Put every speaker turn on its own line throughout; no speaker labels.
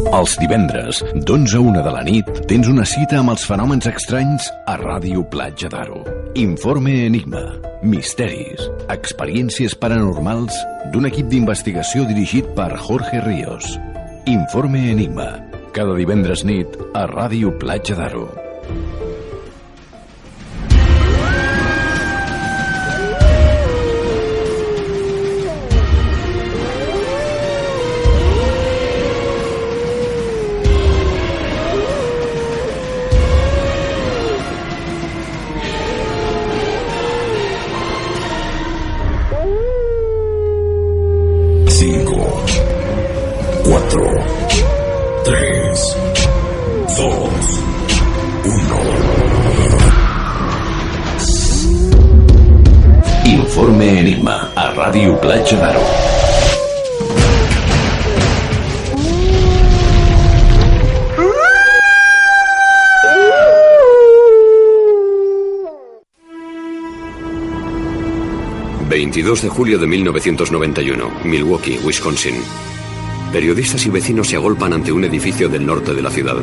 Els divendres, d'11 a 1 de la nit, tens una cita amb els fenòmens estranys a Ràdio Platja d'Aro. Informe Enigma, misteris, experiències paranormals d'un equip d'investigació dirigit per Jorge Ríos. Informe Enigma, cada divendres nit a Ràdio Platja d'Aro. Informe Enigma a Ràdio Platja d'Aro. ...22 de julio de 1991, Milwaukee, Wisconsin. Periodistas y vecinos se agolpan ante un edificio del norte de la ciudad.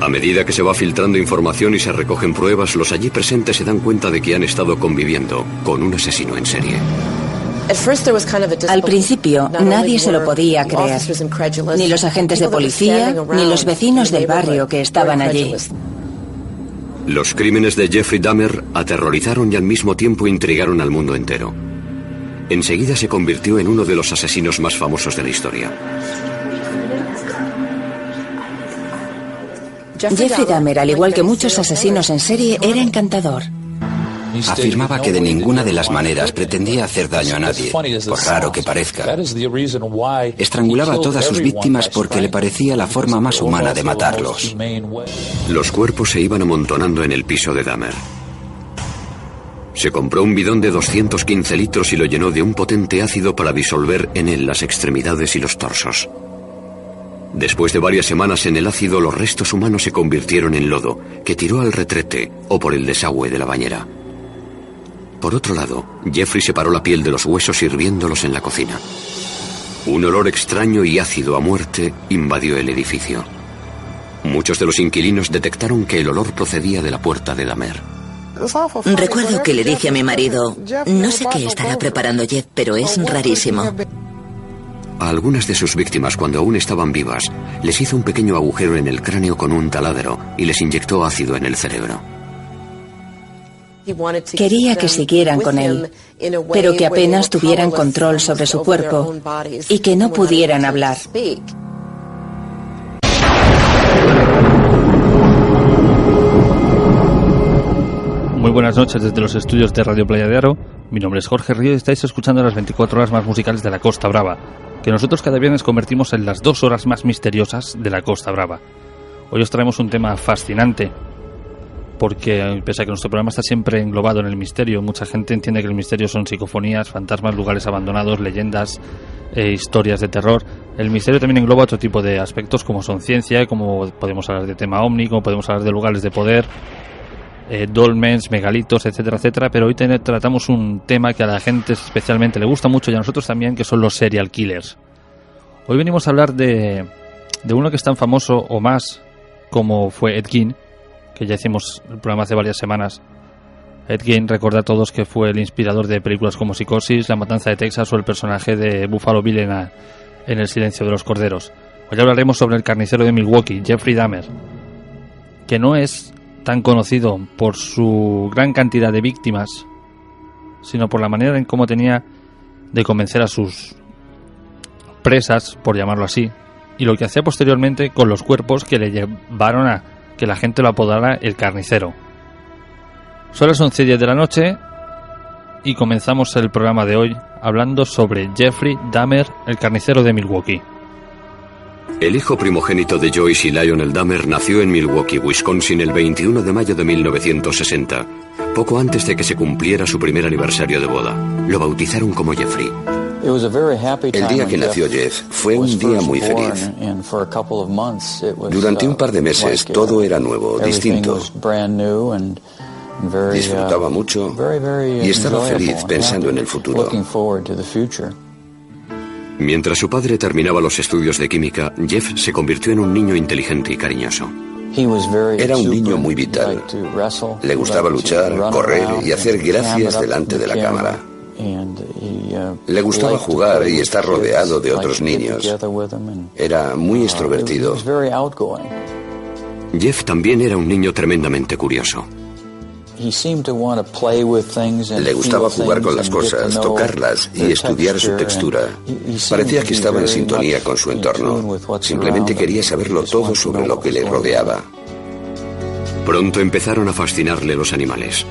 A medida que se va filtrando información y se recogen pruebas, los allí presentes se dan cuenta de que han estado conviviendo con un asesino en serie.
Al principio, nadie se lo podía creer. Ni los agentes de policía, ni los vecinos del barrio que estaban allí.
Los crímenes de Jeffrey Dahmer aterrorizaron y al mismo tiempo intrigaron al mundo entero. Enseguida se convirtió en uno de los asesinos más famosos de la historia.
Jeffrey Dahmer, al igual que muchos asesinos en serie, era encantador.
Afirmaba que de ninguna de las maneras pretendía hacer daño a nadie, por raro que parezca. Estrangulaba a todas sus víctimas porque le parecía la forma más humana de matarlos.
Los cuerpos se iban amontonando en el piso de Dahmer. Se compró un bidón de 215 litros y lo llenó de un potente ácido para disolver en él las extremidades y los torsos. Después de varias semanas en el ácido, los restos humanos se convirtieron en lodo, que tiró al retrete o por el desagüe de la bañera. Por otro lado, Jeffrey separó la piel de los huesos hirviéndolos en la cocina. Un olor extraño y ácido a muerte invadió el edificio. Muchos de los inquilinos detectaron que el olor procedía de la puerta de Dahmer.
Recuerdo que le dije a mi marido, no sé qué estará preparando Jeff, pero es rarísimo.
A algunas de sus víctimas, cuando aún estaban vivas, les hizo un pequeño agujero en el cráneo con un taladro y les inyectó ácido en el cerebro.
Quería que siguieran con él, pero que apenas tuvieran control sobre su cuerpo y que no pudieran hablar.
Muy buenas noches desde los estudios de Radio Playa de Aro. Mi nombre es Jorge Ríos y estáis escuchando las 24 horas más musicales de la Costa Brava, que nosotros cada viernes convertimos en las 2 horas más misteriosas de la Costa Brava. Hoy os traemos un tema fascinante, porque pese a que nuestro programa está siempre englobado en el misterio, mucha gente entiende que el misterio son psicofonías, fantasmas, lugares abandonados, leyendas, historias de terror. El misterio también engloba otro tipo de aspectos, como son ciencia, como podemos hablar de tema ovni, como podemos hablar de lugares de poder, dolmens, megalitos, etcétera, etcétera. Pero hoy tratamos un tema que a la gente especialmente le gusta mucho y a nosotros también, que son los serial killers. Hoy venimos a hablar de uno que es tan famoso o más como fue Ed Gein, que ya hicimos el programa hace varias semanas. Ed Gein, recordad todos que fue el inspirador de películas como Psicosis, La Matanza de Texas o el personaje de Buffalo Bill en El Silencio de los Corderos. Hoy hablaremos sobre el carnicero de Milwaukee, Jeffrey Dahmer, que no es tan conocido por su gran cantidad de víctimas, sino por la manera en cómo tenía de convencer a sus presas, por llamarlo así, y lo que hacía posteriormente con los cuerpos que le llevaron a que la gente lo apodara el carnicero. Son las 11:10 de la noche y comenzamos el programa de hoy hablando sobre Jeffrey Dahmer, el carnicero de Milwaukee.
El hijo primogénito de Joyce y Lionel Dahmer nació en Milwaukee, Wisconsin, el 21 de mayo de 1960, poco antes de que se cumpliera su primer aniversario de boda. Lo bautizaron como Jeffrey.
El día que nació Jeff fue un día muy feliz. Durante un par de meses todo era nuevo, distinto. Disfrutaba mucho y estaba feliz pensando en el futuro.
Mientras su padre terminaba los estudios de química, Jeff se convirtió en un niño inteligente y cariñoso.
Era un niño muy vital. Le gustaba luchar, correr y hacer gracias delante de la cámara. Le gustaba jugar y estar rodeado de otros niños. Era muy extrovertido.
Jeff también era un niño tremendamente curioso.
Le gustaba jugar con las cosas, tocarlas y estudiar su textura. Parecía que estaba en sintonía con su entorno. Simplemente quería saberlo todo sobre lo que le rodeaba.
Pronto empezaron a fascinarle los animales.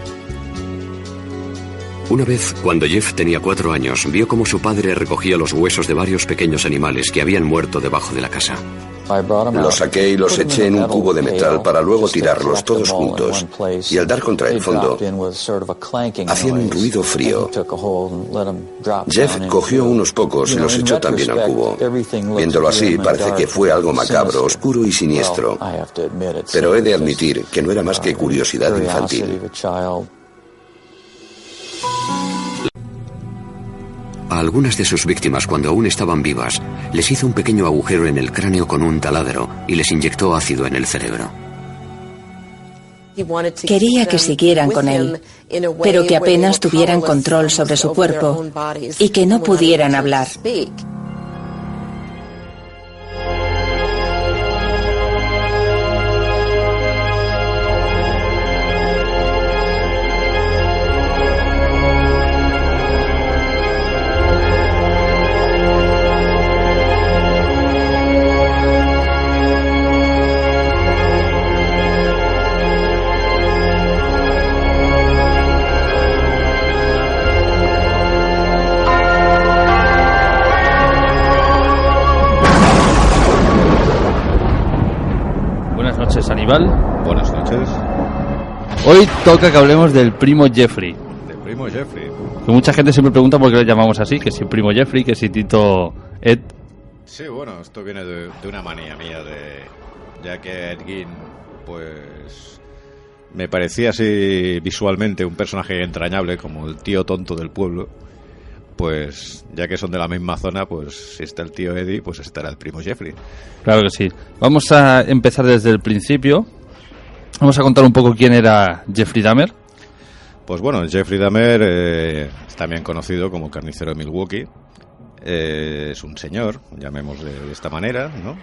Una vez, cuando Jeff tenía 4 años, vio cómo su padre recogía los huesos de varios pequeños animales que habían muerto debajo de la casa.
Los saqué y los eché en un cubo de metal para luego tirarlos todos juntos. Y al dar contra el fondo, hacían un ruido frío. Jeff cogió unos pocos y los echó también al cubo. Viéndolo así, parece que fue algo macabro, oscuro y siniestro. Pero he de admitir que no era más que curiosidad infantil.
A algunas de sus víctimas, cuando aún estaban vivas, les hizo un pequeño agujero en el cráneo con un taladro y les inyectó ácido en el cerebro.
Quería que siguieran con él, pero que apenas tuvieran control sobre su cuerpo y que no pudieran hablar.
Aníbal.
Buenas noches.
Hoy toca que hablemos del primo Jeffrey.
Del primo Jeffrey.
Que mucha gente siempre pregunta por qué le llamamos así, que si primo Jeffrey, que si Tito Ed.
Sí, bueno, esto viene de una manía mía, ya que Ed Gein, pues me parecía así visualmente un personaje entrañable, como el tío tonto del pueblo. Pues ya que son de la misma zona, pues si está el tío Eddie, pues estará el primo Jeffrey.
Claro que sí. Vamos a empezar desde el principio. Vamos a contar un poco quién era Jeffrey Dahmer.
Pues bueno, Jeffrey Dahmer es también conocido como Carnicero de Milwaukee. Es un señor, llamémosle de esta manera, ¿no?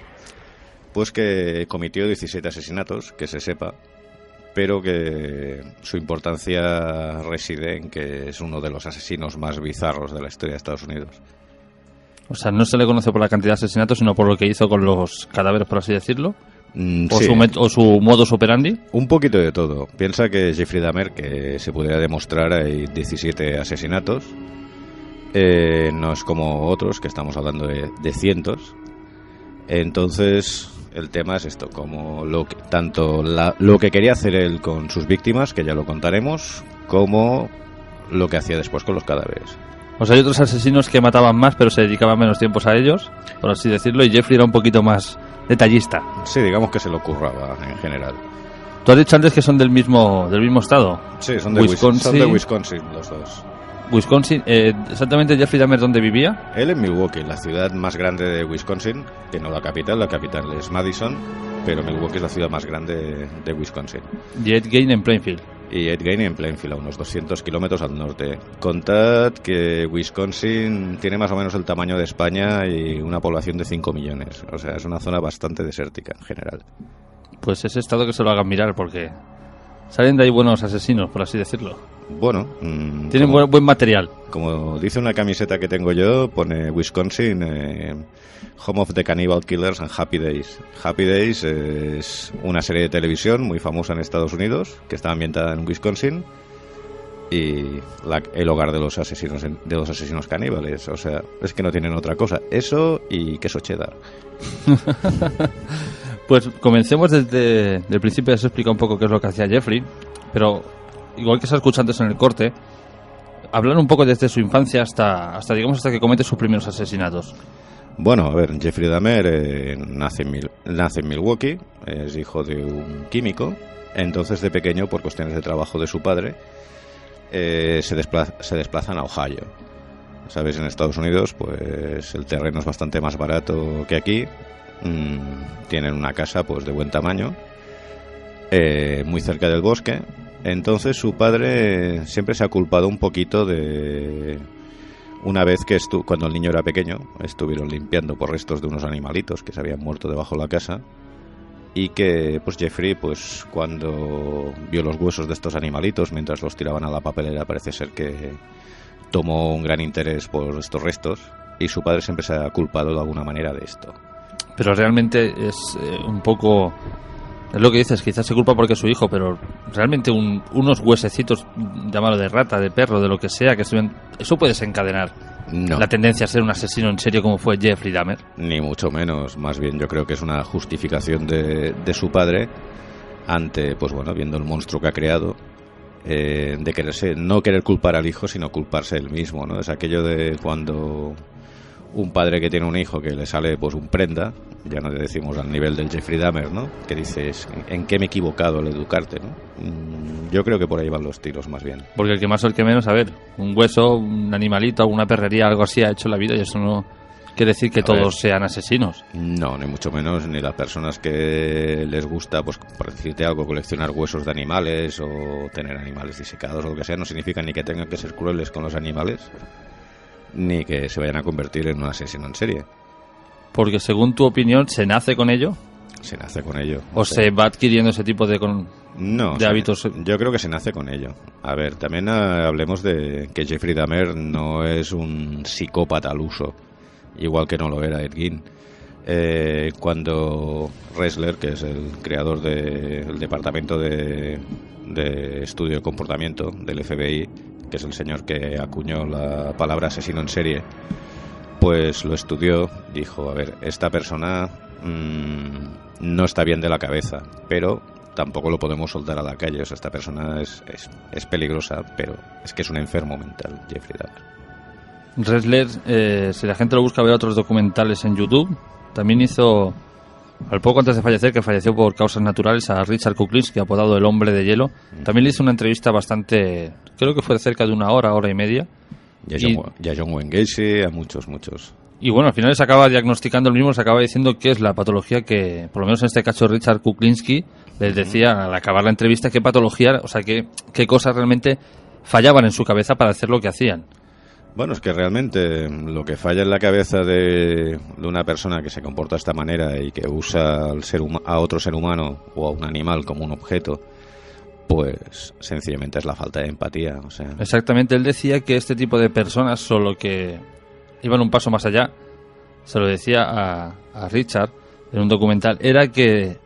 Pues que cometió 17 asesinatos, que se sepa, pero que su importancia reside en que es uno de los asesinos más bizarros de la historia de Estados Unidos.
O sea, no se le conoce por la cantidad de asesinatos, sino por lo que hizo con los cadáveres, por así decirlo.
Sí.
O su modus operandi.
Un poquito de todo. Piensa que Jeffrey Dahmer, que se pudiera demostrar, hay 17 asesinatos. No es como otros, que estamos hablando de cientos. Entonces, el tema es esto, como lo que quería hacer él con sus víctimas, que ya lo contaremos, como lo que hacía después con los cadáveres.
O sea, hay otros asesinos que mataban más, pero se dedicaban menos tiempos a ellos, por así decirlo, y Jeffrey era un poquito más detallista.
Sí, digamos que se lo curraba en general.
Tú has dicho antes que son del mismo estado.
Sí, son de Wisconsin los dos.
Wisconsin, exactamente Jeffrey Dahmer, ¿dónde vivía?
Él en Milwaukee, la ciudad más grande de Wisconsin, que no la capital es Madison, pero Milwaukee es la ciudad más grande de Wisconsin.
Y Ed Gein en Plainfield.
Y Ed Gein en Plainfield, a unos 200 kilómetros al norte. Contad que Wisconsin tiene más o menos el tamaño de España y una población de 5 millones. O sea, es una zona bastante desértica en general.
Pues ese estado que se lo hagan mirar, porque salen de ahí buenos asesinos, por así decirlo.
Bueno,
tienen buen material.
Como dice una camiseta que tengo yo, pone Wisconsin, Home of the Cannibal Killers and Happy Days. Happy Days es una serie de televisión muy famosa en Estados Unidos, que está ambientada en Wisconsin, y el hogar de los asesinos caníbales. O sea, es que no tienen otra cosa. Eso y queso cheddar.
Pues comencemos desde el principio. Ya se explica un poco qué es lo que hacía Jeffrey, pero igual que se escucha antes en el corte, hablar un poco desde su infancia hasta que comete sus primeros asesinatos.
Bueno, a ver, Jeffrey Dahmer nace en Milwaukee, es hijo de un químico. Entonces, de pequeño, por cuestiones de trabajo de su padre, se desplazan a Ohio. Sabéis, en Estados Unidos pues el terreno es bastante más barato que aquí. Tienen una casa pues de buen tamaño, muy cerca del bosque. Entonces su padre siempre se ha culpado un poquito de una vez que cuando el niño era pequeño estuvieron limpiando por restos de unos animalitos que se habían muerto debajo de la casa, y que pues Jeffrey, pues cuando vio los huesos de estos animalitos mientras los tiraban a la papelera, parece ser que tomó un gran interés por estos restos, y su padre siempre se ha culpado de alguna manera de esto.
Pero realmente es un poco... Es lo que dices, quizás se culpa porque es su hijo, pero realmente unos huesecitos, llámalo de rata, de perro, de lo que sea, que eso puede desencadenar la tendencia a ser un asesino en serio como fue Jeffrey Dahmer.
Ni mucho menos, más bien yo creo que es una justificación de su padre ante, pues bueno, viendo el monstruo que ha creado, de no querer culpar al hijo, sino culparse él mismo, ¿no? Es aquello de cuando un padre que tiene un hijo que le sale pues un prenda, ya no le decimos al nivel del Jeffrey Dahmer, ¿no? Que dices, ¿en qué me he equivocado al educarte, ¿no? Yo creo que por ahí van los tiros más bien.
Porque el que más o el que menos, a ver, un hueso, un animalito, alguna perrería, algo así ha hecho la vida, y eso no quiere decir que todos sean asesinos.
No, ni mucho menos, ni las personas que les gusta, pues por decirte algo, coleccionar huesos de animales o tener animales disecados o lo que sea, no significa ni que tengan que ser crueles con los animales, ni que se vayan a convertir en un asesino en serie.
Porque según tu opinión, ¿se nace con ello?
Se nace con ello.
¿O se va adquiriendo ese tipo de hábitos?
Yo creo que se nace con ello. A ver, también hablemos de que Jeffrey Dahmer no es un psicópata al uso, igual que no lo era Ed Gein. Cuando Ressler, que es el creador del departamento de estudio de comportamiento del FBI, que es el señor que acuñó la palabra asesino en serie, pues lo estudió, dijo, a ver, esta persona no está bien de la cabeza, pero tampoco lo podemos soltar a la calle. O sea, esta persona es peligrosa, pero es que es un enfermo mental, Jeffrey Dahmer.
Ressler, si la gente lo busca, ver otros documentales en YouTube. También hizo, al poco antes de fallecer, que falleció por causas naturales, a Richard Kuklinski, apodado el Hombre de Hielo. También le hizo una entrevista bastante, creo que fue cerca de una hora y media.
Y a John Wayne Gacy, a muchos.
Y bueno, al final se acaba diagnosticando el mismo, se acaba diciendo que es la patología que, por lo menos en este caso Richard Kuklinski, les decía al acabar la entrevista qué patología, o sea, qué cosas realmente fallaban en su cabeza para hacer lo que hacían.
Bueno, es que realmente lo que falla en la cabeza de una persona que se comporta de esta manera y que usa a otro ser humano o a un animal como un objeto, pues sencillamente es la falta de empatía. O sea.
Exactamente, él decía que este tipo de personas, solo que iban un paso más allá, se lo decía a Richard en un documental, era que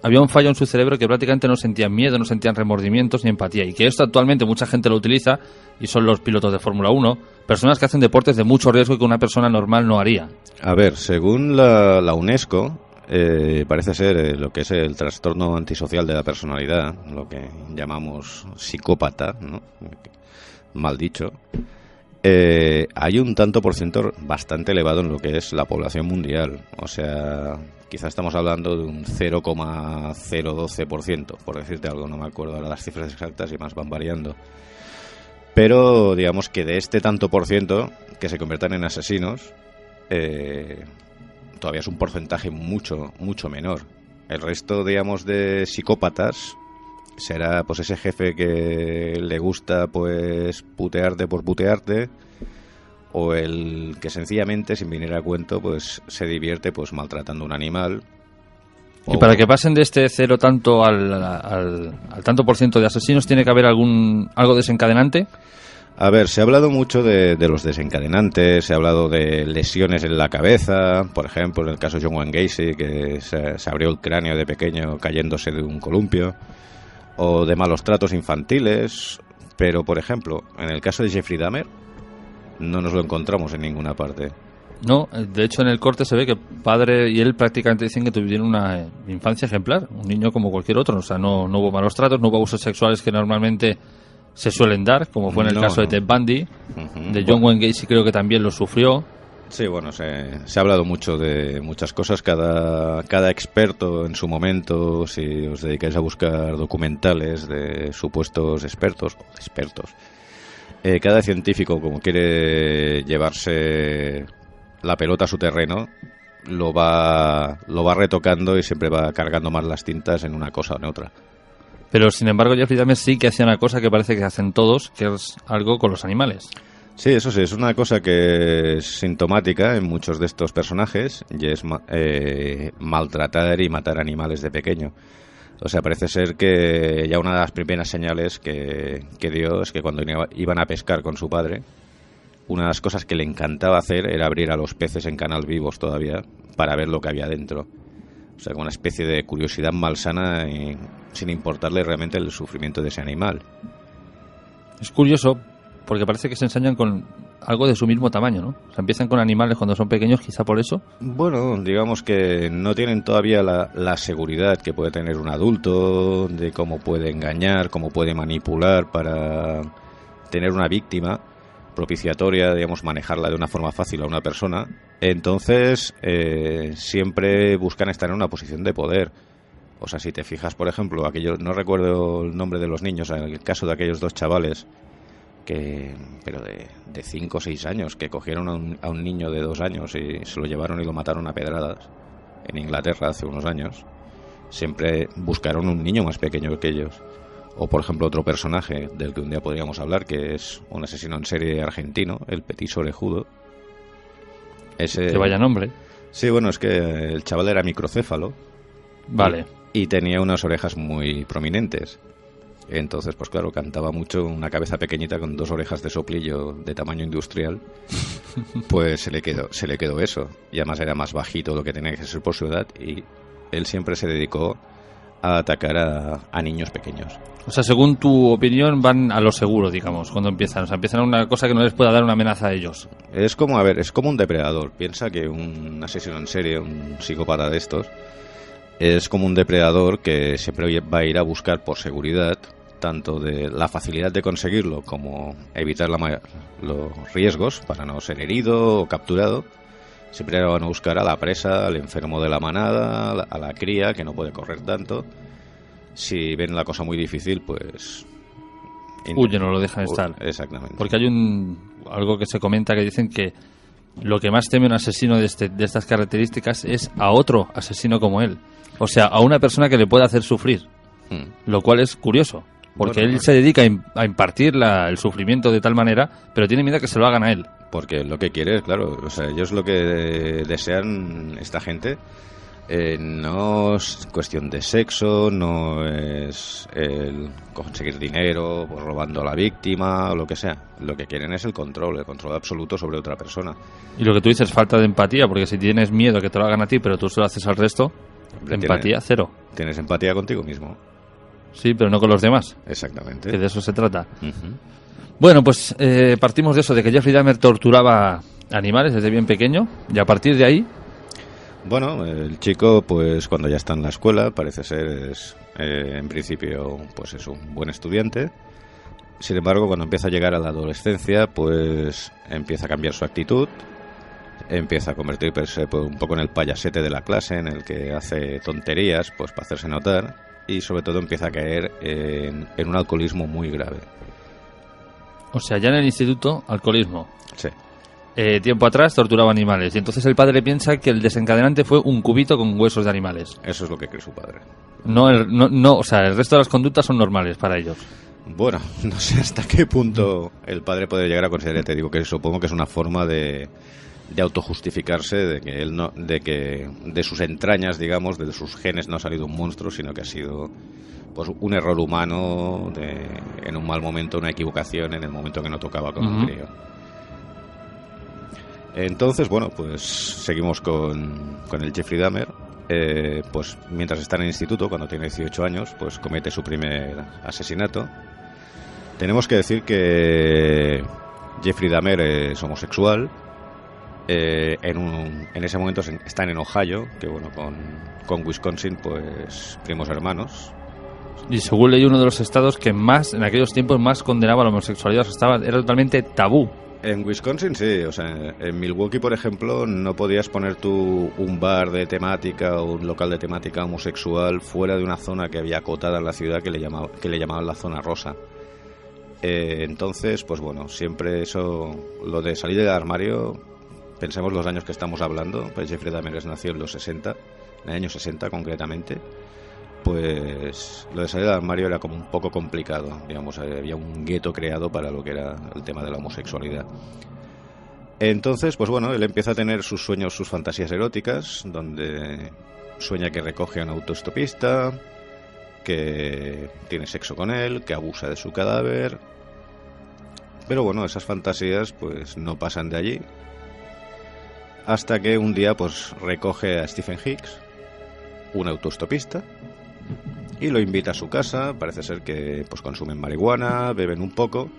había un fallo en su cerebro, que prácticamente no sentían miedo, no sentían remordimientos ni empatía, y que esto actualmente mucha gente lo utiliza, y son los pilotos de Fórmula 1, personas que hacen deportes de mucho riesgo que una persona normal no haría.
A ver, según la UNESCO, parece ser lo que es el trastorno antisocial de la personalidad, lo que llamamos psicópata, ¿no? Mal dicho. Hay un tanto por ciento bastante elevado en lo que es la población mundial. O sea, quizás estamos hablando de un 0,012%, por decirte algo. No me acuerdo ahora las cifras exactas y más van variando. Pero digamos que de este tanto por ciento que se conviertan en asesinos, todavía es un porcentaje mucho menor. El resto, digamos, de psicópatas será pues ese jefe que le gusta pues putearte por putearte, o el que sencillamente, sin venir a cuento, pues se divierte pues maltratando a un animal.
Y para que pasen de este cero tanto al tanto por ciento de asesinos, ¿tiene que haber algo desencadenante?
A ver, se ha hablado mucho de los desencadenantes, se ha hablado de lesiones en la cabeza, por ejemplo, en el caso de John Wayne Gacy, que se abrió el cráneo de pequeño cayéndose de un columpio, o de malos tratos infantiles, pero, por ejemplo, en el caso de Jeffrey Dahmer, no nos lo encontramos en ninguna parte.
No, de hecho en el corte se ve que padre y él prácticamente dicen que tuvieron una infancia ejemplar, un niño como cualquier otro, o sea, no hubo malos tratos, no hubo abusos sexuales que normalmente se suelen dar, como fue en el caso de Ted Bundy, de John Wayne Gacy creo que también lo sufrió.
Sí, bueno, se ha hablado mucho de muchas cosas, cada experto en su momento, si os dedicáis a buscar documentales de supuestos expertos, Cada científico, como quiere llevarse la pelota a su terreno, lo va retocando y siempre va cargando más las tintas en una cosa o en otra.
Pero sin embargo Jeffrey Dahmer sí que hacía una cosa que parece que hacen todos, que es algo con los animales.
Sí, eso sí, es una cosa que es sintomática en muchos de estos personajes, y es maltratar y matar animales de pequeño. O sea, parece ser que ya una de las primeras señales que dio es que cuando iban a pescar con su padre, una de las cosas que le encantaba hacer era abrir a los peces en canal vivos todavía para ver lo que había dentro. O sea, con una especie de curiosidad malsana y sin importarle realmente el sufrimiento de ese animal.
Es curioso porque parece que se ensañan con algo de su mismo tamaño, ¿no? O sea, empiezan con animales cuando son pequeños, quizá por eso.
Bueno, digamos que no tienen todavía la seguridad que puede tener un adulto, de cómo puede engañar, cómo puede manipular para tener una víctima propiciatoria, digamos, manejarla de una forma fácil a una persona. Entonces, siempre buscan estar en una posición de poder. O sea, si te fijas, por ejemplo, no recuerdo el nombre de los niños, en el caso de aquellos dos chavales, pero de 5 o 6 años, que cogieron a un niño de 2 años y se lo llevaron y lo mataron a pedradas en Inglaterra hace unos años. Siempre buscaron un niño más pequeño que ellos. O, por ejemplo, otro personaje del que un día podríamos hablar, que es un asesino en serie argentino, el Petit Orejudo.
Que vaya nombre.
Sí, bueno, es que el chaval era microcéfalo.
Vale.
Y tenía unas orejas muy prominentes. Entonces, pues claro, cantaba mucho, una cabeza pequeñita con 2 orejas de soplillo de tamaño industrial. Pues se le quedó eso. Y además era más bajito de lo que tenía que ser por su edad. Y él siempre se dedicó a atacar a niños pequeños.
O sea, según tu opinión, van a lo seguro, digamos, cuando empiezan. O sea, empiezan a una cosa que no les pueda dar una amenaza a ellos.
Es como un depredador. Piensa que un asesino en serie, un psicópata de estos, es como un depredador que siempre va a ir a buscar por seguridad, tanto de la facilidad de conseguirlo como evitar los riesgos para no ser herido o capturado. Siempre van a buscar a la presa, al enfermo de la manada, a la cría, que no puede correr tanto. Si ven la cosa muy difícil, pues...
no lo dejan estar.
Exactamente.
Porque hay algo que se comenta que dicen que lo que más teme un asesino de estas características es a otro asesino como él. O sea, a una persona que le pueda hacer sufrir. Lo cual es curioso. Porque él se dedica a impartir el sufrimiento de tal manera, pero tiene miedo a que se lo hagan a él.
Porque lo que quiere, claro, o sea, ellos lo que desean, esta gente, no es cuestión de sexo, no es el conseguir dinero, pues, robando a la víctima o lo que sea. Lo que quieren es el control absoluto sobre otra persona.
Y lo que tú dices, falta de empatía, porque si tienes miedo a que te lo hagan a ti, pero tú se lo haces al resto, empatía cero.
Tienes empatía contigo mismo.
Sí, pero no con los demás.
Exactamente.
Que de eso se trata. Bueno, pues partimos de eso, de que Jeffrey Dahmer torturaba animales desde bien pequeño, y a partir de ahí...
Bueno, el chico, pues cuando ya está en la escuela, parece ser, en principio, pues es un buen estudiante. Sin embargo, cuando empieza a llegar a la adolescencia, pues empieza a cambiar su actitud, empieza a convertirse un poco en el payasete de la clase, en el que hace tonterías, pues para hacerse notar. Y sobre todo empieza a caer en un alcoholismo muy grave.
O sea, ya en el instituto, alcoholismo.
Sí.
Tiempo atrás torturaba animales. Y entonces el padre piensa que el desencadenante fue un cubito con huesos de animales.
Eso es lo que cree su padre.
No, o sea, el resto de las conductas son normales para ellos.
Bueno, no sé hasta qué punto el padre puede llegar a considerar. Te digo que supongo que es una forma de autojustificarse, de que él no, de que de sus entrañas, digamos, de sus genes no ha salido un monstruo, sino que ha sido pues un error humano, en un mal momento, una equivocación en el momento que no tocaba con un crío. Entonces, bueno, pues seguimos con el Jeffrey Dahmer. Pues mientras está en el instituto, cuando tiene 18 años, pues comete su primer asesinato. Tenemos que decir que Jeffrey Dahmer es homosexual. En ese momento están en Ohio, que bueno, con Wisconsin, pues primos hermanos.
Y según leí, uno de los estados que más, en aquellos tiempos, más condenaba a la homosexualidad, era totalmente tabú.
En Wisconsin sí, o sea, en Milwaukee, por ejemplo, no podías poner tú un bar de temática o un local de temática homosexual fuera de una zona que había acotada en la ciudad que le llamaban la zona rosa. Entonces, pues bueno, siempre eso, lo de salir del armario, pensemos los años que estamos hablando, pues Jeffrey Dahmer nació en los 60, en el año 60 concretamente, pues lo de salir del armario era como un poco complicado, digamos, había un gueto creado para lo que era el tema de la homosexualidad. Entonces, pues bueno, él empieza a tener sus sueños, sus fantasías eróticas, donde sueña que recoge a un autoestopista, que tiene sexo con él, que abusa de su cadáver. Pero bueno, esas fantasías pues no pasan de allí. Hasta que un día pues recoge a Stephen Hicks, un autoestopista, y lo invita a su casa. Parece ser que pues consumen marihuana, beben un poco.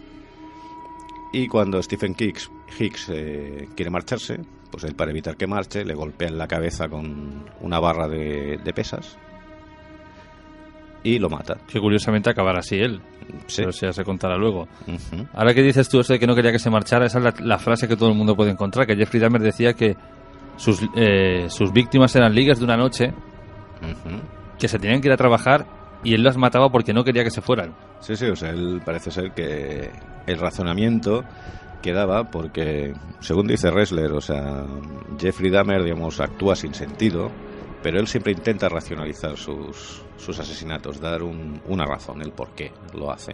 Y cuando Stephen Hicks quiere marcharse, pues él, para evitar que marche, le golpea en la cabeza con una barra de pesas y lo mata.
Que curiosamente acabará así él.
Sí.
Pero si ya se contará luego.
Uh-huh.
Ahora que dices tú eso de que no quería que se marchara, esa es la frase que todo el mundo puede encontrar, que Jeffrey Dahmer decía que sus víctimas eran ligas de una noche,
uh-huh,
que se tenían que ir a trabajar y él las mataba porque no quería que se fueran.
Sí, o sea, él parece ser que el razonamiento que daba, porque según dice Ressler, o sea, Jeffrey Dahmer, digamos, actúa sin sentido, pero él siempre intenta racionalizar sus asesinatos, dar una razón, el por qué lo hace.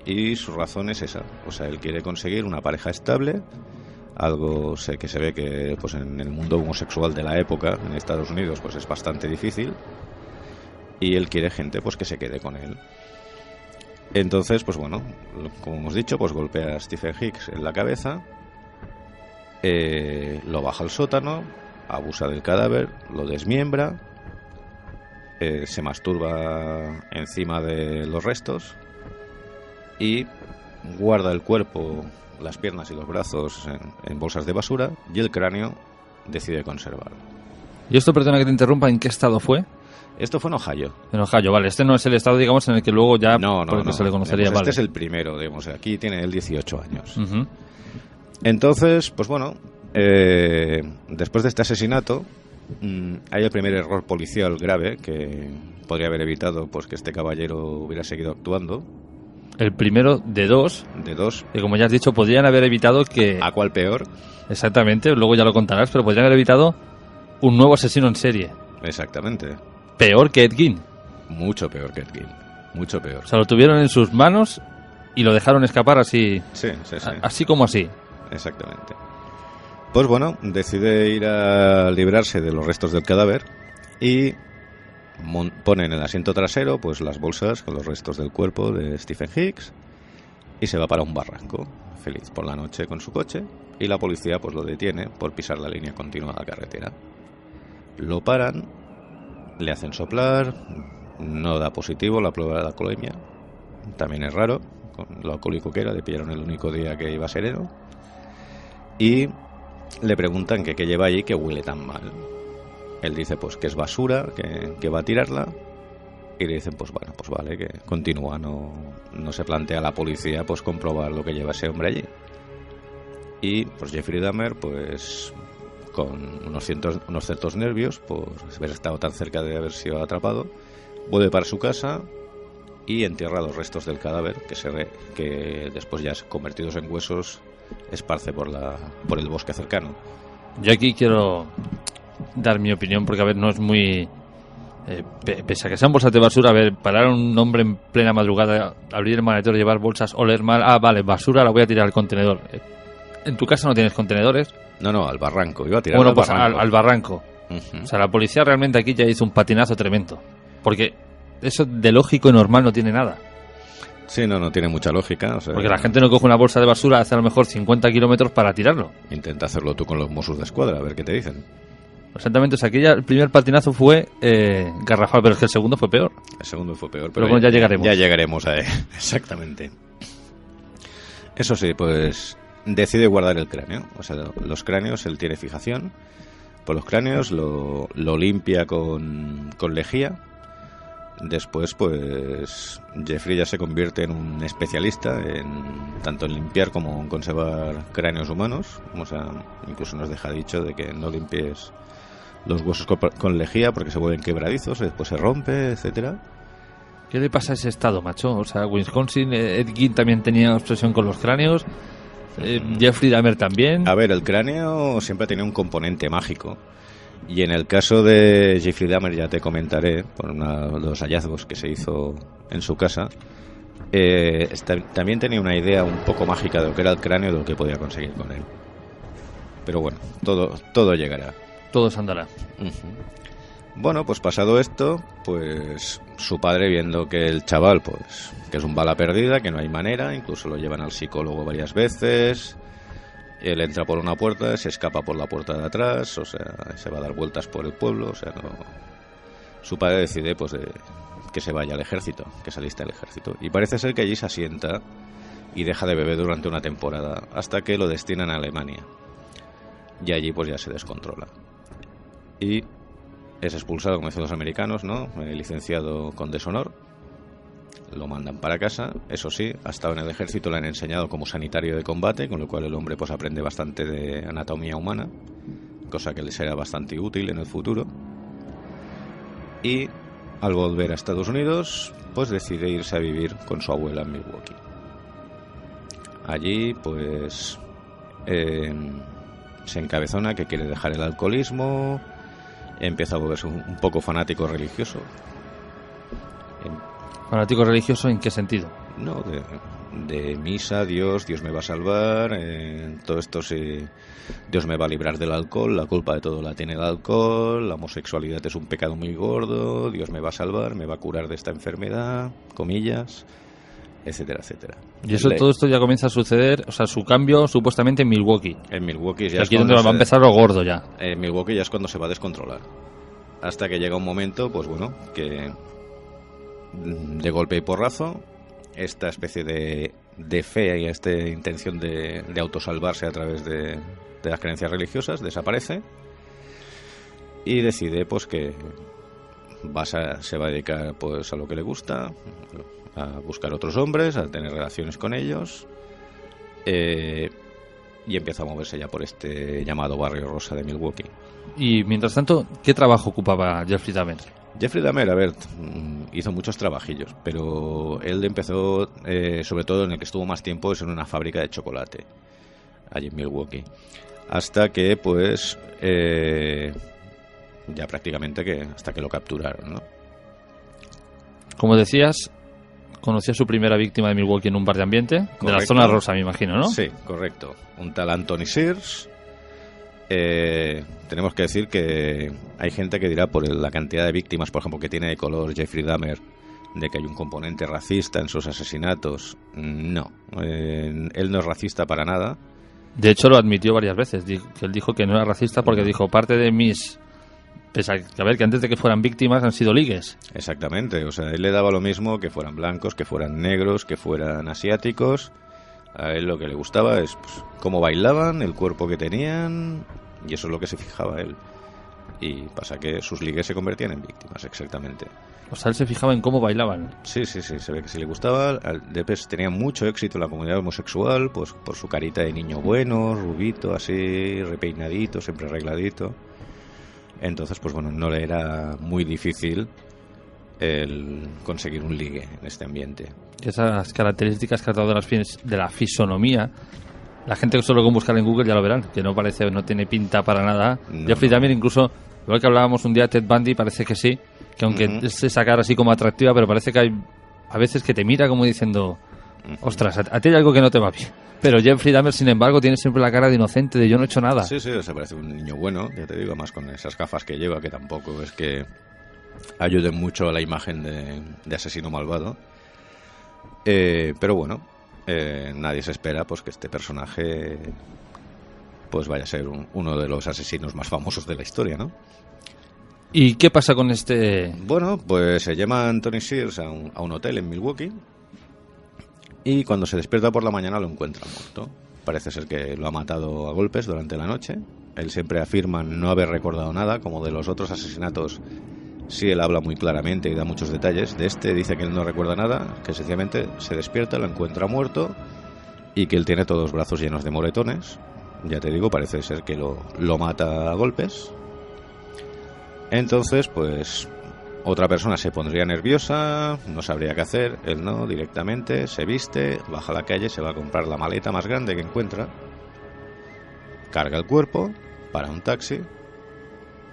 Y su razón es esa, o sea, él quiere conseguir una pareja estable, algo que se ve que pues en el mundo homosexual de la época, en Estados Unidos, pues es bastante difícil, y él quiere gente pues que se quede con él. Entonces, pues bueno, como hemos dicho, pues golpea a Stephen Hicks en la cabeza, lo baja al sótano, abusa del cadáver, lo desmiembra, se masturba encima de los restos y guarda el cuerpo, las piernas y los brazos en bolsas de basura, y el cráneo decide conservarlo.
¿Y esto, perdona que te interrumpa, en qué estado fue?
Esto fue en Ohio.
En Ohio, vale. Este no es el estado, digamos, en el que luego ya
no,
se le conocería.
Digamos,
vale.
Este es el primero, digamos. Aquí tiene él 18 años.
Uh-huh.
Entonces, pues bueno, después de este asesinato, hay el primer error policial grave que podría haber evitado pues que este caballero hubiera seguido actuando.
El primero de dos.
De dos.
Que, como ya has dicho, podrían haber evitado que...
¿A cuál peor?
Exactamente, luego ya lo contarás, pero podrían haber evitado un nuevo asesino en serie.
Exactamente.
Peor que Ed Gein.
Mucho peor que Ed Gein. Mucho peor.
O sea, lo tuvieron en sus manos y lo dejaron escapar así.
Sí.
Así como así.
Exactamente. Pues bueno, decide ir a librarse de los restos del cadáver y pone en el asiento trasero pues las bolsas con los restos del cuerpo de Stephen Hicks y se va para un barranco, feliz por la noche con su coche, y la policía pues lo detiene por pisar la línea continua de la carretera. Lo paran, le hacen soplar, no da positivo la prueba de la alcoholemia, también es raro, con lo alcohólico que era, le pillaron el único día que iba sereno, y le preguntan que qué lleva allí que huele tan mal. Él dice pues que es basura, que va a tirarla, y le dicen pues bueno, pues vale, que continúa, no se plantea a la policía pues comprobar lo que lleva ese hombre allí. Y pues Jeffrey Dahmer pues con unos ciertos nervios por haber estado tan cerca de haber sido atrapado, vuelve para su casa y entierra los restos del cadáver que después, ya convertidos en huesos, esparce por el bosque cercano.
Yo aquí quiero dar mi opinión porque, a ver, no es muy... pese a que sean bolsas de basura, a ver, parar a un hombre en plena madrugada, abrir el maletero, llevar bolsas, oler mal, vale, basura, la voy a tirar al contenedor. ¿En tu casa no tienes contenedores?
No, al barranco, iba a tirar
bueno,
al
pues
barranco.
Al barranco.
Uh-huh.
O sea, la policía realmente aquí ya hizo un patinazo tremendo. Porque eso de lógico y normal no tiene nada.
Sí, no tiene mucha lógica. O sea,
porque la gente no coge una bolsa de basura, hace a lo mejor 50 kilómetros para tirarlo.
Intenta hacerlo tú con los Mossos de Escuadra, a ver qué te dicen.
Exactamente, o sea, aquí ya el primer patinazo fue garrafal, pero es que el segundo fue peor.
El segundo fue peor, pero
bueno, ya llegaremos.
Ya llegaremos a él, exactamente. Eso sí, pues decide guardar el cráneo. O sea, los cráneos, él tiene fijación por los cráneos, lo limpia con lejía. Después, pues Jeffrey ya se convierte en un especialista tanto en limpiar como en conservar cráneos humanos. O sea, incluso nos deja dicho de que no limpies los huesos con lejía porque se vuelven quebradizos, después se rompe, etcétera.
¿Qué le pasa a ese estado, macho? O sea, Wisconsin, Ed Gein también tenía obsesión con los cráneos, Jeffrey Dahmer también.
A ver, el cráneo siempre tenía un componente mágico. Y en el caso de Jeffrey Dahmer, ya te comentaré, por los hallazgos que se hizo en su casa, también tenía una idea un poco mágica de lo que era el cráneo y de lo que podía conseguir con él. Pero bueno, todo llegará.
Todo se andará.
Bueno, pues pasado esto, pues su padre, viendo que el chaval, pues que es un bala perdida, que no hay manera, incluso lo llevan al psicólogo varias veces. Él entra por una puerta, se escapa por la puerta de atrás, o sea, se va a dar vueltas por el pueblo, o sea, no. Su padre decide, pues, que se vaya al ejército, que se aliste al ejército. Y parece ser que allí se asienta y deja de beber durante una temporada, hasta que lo destinan a Alemania. Y allí, pues, ya se descontrola. Y es expulsado, como dicen los americanos, ¿no? Licenciado con deshonor. Lo mandan para casa. Eso sí, ha estado en el ejército, le han enseñado como sanitario de combate, con lo cual el hombre pues aprende bastante de anatomía humana, cosa que le será bastante útil en el futuro. Y al volver a Estados Unidos, pues decide irse a vivir con su abuela en Milwaukee. Allí pues se encabezona que quiere dejar el alcoholismo, empieza a volverse un poco fanático religioso.
¿Fanático religioso en qué sentido?
No, de misa, Dios me va a salvar, todo esto Dios me va a librar del alcohol, la culpa de todo la tiene el alcohol, la homosexualidad es un pecado muy gordo, Dios me va a salvar, me va a curar de esta enfermedad, comillas, etcétera, etcétera.
Y eso, todo esto ya comienza a suceder, o sea, su cambio supuestamente en Milwaukee.
En Milwaukee ya
aquí es donde va a empezar lo gordo ya.
En Milwaukee ya es cuando se va a descontrolar. Hasta que llega un momento, pues bueno, que de golpe y porrazo, esta especie de fe y esta intención de autosalvarse a través de las creencias religiosas desaparece y decide pues que se va a dedicar pues a lo que le gusta, a buscar otros hombres, a tener relaciones con ellos, y empieza a moverse ya por este llamado barrio rosa de Milwaukee.
Y mientras tanto, ¿qué trabajo ocupaba Jeffrey Dahmer?
Jeffrey Dahmer, a ver, hizo muchos trabajillos, pero él empezó, sobre todo en el que estuvo más tiempo, es en una fábrica de chocolate, allí en Milwaukee. Hasta que, pues, ya prácticamente hasta que lo capturaron, ¿no?
Como decías, conocí a su primera víctima de Milwaukee en un bar de ambiente, correcto, de la zona rosa, me imagino, ¿no?
Sí, correcto. Un tal Anthony Sears. Tenemos que decir que hay gente que dirá por la cantidad de víctimas, por ejemplo, que tiene de color Jeffrey Dahmer, de que hay un componente racista en sus asesinatos. No, él no es racista para nada.
De hecho, lo admitió varias veces, que él dijo que no era racista porque dijo, parte de mis... Pese a ver que antes de que fueran víctimas han sido ligues.
Exactamente, o sea, él le daba lo mismo que fueran blancos, que fueran negros, que fueran asiáticos. A él lo que le gustaba es pues, cómo bailaban, el cuerpo que tenían, y eso es lo que se fijaba él. Y pasa que sus ligues se convertían en víctimas, exactamente.
O sea, él se fijaba en cómo bailaban.
Sí, se ve que si le gustaba. Después tenía mucho éxito en la comunidad homosexual, pues por su carita de niño bueno, rubito, así, repeinadito, siempre arregladito. Entonces, pues bueno, no le era muy difícil el conseguir un ligue en este ambiente.
Esas características que ha dado de la fisonomía, la gente solo con buscar en Google ya lo verán, que no tiene pinta para nada. No, Jeffrey Dahmer, incluso, igual que hablábamos un día de Ted Bundy, parece que sí, que aunque es esa cara así como atractiva, pero parece que hay a veces que te mira como diciendo, ostras, a ti hay algo que no te va bien. Pero Jeffrey Dahmer, sin embargo, tiene siempre la cara de inocente, de yo no he hecho nada.
Sí, se parece un niño bueno, ya te digo, más con esas gafas que lleva, que tampoco es que ayuden mucho a la imagen de asesino malvado. Pero bueno, nadie se espera pues que este personaje pues vaya a ser uno de los asesinos más famosos de la historia, ¿no?
¿Y qué pasa con este...?
Bueno, pues se llama Anthony Sears a un hotel en Milwaukee y cuando se despierta por la mañana lo encuentra muerto. Parece ser que lo ha matado a golpes durante la noche. Él siempre afirma no haber recordado nada, como de los otros asesinatos. Sí, él habla muy claramente y da muchos detalles. De este dice que él no recuerda nada, que sencillamente se despierta, lo encuentra muerto y que él tiene todos los brazos llenos de moretones. Ya te digo, parece ser que lo mata a golpes. Entonces, pues, Otra persona se pondría nerviosa, no sabría qué hacer, él no, directamente se viste, baja a la calle, se va a comprar la maleta más grande que encuentra, carga el cuerpo, para un taxi,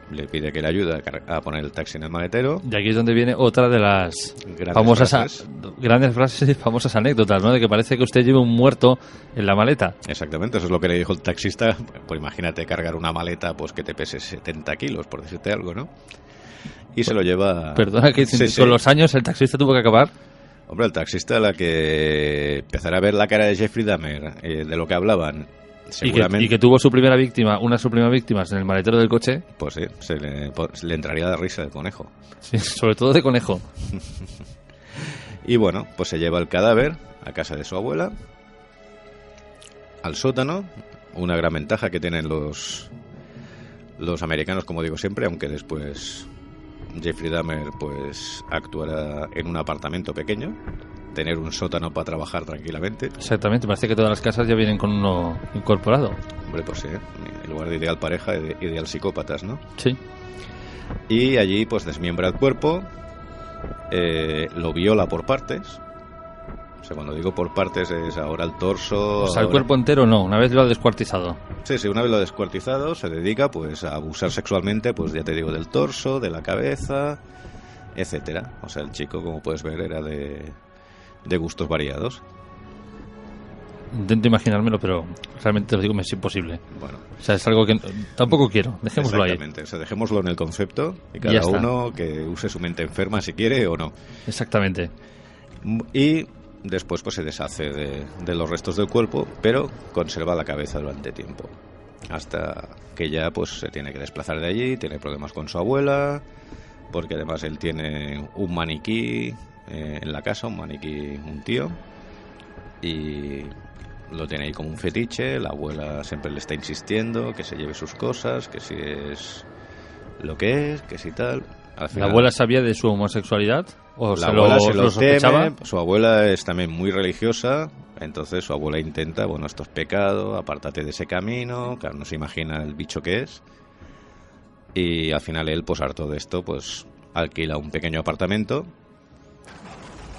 le pide que le ayude a poner el taxi en el maletero.
Y aquí es donde viene otra de las grandes frases y famosas anécdotas, ¿no? De que parece que usted lleva un muerto en la maleta.
Exactamente, eso es lo que le dijo el taxista. Pues imagínate cargar una maleta pues que te pese 70 kilos, por decirte algo, ¿no? Y se lo lleva...
Perdona, que con los años el taxista tuvo que acabar.
Hombre, el taxista, la que empezara a ver la cara de Jeffrey Dahmer, de lo que hablaban...
Y que tuvo su primera víctima, una de sus primeras víctimas en el maletero del coche.
Pues sí, se le entraría la risa de conejo.
Sí, sobre todo de conejo.
Y bueno, pues se lleva el cadáver a casa de su abuela, al sótano. Una gran ventaja que tienen los americanos, como digo siempre, aunque después Jeffrey Dahmer pues actuará en un apartamento pequeño. Tener un sótano para trabajar tranquilamente.
Exactamente, parece que todas las casas ya vienen con uno incorporado.
Hombre, pues sí, en lugar de ideal pareja, ideal psicópatas, ¿no?
Sí.
Y allí pues desmiembra el cuerpo, lo viola por partes. O sea, cuando digo por partes es ahora el torso...
O sea, el cuerpo entero no, una vez lo ha descuartizado.
Sí, una vez lo ha descuartizado se dedica pues a abusar sexualmente, pues ya te digo, del torso, de la cabeza, etcétera. O sea, el chico, como puedes ver, era de gustos variados.
Intento imaginármelo, pero realmente te lo digo, me es imposible.
Bueno,
o sea, es algo que tampoco quiero, dejémoslo ahí.
Exactamente, o sea, dejémoslo en el concepto y cada uno que use su mente enferma si quiere o no.
Exactamente.
Y después pues se deshace de los restos del cuerpo, pero conserva la cabeza durante tiempo. Hasta que ya pues se tiene que desplazar de allí, tiene problemas con su abuela, porque además él tiene un maniquí en la casa, un tío, y lo tiene ahí como un fetiche. La abuela siempre le está insistiendo que se lleve sus cosas, que si es lo que es, que si tal. Al final,
¿la abuela sabía de su homosexualidad? ¿O
la abuela se lo
sospechaba?
Teme, su abuela es también muy religiosa, entonces su abuela intenta, bueno, esto es pecado, apártate de ese camino, claro, no se imagina el bicho que es, y al final él, pues harto de esto, pues alquila un pequeño apartamento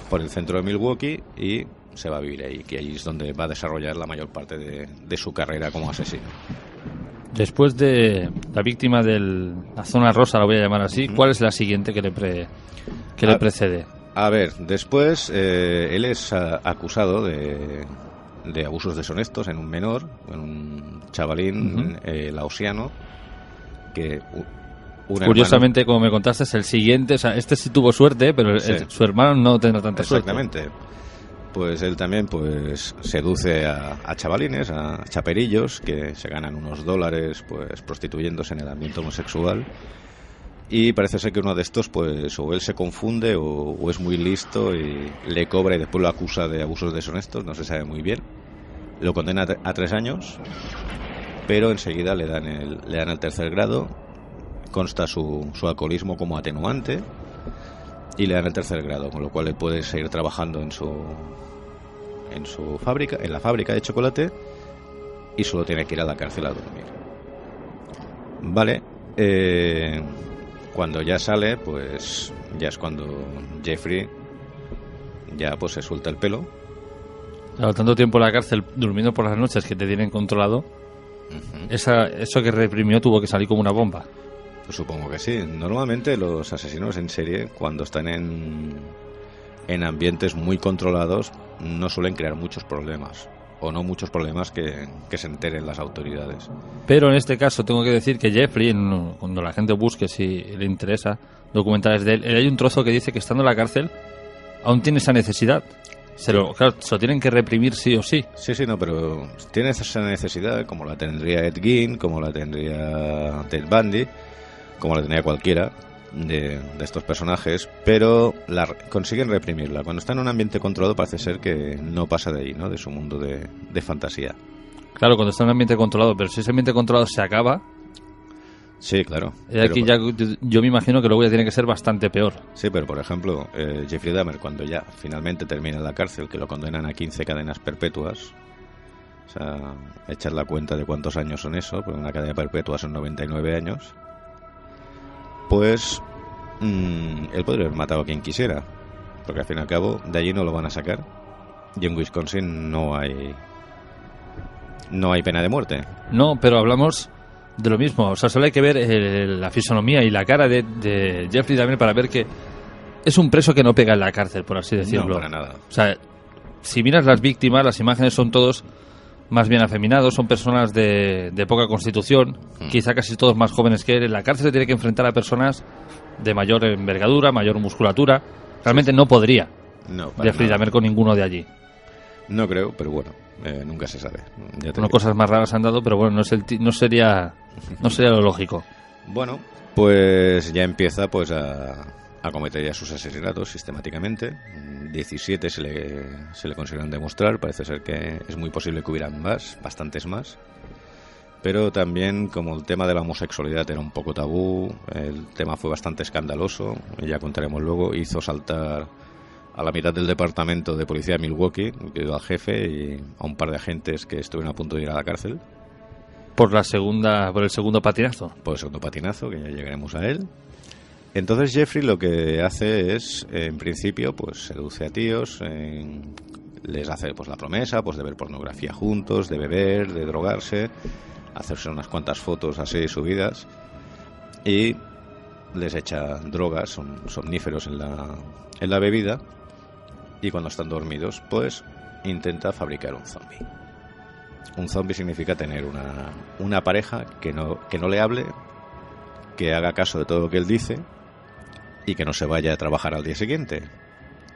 por el centro de Milwaukee y se va a vivir ahí, que ahí es donde va a desarrollar la mayor parte de su carrera como asesino.
Después de la víctima de la zona rosa, la voy a llamar así, ¿cuál es la siguiente que le precede? A ver,
después él es acusado de abusos deshonestos en un menor, en un chavalín laosiano, que...
Curiosamente, como me contaste, es el siguiente. O sea, este sí tuvo suerte, pero sí, su hermano no tendrá tanta suerte.
Exactamente. Pues él también pues seduce a chavalines, a chaperillos que se ganan unos dólares pues prostituyéndose en el ambiente homosexual. Y parece ser que uno de estos pues o él se confunde o es muy listo y le cobra y después lo acusa de abusos deshonestos, no se sabe muy bien. Lo condena a 3 años, pero enseguida le dan el tercer grado. Consta su alcoholismo como atenuante y le dan el tercer grado, con lo cual él puede seguir trabajando en su fábrica, en la fábrica de chocolate, y solo tiene que ir a la cárcel a dormir. Vale, cuando ya sale, pues ya es cuando Jeffrey ya pues se suelta el pelo.
Claro, tanto tiempo en la cárcel durmiendo por las noches que te tienen controlado, eso que reprimió tuvo que salir como una bomba.
Pues supongo que sí. Normalmente los asesinos en serie, cuando están en ambientes muy controlados, no suelen crear muchos problemas. O no muchos problemas que se enteren las autoridades.
Pero en este caso tengo que decir que Jeffrey, cuando la gente busque, si le interesa, documentales de él, hay un trozo que dice que estando en la cárcel aún tiene esa necesidad. Claro, se lo tienen que reprimir sí o sí.
Sí, no, pero tiene esa necesidad, como la tendría Ed Gein, como la tendría Ted Bundy, como la tendría cualquiera de estos personajes, pero consiguen reprimirla. Cuando está en un ambiente controlado parece ser que no pasa de ahí, ¿no? De su mundo de fantasía.
Claro, cuando está en un ambiente controlado, pero si ese ambiente controlado se acaba...
Sí, claro.
Aquí ya yo me imagino que luego ya tiene que ser bastante peor.
Sí, pero por ejemplo, Jeffrey Dahmer, cuando ya finalmente termina en la cárcel, que lo condenan a 15 cadenas perpetuas, o sea, echar la cuenta de cuántos años son eso, porque una cadena perpetua son 99 años, pues él podría haber matado a quien quisiera, porque al fin y al cabo de allí no lo van a sacar, y en Wisconsin no hay pena de muerte.
No, pero hablamos de lo mismo. O sea, solo hay que ver la fisonomía y la cara de Jeffrey Dahmer para ver que es un preso que no pega en la cárcel, por así decirlo.
No, para nada.
O sea, si miras las víctimas, las imágenes son todos más bien afeminados, son personas de poca constitución, quizá casi todos más jóvenes que él. En la cárcel se tiene que enfrentar a personas de mayor envergadura, mayor musculatura. Realmente no podría Jeffrey Dahmer con ninguno de allí.
No creo, pero bueno, nunca se sabe.
Cosas más raras han dado, pero bueno, no sería lo lógico.
Bueno, pues ya empieza pues a cometer ya sus asesinatos sistemáticamente. 17 se le consiguen demostrar. Parece ser que es muy posible que hubieran bastantes más. Pero también, como el tema de la homosexualidad era un poco tabú, el tema fue bastante escandaloso, y ya contaremos luego, hizo saltar a la mitad del departamento de policía de Milwaukee, incluido al jefe y a un par de agentes que estuvieron a punto de ir a la cárcel.
Por el segundo patinazo.
Por el segundo patinazo, que ya llegaremos a él. Entonces Jeffrey lo que hace es, en principio, pues seduce a tíos, les hace pues la promesa pues de ver pornografía juntos, de beber, de drogarse, hacerse unas cuantas fotos así subidas, y les echa drogas, somníferos en la bebida, y cuando están dormidos pues intenta fabricar un zombie. Un zombie significa tener una pareja que no le hable, que haga caso de todo lo que él dice y que no se vaya a trabajar al día siguiente.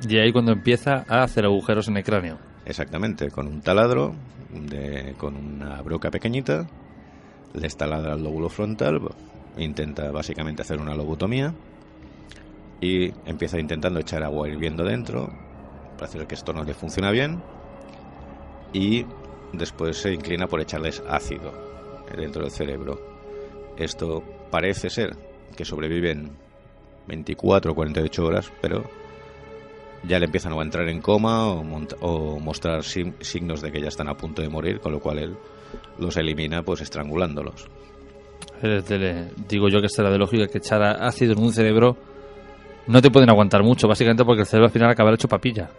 Y ahí cuando empieza a hacer agujeros en el cráneo.
Exactamente, con un taladro, con una broca pequeñita, les taladra el lóbulo frontal, intenta básicamente hacer una lobotomía y empieza intentando echar agua hirviendo dentro. Parece que esto no le funciona bien y después se inclina por echarles ácido dentro del cerebro. Esto parece ser que sobreviven 24 o 48 horas, pero ya le empiezan a entrar en coma o mostrar signos de que ya están a punto de morir, con lo cual él los elimina pues estrangulándolos. Digo yo que esta era de lógica, que echar ácido en un cerebro no te pueden aguantar mucho, básicamente porque el cerebro al final acabará hecho papilla.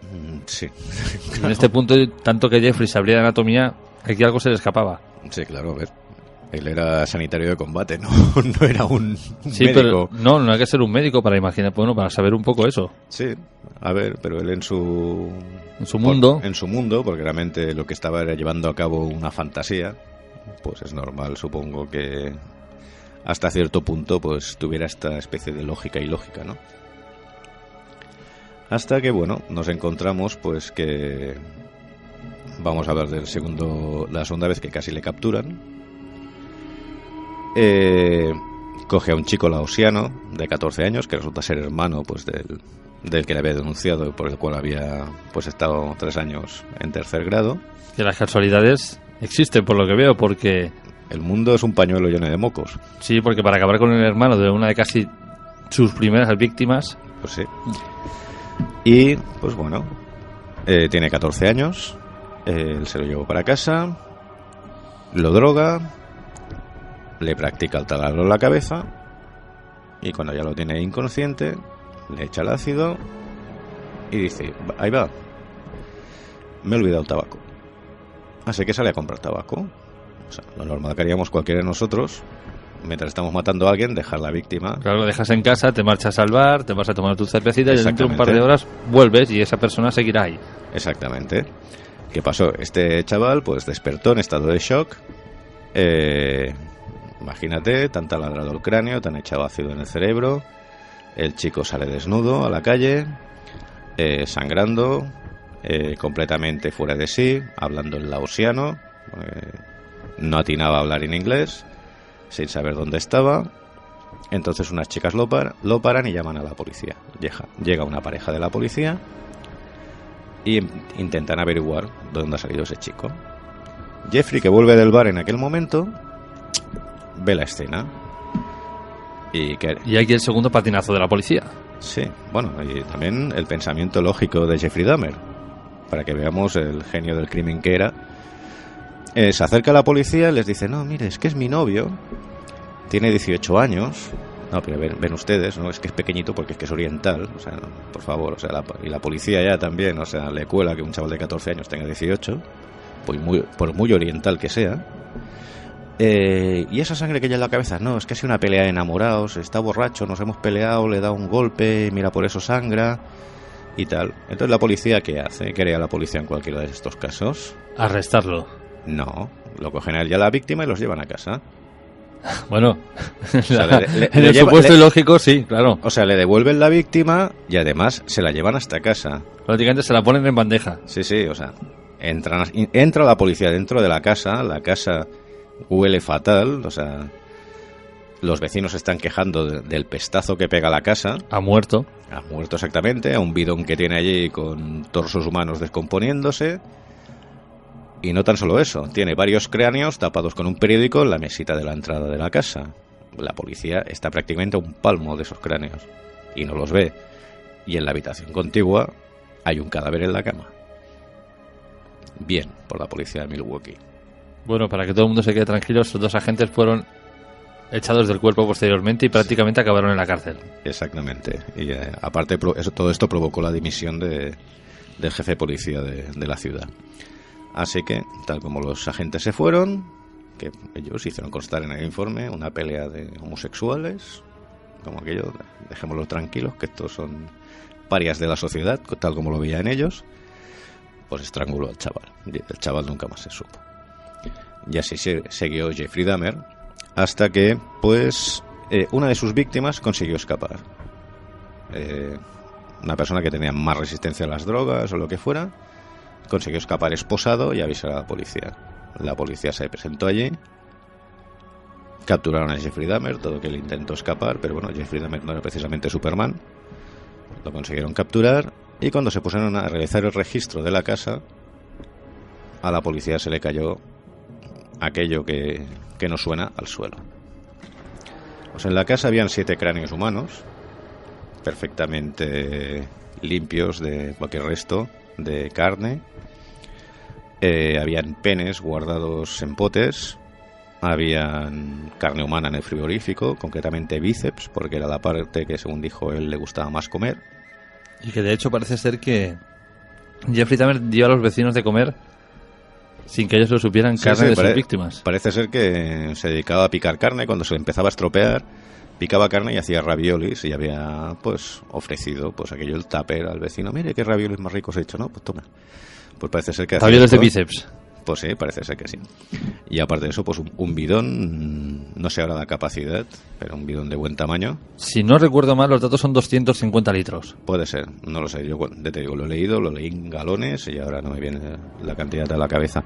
Sí.
En este punto, tanto que Jeffrey sabría de anatomía, aquí algo se le escapaba.
Sí, claro, a ver. Él era sanitario de combate, no era un
sí,
médico.
Pero no hay que ser un médico para imaginar, bueno, para saber un poco eso.
Sí, a ver, pero él en su
mundo.
En su mundo, porque realmente lo que estaba era llevando a cabo una fantasía, pues es normal, supongo que hasta cierto punto pues tuviera esta especie de lógica ilógica, ¿no? Hasta que, bueno, nos encontramos pues que vamos a hablar la segunda vez que casi le capturan. Coge a un chico laosiano de 14 años que resulta ser hermano pues del que le había denunciado y por el cual había pues estado 3 años en tercer grado.
Que las casualidades existen, por lo que veo, porque
el mundo es un pañuelo lleno de mocos.
Sí, porque para acabar con el hermano de una de casi sus primeras víctimas,
pues sí. Y pues bueno, tiene 14 años, él se lo llevó para casa, lo droga, le practica el taladro en la cabeza y cuando ya lo tiene inconsciente le echa el ácido y dice, ahí va, me he olvidado el tabaco. Así que sale a comprar tabaco. O sea, lo normal que haríamos cualquiera de nosotros, mientras estamos matando a alguien, dejar la víctima.
Claro, lo dejas en casa, te marchas al bar, te vas a tomar tu cervecita y dentro de un par de horas vuelves y esa persona seguirá ahí.
Exactamente. ¿Qué pasó? Este chaval pues despertó en estado de shock. Imagínate, te han taladrado el cráneo, te han echado ácido en el cerebro, el chico sale desnudo a la calle, sangrando, completamente fuera de sí, hablando en laosiano, no atinaba a hablar en inglés, sin saber dónde estaba. Entonces unas chicas lo paran y llaman a la policía. Llega una pareja de la policía y intentan averiguar de dónde ha salido ese chico. Jeffrey, que vuelve del bar en aquel momento, ve la escena y
aquí el segundo patinazo de la policía.
Sí, bueno, y también el pensamiento lógico de Jeffrey Dahmer, para que veamos el genio del crimen que era. Se acerca a la policía y les dice, no, mire, es que es mi novio, tiene 18 años, No, pero ven ustedes, ¿no? Es que es pequeñito porque es que es oriental, o sea, por favor, o sea, y la policía ya también, o sea, le cuela que un chaval de 14 años tenga 18, pues por muy oriental que sea. Y esa sangre que lleva en la cabeza, no, es que ha sido una pelea de enamorados, está borracho, nos hemos peleado, le da un golpe, mira, por eso sangra y tal. Entonces la policía, ¿qué hace? ¿Qué haría la policía en cualquiera de estos casos?
Arrestarlo.
No, lo cogen a él y a la víctima y los llevan a casa.
Bueno,
o sea,
en el supuesto ilógico, sí, claro.
O sea, le devuelven la víctima y además se la llevan hasta casa.
Prácticamente se la ponen en bandeja.
Sí, o sea, entra la policía dentro de la casa huele fatal, o sea, los vecinos se están quejando del pestazo que pega la casa.
Ha muerto
Exactamente, a un bidón que tiene allí con torsos humanos descomponiéndose. Y no tan solo eso, tiene varios cráneos tapados con un periódico en la mesita de la entrada de la casa. La policía está prácticamente a un palmo de esos cráneos y no los ve. Y en la habitación contigua hay un cadáver en la cama. Bien, por la policía de Milwaukee.
Bueno, para que todo el mundo se quede tranquilo, esos dos agentes fueron echados del cuerpo posteriormente y prácticamente acabaron en la cárcel.
Exactamente. Y aparte, todo esto provocó la dimisión del jefe de policía de la ciudad. Así que, tal como los agentes se fueron, que ellos hicieron constar en el informe una pelea de homosexuales, como aquello, dejémoslo tranquilos, que estos son parias de la sociedad, tal como lo veían ellos, pues estranguló al chaval. El chaval nunca más se supo. Y así siguió Jeffrey Dahmer, hasta que, pues, una de sus víctimas consiguió escapar. Una persona que tenía más resistencia a las drogas o lo que fuera, consiguió escapar esposado y avisar a la policía. La policía se presentó allí, capturaron a Jeffrey Dahmer, todo que él intentó escapar, pero bueno, Jeffrey Dahmer no era precisamente Superman. Lo consiguieron capturar y cuando se pusieron a realizar el registro de la casa, a la policía se le cayó aquello que nos suena al suelo. Pues en la casa habían 7 cráneos humanos, perfectamente limpios de cualquier resto de carne. Habían penes guardados en potes, habían carne humana en el frigorífico, concretamente bíceps, porque era la parte que, según dijo él, le gustaba más comer.
Y que de hecho parece ser que Jeffrey Dahmer dio a los vecinos de comer sin que ellos lo supieran, carne de sus víctimas.
Parece ser que se dedicaba a picar carne cuando se le empezaba a estropear, picaba carne y hacía raviolis, y había pues ofrecido pues aquello, el tupper al vecino. Mire qué raviolis más ricos he hecho, ¿no? Pues toma. Pues parece ser que
raviolis de bíceps.
Pues sí, parece ser que sí. Y aparte de eso, pues un bidón, no sé ahora la capacidad, pero un bidón de buen tamaño.
Si no recuerdo mal, los datos son 250 litros.
Puede ser, no lo sé. Yo te digo, lo leí en galones y ahora no me viene la cantidad a la cabeza.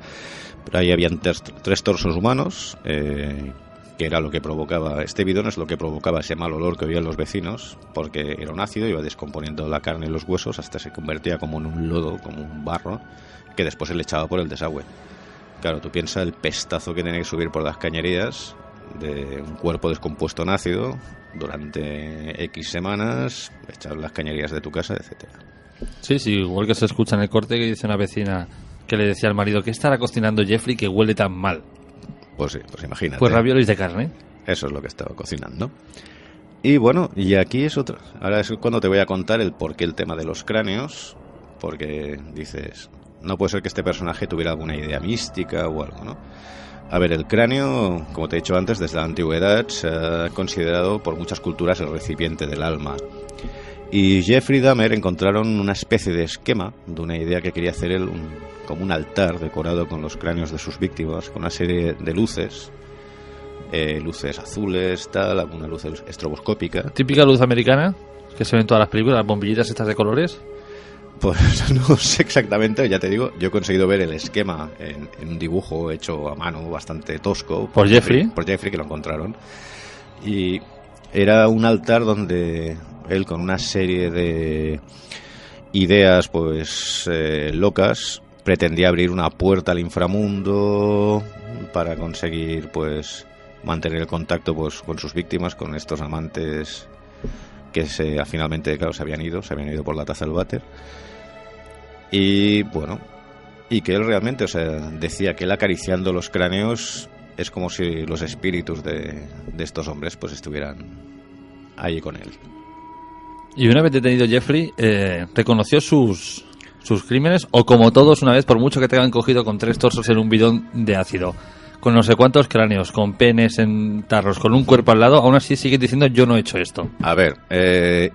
Pero ahí habían 3 torsos humanos, que era lo que provocaba, este bidón es lo que provocaba ese mal olor que oían los vecinos, porque era un ácido, iba descomponiendo la carne y los huesos hasta se convertía como en un lodo, como un barro, que después se le echaba por el desagüe. Claro, tú piensas el pestazo que tiene que subir por las cañerías de un cuerpo descompuesto en ácido durante X semanas, echar las cañerías de tu casa, etcétera.
Sí, igual que se escucha en el corte que dice una vecina que le decía al marido, ¿qué estará cocinando Jeffrey que huele tan mal?
Pues sí, pues imagínate.
Pues raviolis de carne.
Eso es lo que estaba cocinando. Y bueno, y aquí es otra. Ahora es cuando te voy a contar el porqué el tema de los cráneos, porque dices, no puede ser que este personaje tuviera alguna idea mística o algo, ¿no? A ver, el cráneo, como te he dicho antes, desde la antigüedad se ha considerado por muchas culturas el recipiente del alma. Y Jeffrey Dahmer encontraron una especie de esquema de una idea que quería hacer él, como un altar decorado con los cráneos de sus víctimas, con una serie de luces, luces azules, tal, alguna luz estroboscópica.
¿Típica luz americana que se ven en todas las películas, las bombillitas estas de colores?
Pues no sé exactamente, ya te digo, yo he conseguido ver el esquema en un dibujo hecho a mano bastante tosco.
¿Por Jeffrey?
Por Jeffrey, que lo encontraron. Y era un altar donde él, con una serie de ideas pues locas, pretendía abrir una puerta al inframundo para conseguir pues mantener el contacto pues con sus víctimas, con estos amantes que finalmente, claro, se habían ido por la taza del váter. Y bueno, y que él realmente, o sea, decía que él acariciando los cráneos es como si los espíritus de estos hombres pues estuvieran ahí con él.
Y una vez detenido Jeffrey, ¿reconoció sus crímenes? O como todos, una vez, por mucho que te hayan cogido con 3 torsos en un bidón de ácido, con no sé cuántos cráneos, con penes en tarros, con un cuerpo al lado, aún así sigue diciendo yo no he hecho esto?
A ver,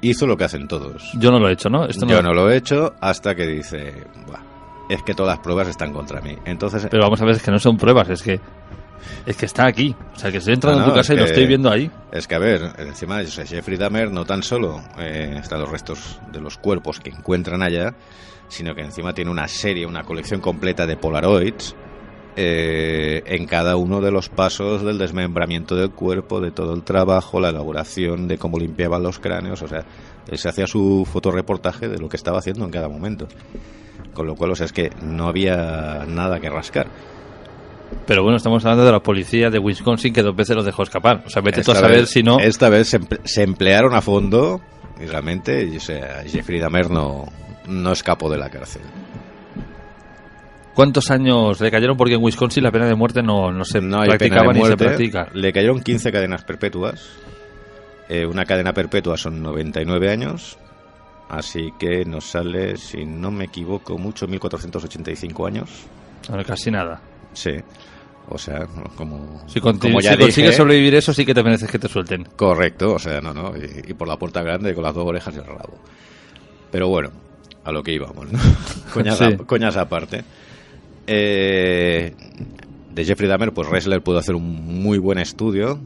hizo lo que hacen todos.
Yo no lo he hecho, ¿no?
Yo no lo he hecho, hasta que dice, buah, es que todas las pruebas están contra mí. Entonces,
pero vamos a ver, es que no son pruebas, es que está aquí. O sea, que estoy entrando en tu casa y lo estoy viendo ahí.
Es que, a ver, encima de Jeffrey Dahmer no tan solo están los restos de los cuerpos que encuentran allá, sino que encima tiene una colección completa de Polaroids en cada uno de los pasos del desmembramiento del cuerpo, de todo el trabajo, la elaboración de cómo limpiaban los cráneos. O sea, él se hacía su fotorreportaje de lo que estaba haciendo en cada momento. Con lo cual, o sea, es que no había nada que rascar.
Pero bueno, estamos hablando de la policía de Wisconsin, que 2 veces los dejó escapar. O sea, vete tú a saber si no...
Esta vez se emplearon a fondo y realmente, o sea, Jeffrey Dahmer no escapó de la cárcel.
¿Cuántos años le cayeron? Porque en Wisconsin la pena de muerte no se practicaba ni se practica.
Le cayeron 15 cadenas perpetuas. Una cadena perpetua son 99 años. Así que nos sale, si no me equivoco mucho, 1485 años.
Bueno, casi nada.
Sí, o sea, como
si consigues sobrevivir eso, sí que te mereces que te suelten.
Correcto, o sea, y por la puerta grande con las 2 orejas y el rabo. Pero bueno, a lo que íbamos, ¿no? Coñas aparte. De Jeffrey Dahmer, pues Ressler pudo hacer un muy buen estudio.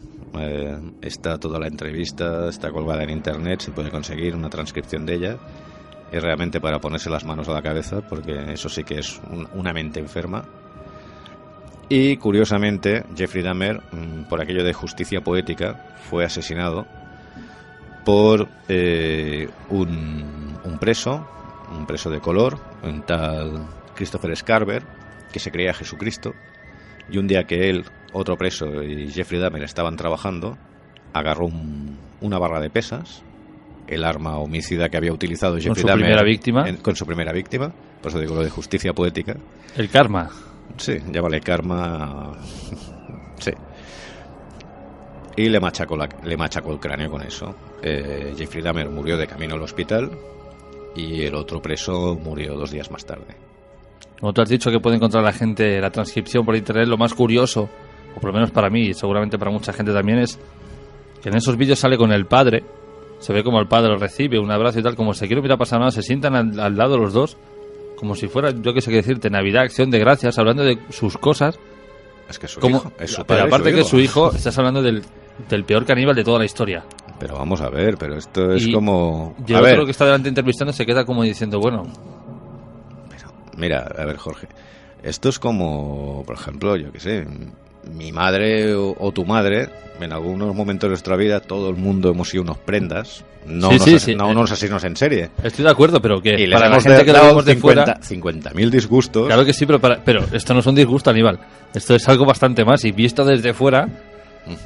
Está toda la entrevista, está colgada en internet, se puede conseguir una transcripción de ella. Y realmente para ponerse las manos a la cabeza, porque eso sí que es una mente enferma. Y curiosamente, Jeffrey Dahmer, por aquello de justicia poética, fue asesinado por un preso de color, un tal Christopher Scarver, que se creía Jesucristo. Y un día que él, otro preso y Jeffrey Dahmer estaban trabajando, agarró una barra de pesas, el arma homicida que había utilizado Jeffrey Dahmer con su primera víctima. Por eso digo lo de justicia poética.
El karma.
Sí, llámale karma. Sí. Y le machacó el cráneo con eso. Jeffrey Dahmer murió de camino al hospital y el otro preso murió 2 días más tarde.
Como tú has dicho que puede encontrar la gente la transcripción por internet, lo más curioso, o por lo menos para mí y seguramente para mucha gente también, es que en esos vídeos sale con el padre. Se ve como el padre lo recibe, un abrazo y tal, como si aquí no hubiera pasado nada. Se sientan al lado los dos, como si fuera, yo qué sé qué decirte, Navidad, Acción de Gracias, hablando de sus cosas.
Es que su hijo, es su padre.
Pero aparte que su hijo, estás hablando del peor caníbal de toda la historia.
Pero vamos a ver, pero esto es como...
Y el otro que está delante entrevistando se queda como diciendo, bueno...
Pero, mira, a ver, Jorge, esto es como, por ejemplo, yo qué sé, mi madre o tu madre, en algunos momentos de nuestra vida, todo el mundo hemos sido unos prendas, no unos asesinos en serie.
Estoy de acuerdo, pero que
y
para la gente que lo vemos de fuera...
50.000 disgustos.
Claro que sí, pero esto no es un disgusto, Aníbal. Esto es algo bastante más, y visto desde fuera,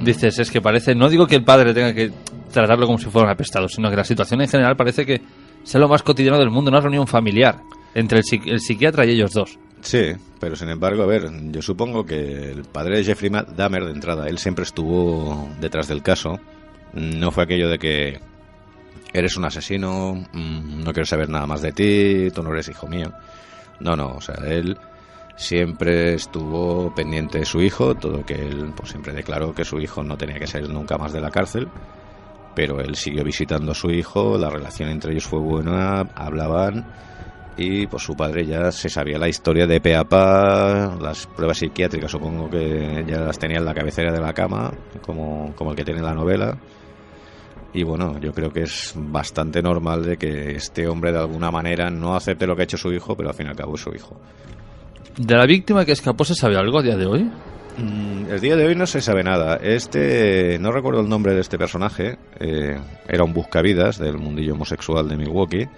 dices, es que parece... No digo que el padre tenga que tratarlo como si fuera un apestado, sino que la situación en general parece que sea lo más cotidiano del mundo, una reunión familiar entre el psiquiatra y ellos dos.
Sí, pero sin embargo, a ver, yo supongo que el padre de Jeffrey Dahmer, de entrada, él siempre estuvo detrás del caso. No fue aquello de que eres un asesino, no quiero saber nada más de ti, tú no eres hijo mío. No, o sea, él siempre estuvo pendiente de su hijo, todo que él pues siempre declaró que su hijo no tenía que salir nunca más de la cárcel, pero él siguió visitando a su hijo, la relación entre ellos fue buena, hablaban... Y pues su padre ya se sabía la historia de pe a pa, las pruebas psiquiátricas supongo que ya las tenía en la cabecera de la cama, como el que tiene la novela. Y bueno, yo creo que es bastante normal de que este hombre de alguna manera no acepte lo que ha hecho su hijo, pero al fin y al cabo es su hijo.
¿De la víctima que escapó se sabe algo a día de hoy?
El día de hoy no se sabe nada. No recuerdo el nombre de este personaje, era un buscavidas del mundillo homosexual de Milwaukee.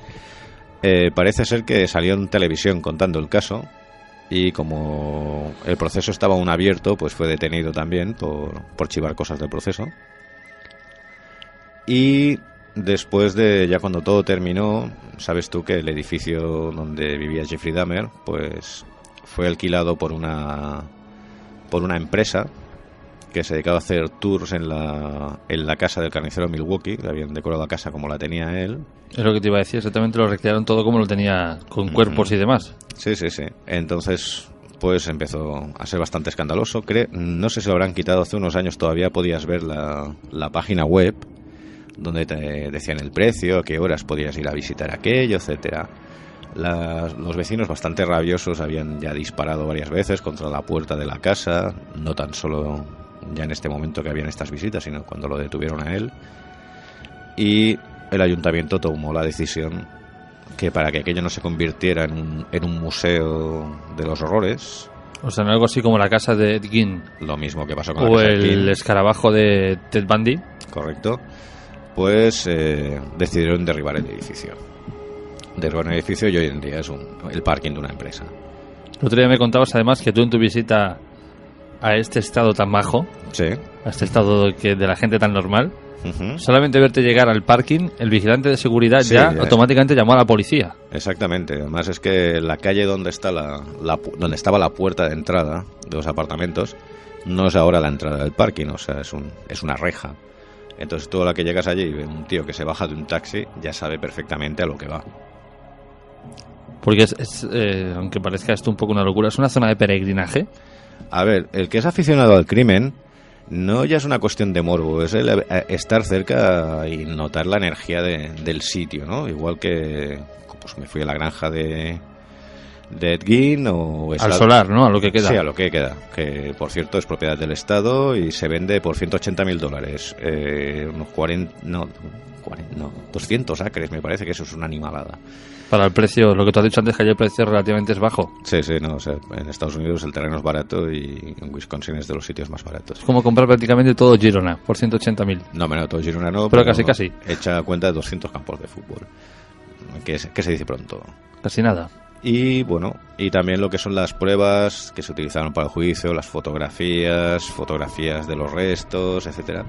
Parece ser que salió en televisión contando el caso y como el proceso estaba aún abierto, pues fue detenido también por chivar cosas del proceso. Y después de, ya cuando todo terminó, sabes tú que el edificio donde vivía Jeffrey Dahmer, pues fue alquilado por una empresa que se dedicaba a hacer tours en la casa del carnicero de Milwaukee, que habían decorado la casa como la tenía él.
Es lo que te iba a decir, exactamente lo recrearon todo como lo tenía, con cuerpos y demás.
Sí. Entonces, pues empezó a ser bastante escandaloso. No sé si lo habrán quitado hace unos años, todavía podías ver la página web donde te decían el precio, a qué horas podías ir a visitar aquello, etcétera. Los vecinos, bastante rabiosos, habían ya disparado varias veces contra la puerta de la casa, no tan solo ya en este momento que habían estas visitas, sino cuando lo detuvieron a él. Y el ayuntamiento tomó la decisión que para que aquello no se convirtiera en un museo de los horrores...
O sea, algo así como la casa de Ed Gein.
Lo mismo que pasó con
la
casa de Ed Gein.
O el escarabajo de Ted Bundy.
Correcto. Pues decidieron derribar el edificio. Derribar un edificio y hoy en día es el parking de una empresa.
El otro día me contabas además que tú en tu visita a este estado tan majo,
sí,
a este estado de la gente tan normal, solamente verte llegar al parking, el vigilante de seguridad ya automáticamente llamó a la policía.
Exactamente. Además es que la calle donde está donde estaba la puerta de entrada de los apartamentos no es ahora la entrada del parking, o sea, es una reja. Entonces tú a la que llegas allí y ves un tío que se baja de un taxi, ya sabe perfectamente a lo que va.
Porque aunque parezca esto un poco una locura, es una zona de peregrinaje.
A ver, el que es aficionado al crimen no ya es una cuestión de morbo, es el estar cerca y notar la energía del sitio, ¿no? Igual que pues me fui a la granja de Ed Gein o...
Al solar, ¿no? A lo que queda.
Sí, a lo que queda. Que, por cierto, es propiedad del Estado y se vende por $180.000. Unos 200 acres, me parece que eso es una animalada.
Para el precio, lo que tú has dicho antes, que allí el precio relativamente es bajo.
Sí, no, o sea, en Estados Unidos el terreno es barato y en Wisconsin es de los sitios más baratos.
Es como comprar prácticamente todo Girona, por 180.000.
No, todo Girona no.
Pero casi.
Echa cuenta de 200 campos de fútbol. Que se dice pronto.
Casi nada.
Y bueno, y también lo que son las pruebas que se utilizaron para el juicio, las fotografías de los restos, etcétera.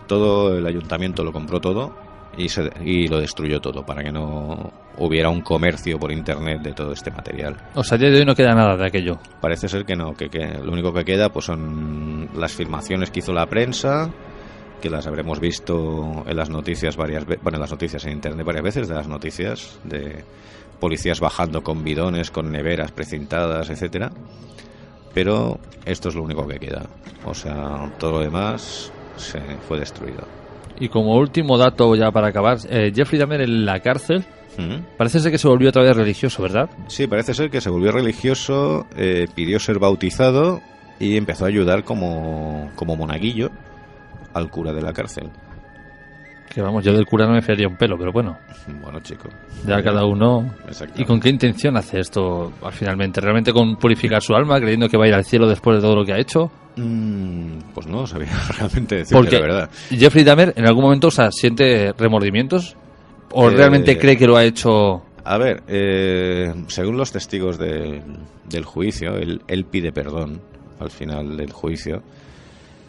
Todo el ayuntamiento lo compró todo y lo destruyó todo para que no hubiera un comercio por internet de todo este material.
O sea, a día de hoy no queda nada de aquello.
Parece ser que no, que lo único que queda pues son las filmaciones que hizo la prensa, que las habremos visto en las noticias en las noticias en internet varias veces, de las noticias de policías bajando con bidones, con neveras precintadas, etcétera. Pero esto es lo único que queda. O sea, todo lo demás se fue destruido.
Y como último dato ya para acabar, Jeffrey Dahmer en la cárcel parece ser que se volvió otra vez religioso, ¿verdad?
Sí, parece ser que se volvió religioso, pidió ser bautizado y empezó a ayudar como monaguillo al cura de la cárcel.
Que vamos, yo del cura no me fiaría un pelo, pero bueno.
Bueno, chico.
Ya cada uno. ¿Y con qué intención hace esto finalmente? ¿Realmente con purificar su alma, creyendo que va a ir al cielo después de todo lo que ha hecho?
Pues no sabía realmente decirte la verdad.
Jeffrey Dahmer en algún momento, siente remordimientos o realmente cree que lo ha hecho.
A ver, según los testigos del juicio, él pide perdón al final del juicio.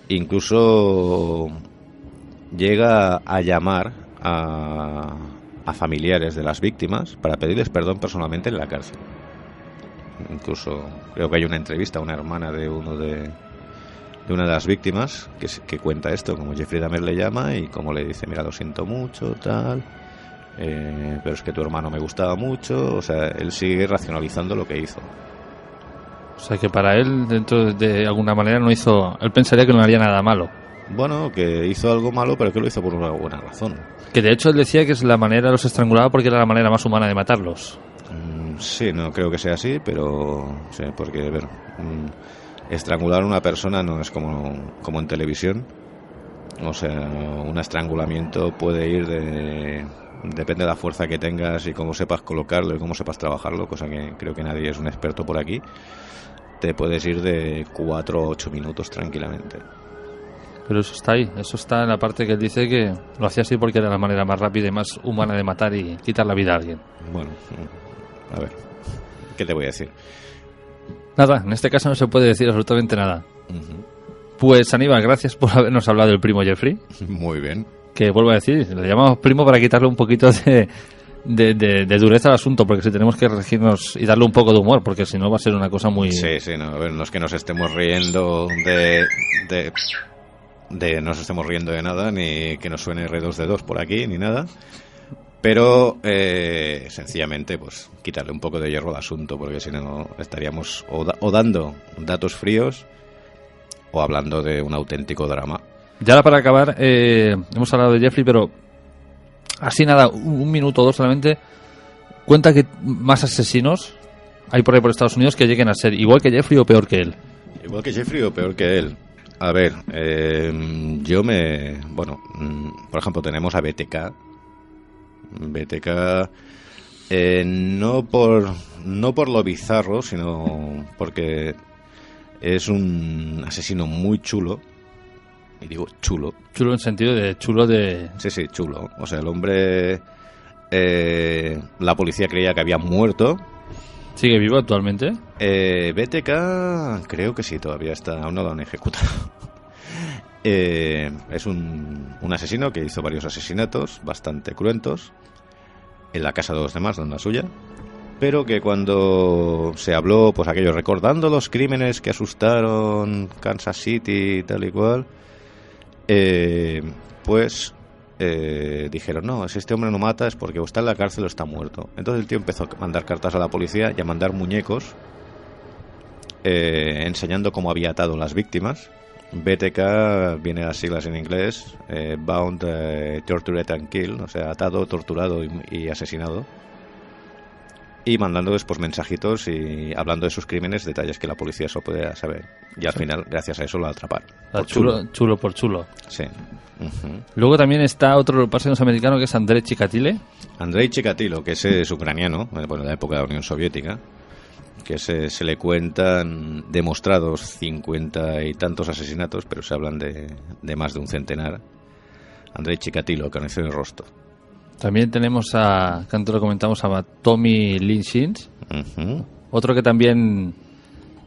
Incluso llega a llamar a familiares de las víctimas para pedirles perdón personalmente en la cárcel. Incluso creo que hay una entrevista a una hermana de una de las víctimas que cuenta esto, como Jeffrey Dahmer le llama y como le dice, mira, lo siento mucho, tal, pero es que tu hermano me gustaba mucho. O sea, él sigue racionalizando lo que hizo.
O sea, que para él, dentro de alguna manera, él pensaría que no haría nada malo.
Bueno, que hizo algo malo, pero que lo hizo por una buena razón.
Que de hecho él decía que es la manera, los estrangulaba porque era la manera más humana de matarlos.
Sí, no creo que sea así, pero sí, porque, estrangular a una persona no es como en televisión. O sea, un estrangulamiento puede ir depende de la fuerza que tengas y cómo sepas colocarlo y cómo sepas trabajarlo, cosa que creo que nadie es un experto por aquí. Te puedes ir de 4 a 8 minutos tranquilamente.
Pero eso está ahí, eso está en la parte que él dice que lo hacía así porque era la manera más rápida y más humana de matar y quitar la vida a alguien.
Bueno, a ver, ¿qué te voy a decir?
Nada, en este caso no se puede decir absolutamente nada. Pues Aníbal, gracias por habernos hablado del primo Jeffrey.
Muy bien.
Que vuelvo a decir, le llamamos primo para quitarle un poquito de dureza al asunto, porque si tenemos que regirnos y darle un poco de humor, porque si no va a ser una cosa muy...
Sí, no, a ver, no es que nos estemos riendo de no nos estemos riendo de nada, ni que nos suene R2D2 por aquí, ni nada. Pero sencillamente pues quitarle un poco de hierro al asunto, porque si no estaríamos o dando datos fríos o hablando de un auténtico drama.
Ya ahora para acabar, hemos hablado de Jeffrey, pero así nada, un minuto o dos solamente. Cuenta que más asesinos hay por ahí por Estados Unidos que lleguen a ser igual que Jeffrey o peor que él.
Igual que Jeffrey o peor que él. A ver, por ejemplo, tenemos a BTK. BTK, no por lo bizarro, sino porque es un asesino muy chulo. Y digo chulo.
Chulo en sentido de chulo de...
Sí, chulo. O sea, el hombre... la policía creía que había muerto.
¿Sigue vivo actualmente?
BTK creo que sí, todavía está, aún no lo han ejecutado. Es un asesino que hizo varios asesinatos bastante cruentos en la casa de los demás, no en la suya, pero que cuando se habló, pues aquello, recordando los crímenes que asustaron Kansas City y tal y cual, dijeron, no, si este hombre no mata es porque o está en la cárcel o está muerto. Entonces el tío empezó a mandar cartas a la policía y a mandar muñecos enseñando cómo había atado a las víctimas. BTK viene a las siglas en inglés, Bound, Tortured and Killed, o sea, atado, torturado y asesinado. Y mandando después mensajitos y hablando de sus crímenes, detalles que la policía solo podía saber. Y al final, gracias a eso, lo atraparon.
Chulo por chulo.
Sí. Uh-huh.
Luego también está otro paseños americano que es Andrei Chikatilo.
Andrei Chikatilo, que es ucraniano, bueno, de la época de la Unión Soviética, que se le cuentan demostrados 50 y tantos asesinatos, pero se hablan de más de un centenar. Andrei Chikatilo, que nació en Rostov. También
tenemos que antes lo comentamos, a Tommy Lynchins, otro que también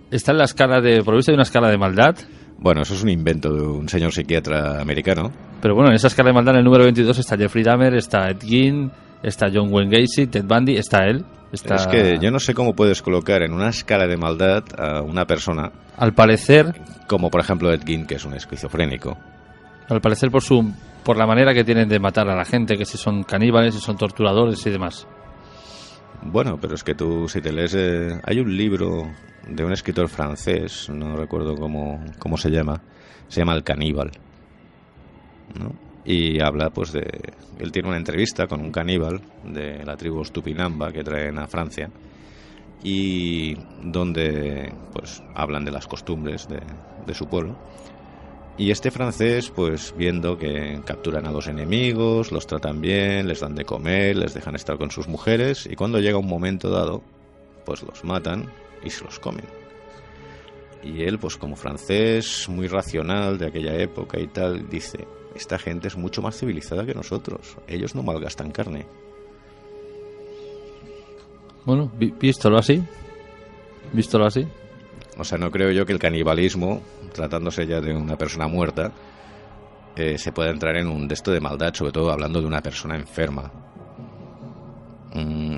está en la escala de, por visto, de una escala de maldad.
Bueno, eso es un invento de un señor psiquiatra americano.
Pero bueno, en esa escala de maldad, en el número 22 está Jeffrey Dahmer, está Ed Gein, está John Wayne Gacy, Ted Bundy, está él.
Es que yo no sé cómo puedes colocar en una escala de maldad a una persona,
al parecer,
como por ejemplo Ed Gein, que es un esquizofrénico.
Al parecer por la manera que tienen de matar a la gente, que si son caníbales, si son torturadores y demás.
Bueno, pero es que tú, si te lees... hay un libro de un escritor francés, no recuerdo cómo se llama El caníbal, ¿no? Y habla, pues, él tiene una entrevista con un caníbal de la tribu Tupinamba que traen a Francia, y donde, pues, hablan de las costumbres de su pueblo. Y este francés, pues, viendo que capturan a los enemigos, los tratan bien, les dan de comer, les dejan estar con sus mujeres, y cuando llega un momento dado, pues los matan y se los comen. Y él, pues como francés, muy racional de aquella época y tal, dice, esta gente es mucho más civilizada que nosotros, ellos no malgastan carne.
Bueno, vístolo así.
O sea, no creo yo que el canibalismo, tratándose ya de una persona muerta, se pueda entrar en un desto de maldad, sobre todo hablando de una persona enferma.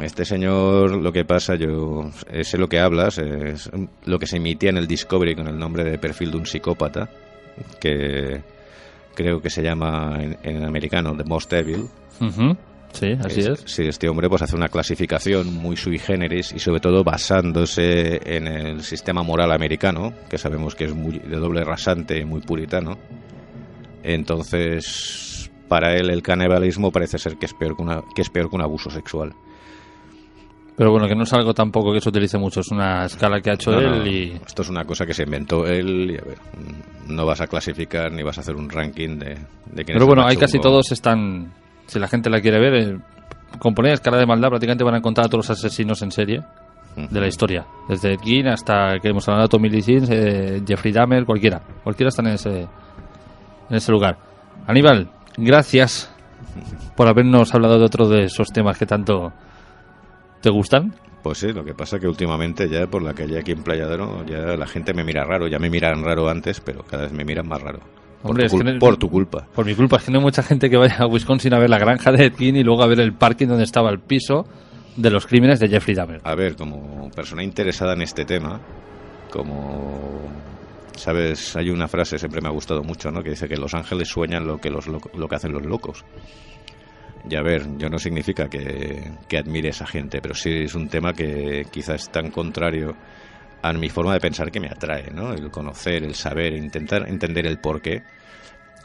Este señor, lo que pasa, yo sé lo que hablas, es lo que se emitía en el Discovery con el nombre de Perfil de un psicópata, que creo que se llama en americano The Most Evil.
Uh-huh. Sí, así es.
Sí, este hombre pues hace una clasificación muy sui generis y sobre todo basándose en el sistema moral americano, que sabemos que es muy de doble rasante, muy puritano. Entonces, para él el canibalismo parece ser que es peor que un abuso sexual.
Pero bueno, que no es algo tampoco que se utilice mucho, es una escala que ha hecho él y...
Esto es una cosa que se inventó él y a ver, no vas a clasificar ni vas a hacer un ranking de quién.
Pero bueno, hay casi todos están... Si la gente la quiere ver, con poner escala de maldad prácticamente van a encontrar a todos los asesinos en serie de la historia. Desde Ed Gein hasta que hemos hablado de Tommy Lee Jones, Jeffrey Dahmer, cualquiera están en ese lugar. Aníbal, gracias por habernos hablado de otro de esos temas que tanto te gustan.
Pues sí, lo que pasa que últimamente ya por la calle aquí en Playadero ya la gente me mira raro. Ya me miran raro antes, pero cada vez me miran más raro.
Hombre,
por tu culpa.
Por mi culpa, es que no hay mucha gente que vaya a Wisconsin a ver la granja de Ed Gein y luego a ver el parking donde estaba el piso de los crímenes de Jeffrey Dahmer.
A ver, como persona interesada en este tema, como ¿Sabes? Hay una frase, siempre me ha gustado mucho, ¿no? Que dice que los ángeles sueñan lo que hacen los locos. Y a ver, yo no significa que admire a esa gente, pero sí es un tema que quizás es tan contrario a mi forma de pensar que me atrae, ¿no? El conocer, el saber, intentar entender el porqué.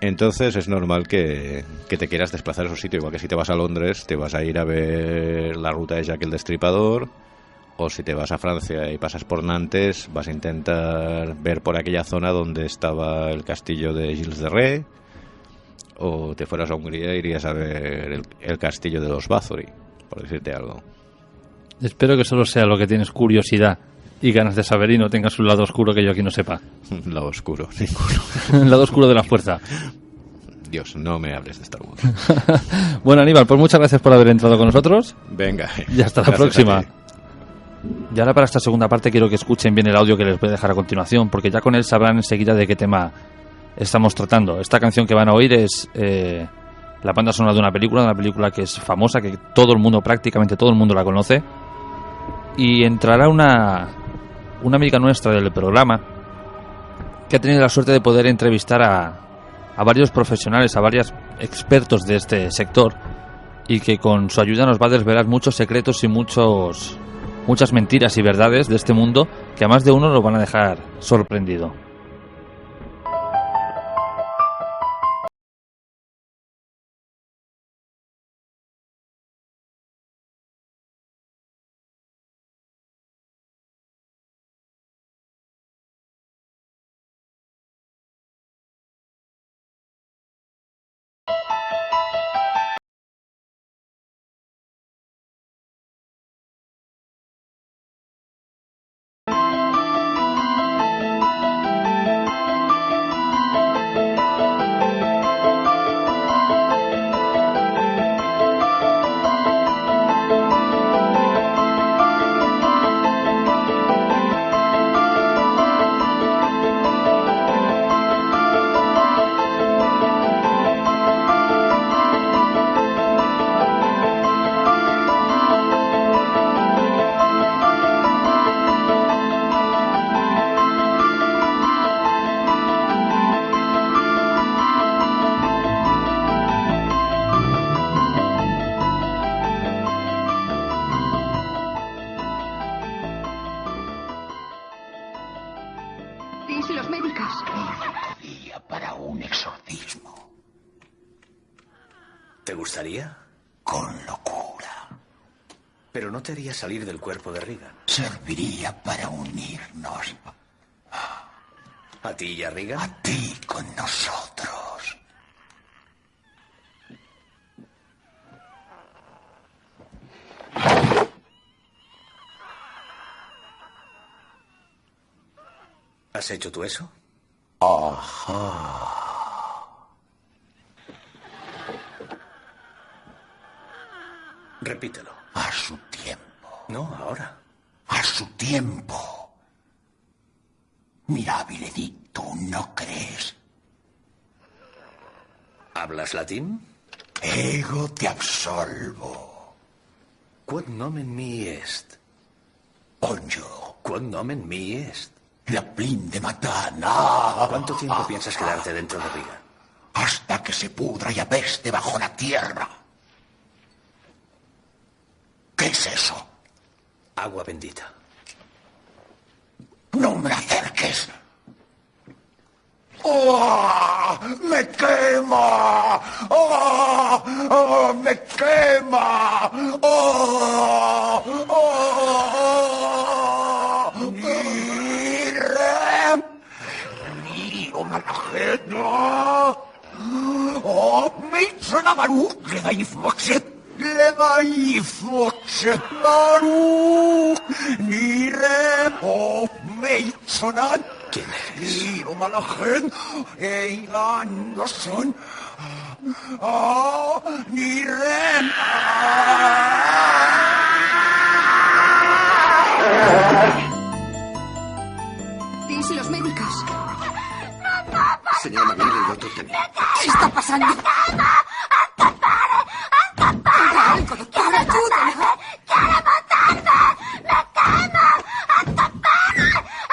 Entonces es normal que te quieras desplazar a esos sitios, igual que si te vas a Londres, te vas a ir a ver la ruta de Jack el Destripador, o si te vas a Francia y pasas por Nantes, vas a intentar ver por aquella zona donde estaba el castillo de Gilles de Rey, o te fueras a Hungría e irías a ver el castillo de los Bathory, por decirte algo.
Espero que solo sea lo que tienes curiosidad y ganas de saber y no tengas un lado oscuro que yo aquí no sepa.
Un lado oscuro, ninguno.
Un lado oscuro de la fuerza.
Dios, no me hables de Star Wars.
Bueno, Aníbal, pues muchas gracias por haber entrado con nosotros.
Venga.
Y hasta la próxima. Y ahora para esta segunda parte quiero que escuchen bien el audio que les voy a dejar a continuación, porque ya con él sabrán enseguida de qué tema estamos tratando. Esta canción que van a oír es la banda sonora de una película que es famosa, que todo el mundo, prácticamente todo el mundo la conoce. Y entrará una amiga nuestra del programa que ha tenido la suerte de poder entrevistar a varios profesionales, a varios expertos de este sector, y que con su ayuda nos va a desvelar muchos secretos y muchas mentiras y verdades de este mundo que a más de uno lo van a dejar sorprendido.
¿Te gustaría?
Con locura.
Pero no te haría salir del cuerpo de Regan.
Serviría para unirnos.
¿A ti y a Regan?
A ti con nosotros.
¿Has hecho tú eso?
Ajá.
Repítelo.
A su tiempo.
No, ahora.
A su tiempo. Mirabile dictum, ¿no crees?
¿Hablas latín?
Ego te absolvo.
Quod nomen mi est.
Conjo.
Quod nomen mi est.
La plin de matana.
¿Cuánto tiempo piensas quedarte dentro de Riga?
Hasta que se pudra y apeste bajo la tierra. ¿Qué es eso?
Agua bendita.
No me acerques. ¡Oh! ¡Me quema! ¡Oh! ¡Oh! ¡Me quema! ¡Oh! ¡Oh! ¡Mire! ¡Río malajeno! ¡Oh! ¡Me suena Barú! ¡Le da infmoxet! Levai foce maru, nire o meizonan.
¿Quién eres?
Io malachen, eilan son. Oh, nire.
¿Y los médicos?
Señora Maguire, el doctor también.
¿Qué está pasando? ¡Algo, doctor! ¡Ayúdenme! ¡Quiere matarme! ¡Me quemo! ¡Atapare!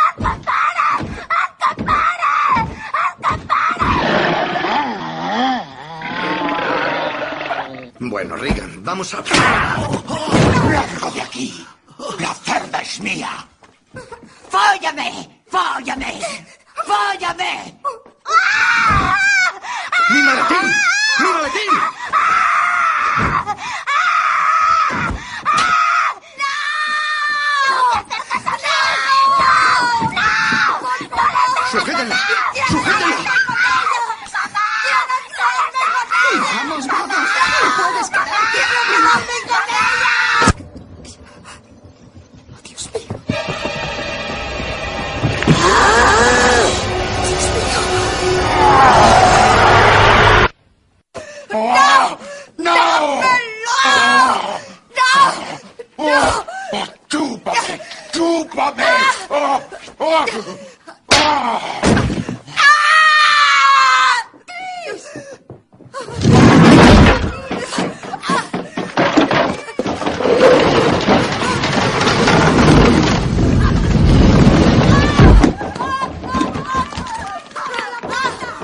¡Atapare! ¡Atapare!
Bueno, Regan, vamos a...
¡Largo de aquí! ¡La cerda es mía!
¡Fóllame! ¡Fóllame! ¡Fóllame!
¡Mi maletín! ¡Mi maletín! ¡Sujétenla! ¡Sujétenla!
¡Vamos, vamos! ¡No puedes quedarte! ¡Déjame con ella! ¡Dios mío!
¡No! ¡No! ¡No! ¡Chúpame! ¡Chúpame!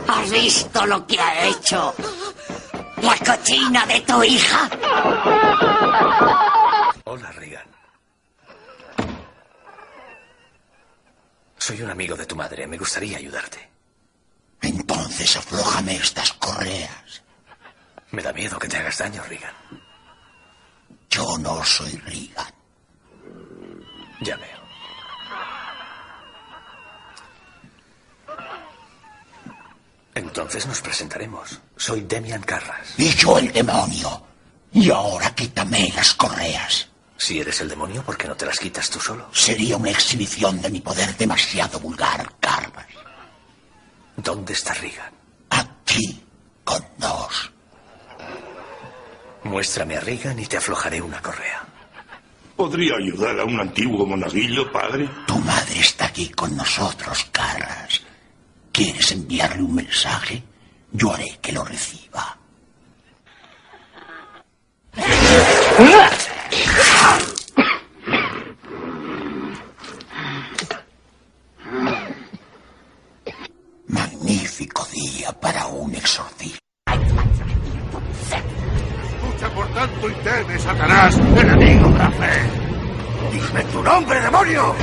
¿Has visto lo que ha hecho la cochina de tu hija?
Hola, Regan. Soy un amigo de tu madre. Me gustaría ayudarte.
Entonces aflójame estas correas.
Me da miedo que te hagas daño, Regan.
Yo no soy Regan.
Ya veo. Entonces nos presentaremos. Soy Demian Carras.
Y yo el demonio. Y ahora quítame las correas.
Si eres el demonio, ¿por qué no te las quitas tú solo?
Sería una exhibición de mi poder demasiado vulgar, Carras.
¿Dónde está Regan?
Aquí, con nos.
Muéstrame a Regan y te aflojaré una correa.
¿Podría ayudar a un antiguo monaguillo, padre?
Tu madre está aquí con nosotros, Carras. ¿Quieres enviarle un mensaje? Yo haré que lo reciba. Magnífico día para un exorcismo.
Lucha por tanto y teme, Satanás, enemigo de la fe. ¡Dime tu nombre, demonio!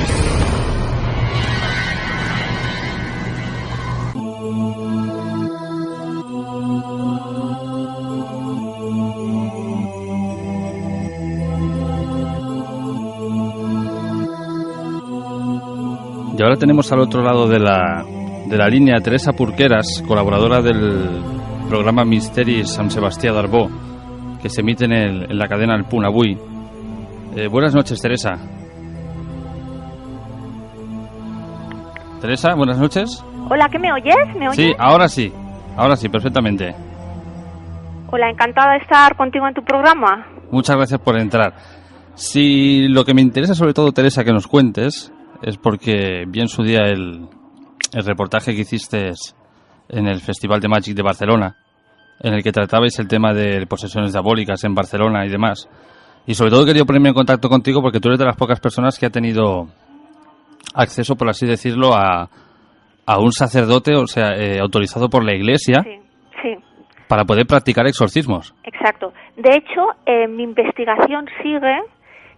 Y ahora tenemos al otro lado de la línea Teresa Purqueras, colaboradora del programa Misteris San Sebastián d'Arbó, que se emite en la cadena El Punt Avui. Buenas noches, Teresa. Teresa, buenas noches.
Hola, ¿qué me oyes? ¿Me oyes?
Sí, ahora sí, perfectamente.
Hola, encantada de estar contigo en tu programa.
Muchas gracias por entrar. Si lo que me interesa sobre todo, Teresa, que nos cuentes, es porque vi en su día el reportaje que hiciste en el Festival de Magic de Barcelona, en el que tratabais el tema de posesiones diabólicas en Barcelona y demás. Y sobre todo quería ponerme en contacto contigo porque tú eres de las pocas personas que ha tenido acceso, por así decirlo, a un sacerdote, o sea, autorizado por la Iglesia,
sí,
para poder practicar exorcismos.
Exacto. De hecho, mi investigación sigue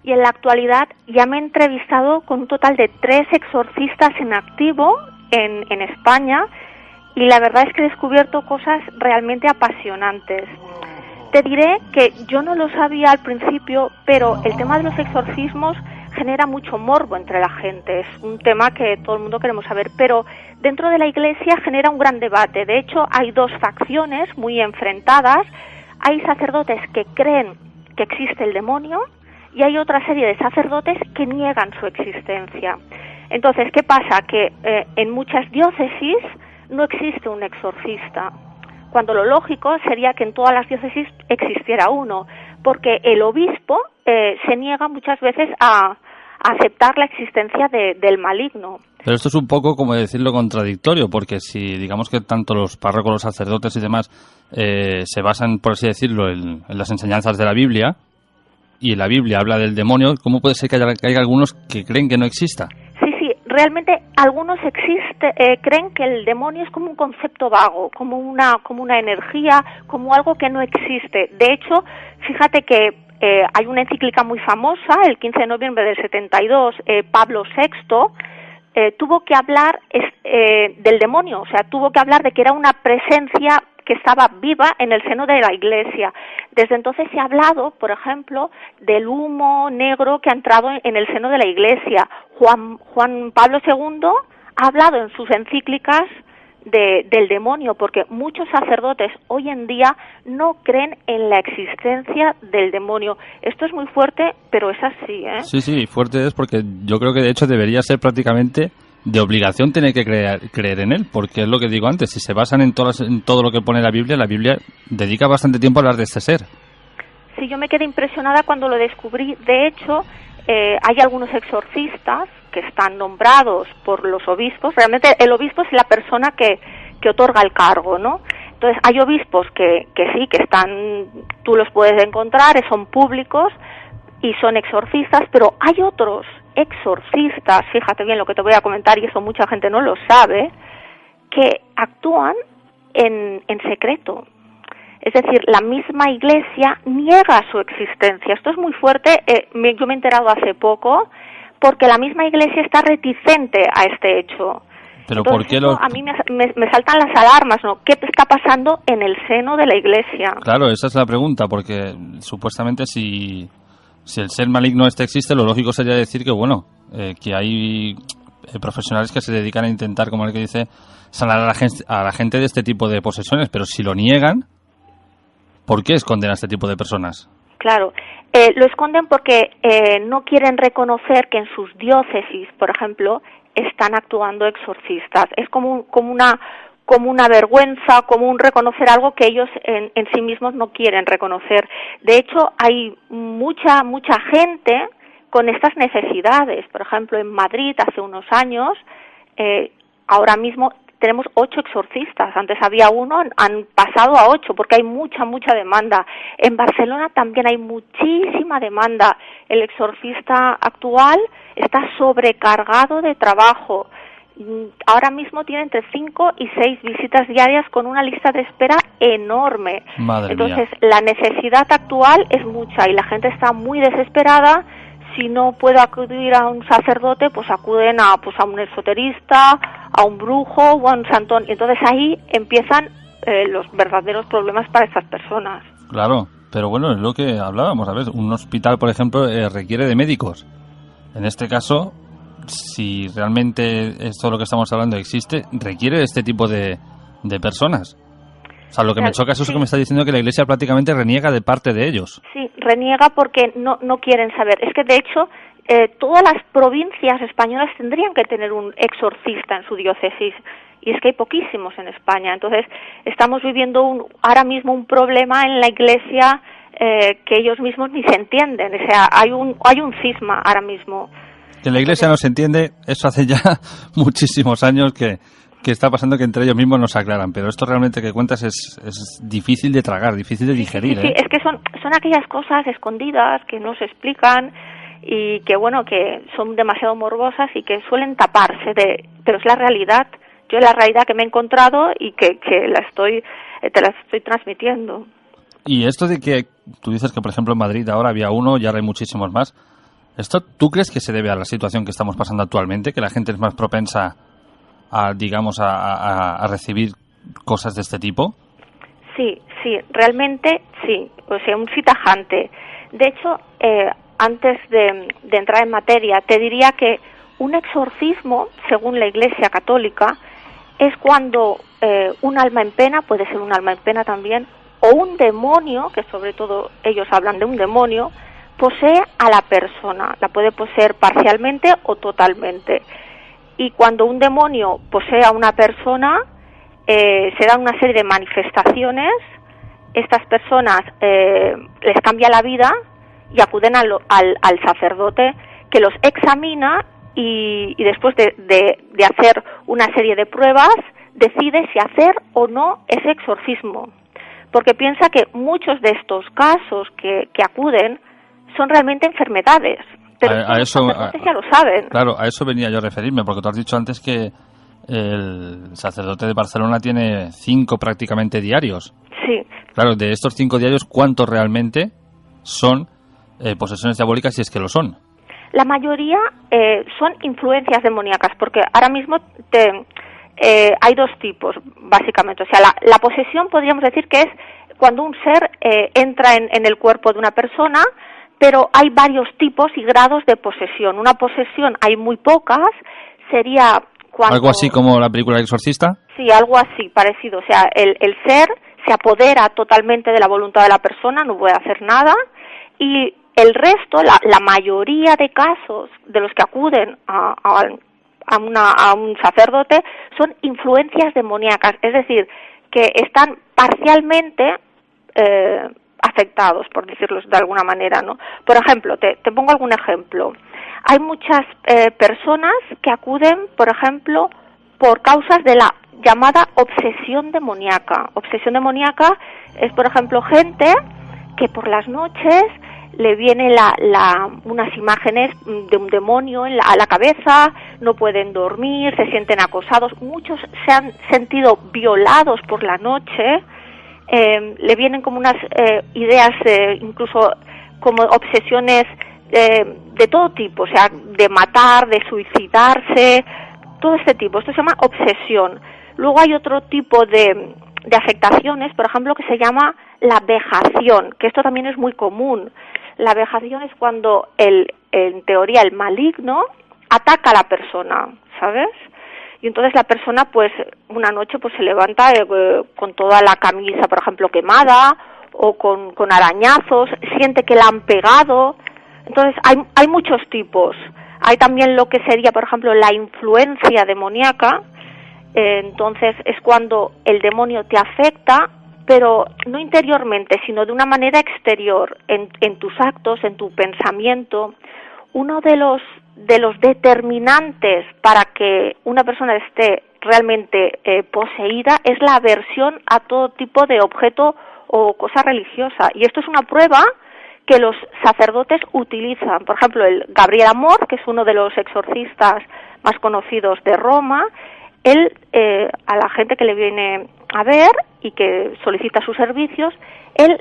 y en la actualidad ya me he entrevistado con un total de 3 exorcistas en activo en España y la verdad es que he descubierto cosas realmente apasionantes. Te diré que yo no lo sabía al principio, pero el tema de los exorcismos genera mucho morbo entre la gente. Es un tema que todo el mundo queremos saber, pero dentro de la Iglesia genera un gran debate. De hecho, hay 2 facciones muy enfrentadas. Hay sacerdotes que creen que existe el demonio y hay otra serie de sacerdotes que niegan su existencia. Entonces, ¿qué pasa? Que en muchas diócesis no existe un exorcista, cuando lo lógico sería que en todas las diócesis existiera uno, porque el obispo se niega muchas veces a aceptar la existencia del maligno.
Pero esto es un poco, como decirlo, contradictorio, porque si digamos que tanto los párrocos, los sacerdotes y demás se basan, por así decirlo, en las enseñanzas de la Biblia, y la Biblia habla del demonio, ¿cómo puede ser que haya algunos que creen que no exista?
Sí, realmente algunos creen que el demonio es como un concepto vago, como una energía, como algo que no existe. De hecho, fíjate que hay una encíclica muy famosa, el 15 de noviembre del 72, Pablo VI tuvo que hablar del demonio, o sea, tuvo que hablar de que era una presencia que estaba viva en el seno de la Iglesia. Desde entonces se ha hablado, por ejemplo, del humo negro que ha entrado en el seno de la Iglesia. Juan Pablo II ha hablado en sus encíclicas del demonio, porque muchos sacerdotes hoy en día no creen en la existencia del demonio. Esto es muy fuerte, pero es así, ¿eh?
Sí, fuerte es, porque yo creo que de hecho debería ser prácticamente de obligación tener que creer en él, porque es lo que digo antes, si se basan en todo lo que pone la Biblia dedica bastante tiempo a hablar de este ser.
Sí, yo me quedé impresionada cuando lo descubrí. De hecho, hay algunos exorcistas que están nombrados por los obispos. Realmente el obispo es la persona que otorga el cargo, ¿no? Entonces hay obispos que sí, que están, tú los puedes encontrar, son públicos y son exorcistas, pero hay otros exorcistas, fíjate bien lo que te voy a comentar, y eso mucha gente no lo sabe, que actúan en secreto. Es decir, la misma Iglesia niega su existencia. Esto es muy fuerte, yo me he enterado hace poco, porque la misma Iglesia está reticente a este hecho.
Pero
entonces,
¿por qué
a mí me saltan las alarmas, ¿no? ¿Qué está pasando en el seno de la Iglesia?
Claro, esa es la pregunta, porque supuestamente si el ser maligno existe, lo lógico sería decir que, bueno, que hay profesionales que se dedican a intentar, como el que dice, sanar a la gente de este tipo de posesiones, pero si lo niegan, ¿por qué esconden a este tipo de personas?
Claro, lo esconden porque no quieren reconocer que en sus diócesis, por ejemplo, están actuando exorcistas. Es como una vergüenza, como un reconocer algo que ellos en sí mismos no quieren reconocer. De hecho, hay mucha gente con estas necesidades. Por ejemplo, en Madrid, hace unos años, ahora mismo tenemos 8 exorcistas. Antes había uno, han pasado a 8, porque hay mucha demanda. En Barcelona también hay muchísima demanda. El exorcista actual está sobrecargado de trabajo. Ahora mismo tiene entre 5 y 6 visitas diarias con una lista de espera enorme.
Madre
Entonces,
mía.
la necesidad actual es mucha y la gente está muy desesperada. Si no puede acudir a un sacerdote, pues acuden a un esoterista, a un brujo o a un santón. Y entonces ahí empiezan los verdaderos problemas para estas personas.
Claro, pero bueno, es lo que hablábamos. A ver, un hospital, por ejemplo, requiere de médicos. En este caso, si realmente esto lo que estamos hablando existe, requiere de este tipo de personas. O sea, lo que me choca es eso que me está diciendo, que la Iglesia prácticamente reniega de parte de ellos.
Sí, reniega porque no quieren saber. Es que, de hecho, todas las provincias españolas tendrían que tener un exorcista en su diócesis. Y es que hay poquísimos en España. Entonces, estamos viviendo ahora mismo un problema en la Iglesia que ellos mismos ni se entienden. O sea, hay un cisma ahora mismo.
Que la Iglesia no se entiende, eso hace ya muchísimos años que está pasando, que entre ellos mismos no se aclaran, pero esto realmente que cuentas es difícil de tragar, difícil de digerir.
Sí, es que son aquellas cosas escondidas que no se explican y que, bueno, que son demasiado morbosas y que suelen taparse, pero es la realidad. Yo es la realidad que me he encontrado y que te la estoy transmitiendo.
Y esto de que tú dices que, por ejemplo, en Madrid ahora había uno y ahora hay muchísimos más, ¿esto tú crees que se debe a la situación que estamos pasando actualmente, que la gente es más propensa a recibir cosas de este tipo?
Sí, realmente sí, o sea, un sí tajante. De hecho, antes de entrar en materia, te diría que un exorcismo, según la Iglesia Católica, es cuando un alma en pena, puede ser un alma en pena también, o un demonio, que sobre todo ellos hablan de un demonio, posee a la persona, la puede poseer parcialmente o totalmente. Y cuando un demonio posee a una persona, se dan una serie de manifestaciones, estas personas les cambia la vida y acuden al sacerdote, que los examina y después de hacer una serie de pruebas, decide si hacer o no ese exorcismo. Porque piensa que muchos de estos casos que acuden son realmente enfermedades Pero los sacerdotes ya lo saben.
Claro, a eso venía yo a referirme, porque tú has dicho antes que el sacerdote de Barcelona tiene 5 prácticamente diarios.
Sí.
Claro, de estos 5 diarios, ¿cuántos realmente son posesiones diabólicas, si es que lo son?
La mayoría son influencias demoníacas, porque ahora mismo hay 2 tipos, básicamente. O sea, la posesión podríamos decir que es cuando un ser entra en el cuerpo de una persona, pero hay varios tipos y grados de posesión. Una posesión hay muy pocas, sería cuando...
¿Algo así como la película El Exorcista?
Sí, algo así, parecido. O sea, el ser se apodera totalmente de la voluntad de la persona, no puede hacer nada, y el resto, la mayoría de casos de los que acuden a un sacerdote son influencias demoníacas, es decir, que están parcialmente afectados, por decirlo de alguna manera, ¿no? Por ejemplo, te pongo algún ejemplo. Hay muchas personas que acuden, por ejemplo, por causas de la llamada obsesión demoníaca. Obsesión demoníaca es, por ejemplo, gente que por las noches le viene unas imágenes de un demonio a la cabeza, no pueden dormir, se sienten acosados. Muchos se han sentido violados por la noche, le vienen como unas ideas, incluso como obsesiones de todo tipo, o sea, de matar, de suicidarse, todo este tipo. Esto se llama obsesión. Luego hay otro tipo de afectaciones, por ejemplo, que se llama la vejación, que esto también es muy común. La vejación es cuando en teoría el maligno ataca a la persona, ¿sabes? Y entonces la persona, pues, una noche pues se levanta con toda la camisa, por ejemplo, quemada, o con arañazos, siente que la han pegado. Entonces hay muchos tipos. Hay también lo que sería, por ejemplo, la influencia demoníaca. Entonces es cuando el demonio te afecta, pero no interiormente, sino de una manera exterior, en tus actos, en tu pensamiento. Uno de los determinantes para que una persona esté realmente poseída es la aversión a todo tipo de objeto o cosa religiosa. Y esto es una prueba que los sacerdotes utilizan. Por ejemplo, el Gabriel Amor, que es uno de los exorcistas más conocidos de Roma, él, a la gente que le viene a ver y que solicita sus servicios, él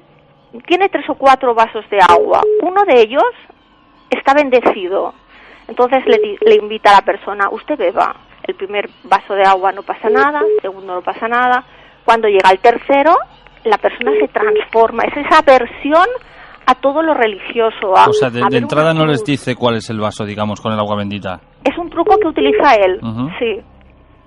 tiene 3 o 4 vasos de agua. Uno de ellos está bendecido. Entonces le invita a la persona: usted beba. El primer vaso de agua no pasa nada, el segundo no pasa nada. Cuando llega el tercero, la persona se transforma. Es esa aversión a todo lo religioso.
O sea, de entrada no les dice cuál es el vaso, digamos, con el agua bendita.
Es un truco que utiliza él, sí.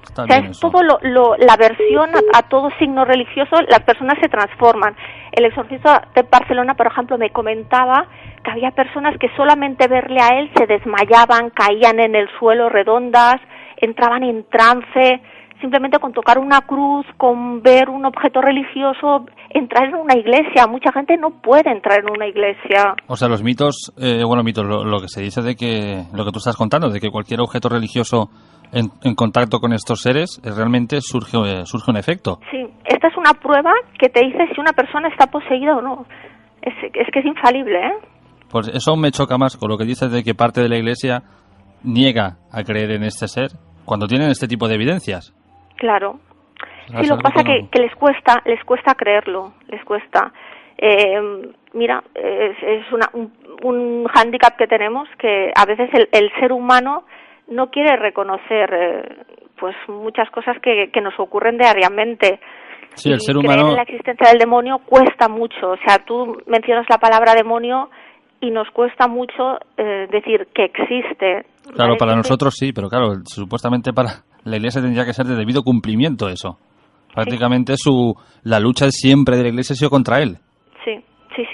Está
o sea,
bien
es
eso.
todo la aversión a todo signo religioso, las personas se transforman. El exorcista de Barcelona, por ejemplo, me comentaba que había personas que solamente verle a él se desmayaban, caían en el suelo redondas, entraban en trance, simplemente con tocar una cruz, con ver un objeto religioso, entrar en una iglesia. Mucha gente no puede entrar en una iglesia.
O sea, los mitos, lo que se dice de que, lo que tú estás contando, de que cualquier objeto religioso en contacto con estos seres, realmente surge un efecto.
Sí, esta es una prueba que te dice si una persona está poseída o no. Es que es infalible, ¿eh?
Pues eso me choca más con lo que dices de que parte de la iglesia niega a creer en este ser cuando tienen este tipo de evidencias.
Claro. Sí, lo que pasa es que les cuesta creerlo, les cuesta. Mira, es un hándicap que tenemos, que a veces el ser humano no quiere reconocer pues muchas cosas que nos ocurren diariamente.
Sí, el ser
creer
humano...
en la existencia del demonio cuesta mucho. O sea, tú mencionas la palabra demonio y nos cuesta mucho decir que existe.
Claro,
¿vale?
para nosotros sí, pero claro, supuestamente para la Iglesia tendría que ser de debido cumplimiento eso. Prácticamente la lucha siempre de la Iglesia ha sido contra él.
Sí.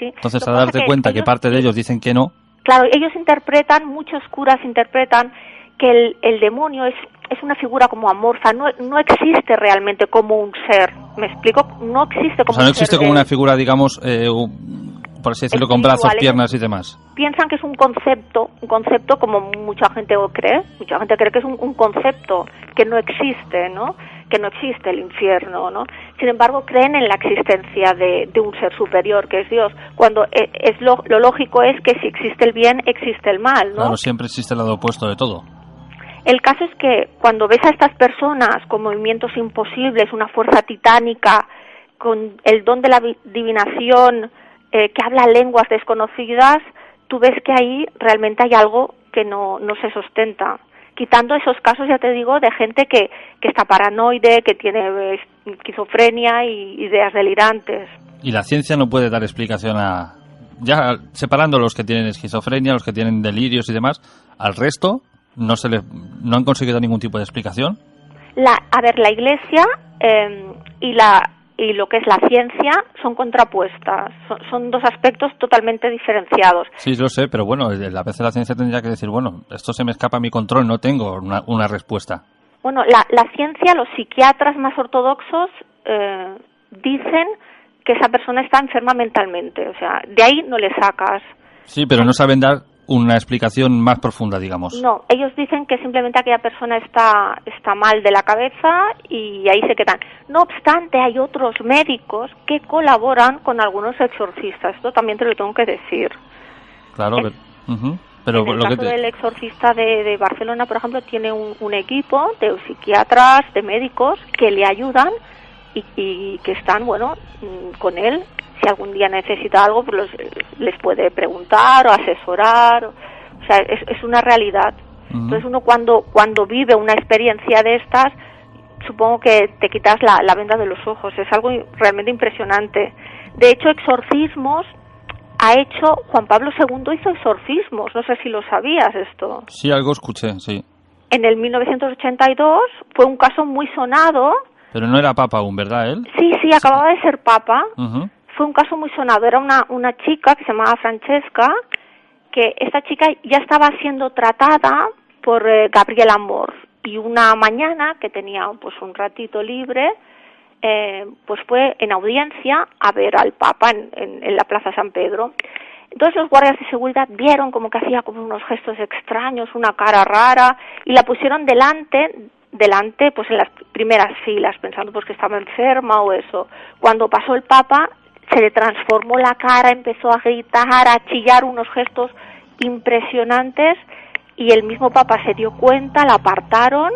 Entonces, a darte cuenta que parte de ellos dicen que no...
Claro, ellos interpretan, muchos curas interpretan que el demonio es una figura como amorfa, no existe realmente como un ser. ¿Me explico? No existe como un ser.
O sea, no existe como una figura, digamos, por así decirlo, con brazos, piernas y demás.
Piensan que es un concepto como mucha gente cree. Mucha gente cree que es un concepto que no existe, ¿no? que no existe el infierno, ¿no? Sin embargo, creen en la existencia de un ser superior, que es Dios, cuando lo lógico es que si existe el bien, existe el mal, ¿no?
Claro, siempre existe el lado opuesto de todo.
El caso es que cuando ves a estas personas con movimientos imposibles, una fuerza titánica, con el don de la adivinación, que habla lenguas desconocidas, tú ves que ahí realmente hay algo que no se quitando esos casos, ya te digo, de gente que está paranoide, que tiene esquizofrenia y ideas delirantes.
Y la ciencia no puede dar explicación ya separando los que tienen esquizofrenia, los que tienen delirios y demás, al resto no han conseguido ningún tipo de explicación.
La Iglesia y lo que es la ciencia son contrapuestas, son dos aspectos totalmente diferenciados.
Sí, lo sé, pero bueno, a veces la ciencia tendría que decir, bueno, esto se me escapa a mi control, no tengo una respuesta.
Bueno, la ciencia, los psiquiatras más ortodoxos dicen que esa persona está enferma mentalmente, o sea, de ahí no le sacas.
Sí, pero no saben dar una explicación más profunda, digamos.
No, ellos dicen que simplemente aquella persona está mal de la cabeza y ahí se quedan. No obstante, hay otros médicos que colaboran con algunos exorcistas. Esto también te lo tengo que decir.
Claro, pero
en el caso del exorcista de Barcelona, por ejemplo, tiene un equipo de psiquiatras, de médicos que le ayudan y que están, bueno, con él. Si algún día necesita algo, pues les puede preguntar o asesorar. O sea, es una realidad. Entonces uno cuando vive una experiencia de estas, supongo que te quitas la venda de los ojos. Es algo realmente impresionante. De hecho, exorcismos Juan Pablo II hizo exorcismos. No sé si lo sabías esto.
Sí, algo escuché, sí.
En el 1982 fue un caso muy sonado.
Pero no era papa aún, ¿verdad, él?
Sí, acababa de ser papa. Fue un caso muy sonado. Era una chica que se llamaba Francesca, que esta chica ya estaba siendo tratada por Gabriel Amor, y una mañana que tenía pues un ratito libre, pues fue en audiencia a ver al Papa en la Plaza San Pedro. Entonces los guardias de seguridad vieron como que hacía como unos gestos extraños, una cara rara, y la pusieron delante pues en las primeras filas, pensando pues que estaba enferma o eso. Cuando pasó el Papa, se le transformó la cara, empezó a gritar, a chillar, unos gestos impresionantes, y el mismo Papa se dio cuenta, la apartaron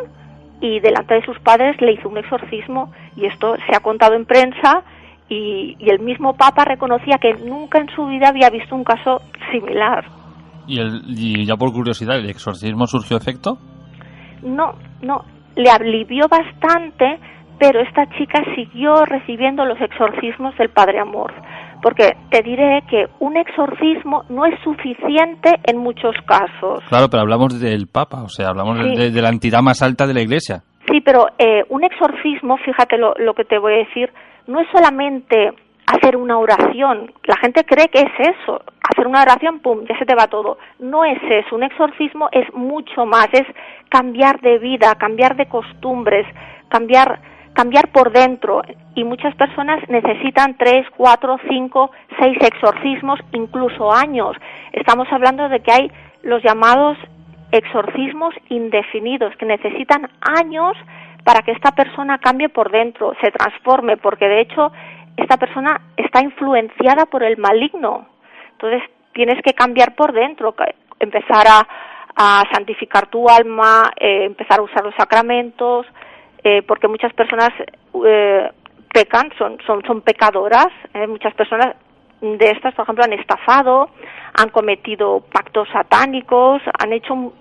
y delante de sus padres le hizo un exorcismo, y esto se ha contado en prensa, y el mismo Papa reconocía que nunca en su vida había visto un caso similar.
Y ya por curiosidad, ¿el exorcismo surgió efecto?
No, le alivió bastante, pero esta chica siguió recibiendo los exorcismos del Padre Amor, porque te diré que un exorcismo no es suficiente en muchos casos.
Claro, pero hablamos del Papa, o sea, hablamos de la entidad más alta de la Iglesia.
Sí, pero un exorcismo, fíjate lo que te voy a decir, no es solamente hacer una oración. La gente cree que es eso, hacer una oración, pum, ya se te va todo. No es eso, un exorcismo es mucho más, es cambiar de vida, cambiar de costumbres, cambiar por dentro, y muchas personas necesitan 3, 4, 5, 6 exorcismos, incluso años. Estamos hablando de que hay los llamados exorcismos indefinidos, que necesitan años para que esta persona cambie por dentro, se transforme, porque de hecho esta persona está influenciada por el maligno. Entonces tienes que cambiar por dentro, empezar a santificar tu alma, empezar a usar los sacramentos, porque muchas personas pecan, son pecadoras. Muchas personas de estas, por ejemplo, han estafado, han cometido pactos satánicos, han hecho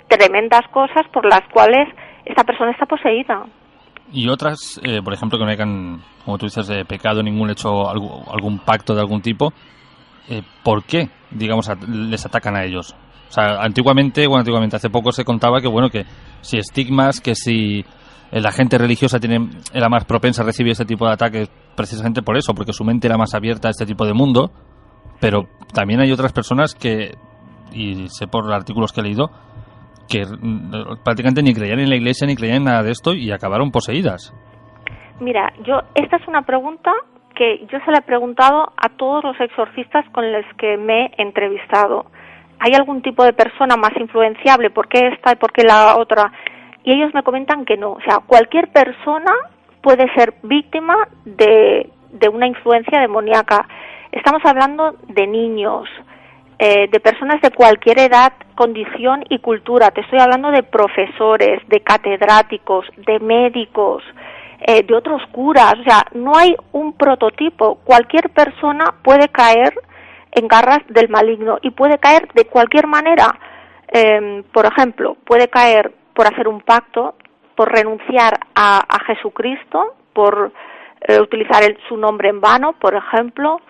tremendas cosas por las cuales esta persona está poseída.
Y otras, por ejemplo, que no hayan, como tú dices, pecado, ningún hecho, algún pacto de algún tipo, ¿por qué, digamos, les atacan a ellos? O sea, antiguamente, hace poco se contaba que, bueno, que si estigmas, que si la gente religiosa era más propensa a recibir este tipo de ataques precisamente por eso, porque su mente era más abierta a este tipo de mundo, pero también hay otras personas que, y sé por artículos que he leído, que prácticamente ni creían en la Iglesia ni creían en nada de esto y acabaron poseídas.
Mira, esta es una pregunta que yo se la he preguntado a todos los exorcistas con los que me he entrevistado. ¿Hay algún tipo de persona más influenciable? ¿Por qué esta y por qué la otra? y ellos me comentan que no. O sea, cualquier persona puede ser víctima de una influencia demoníaca. Estamos hablando de niños, de personas de cualquier edad, condición y cultura. Te estoy hablando de profesores, de catedráticos, de médicos, de otros curas. O sea, no hay un prototipo. Cualquier persona puede caer en garras del maligno y puede caer de cualquier manera. Por ejemplo, puede caer por hacer un pacto, por renunciar a Jesucristo, por utilizar su nombre en vano, por ejemplo.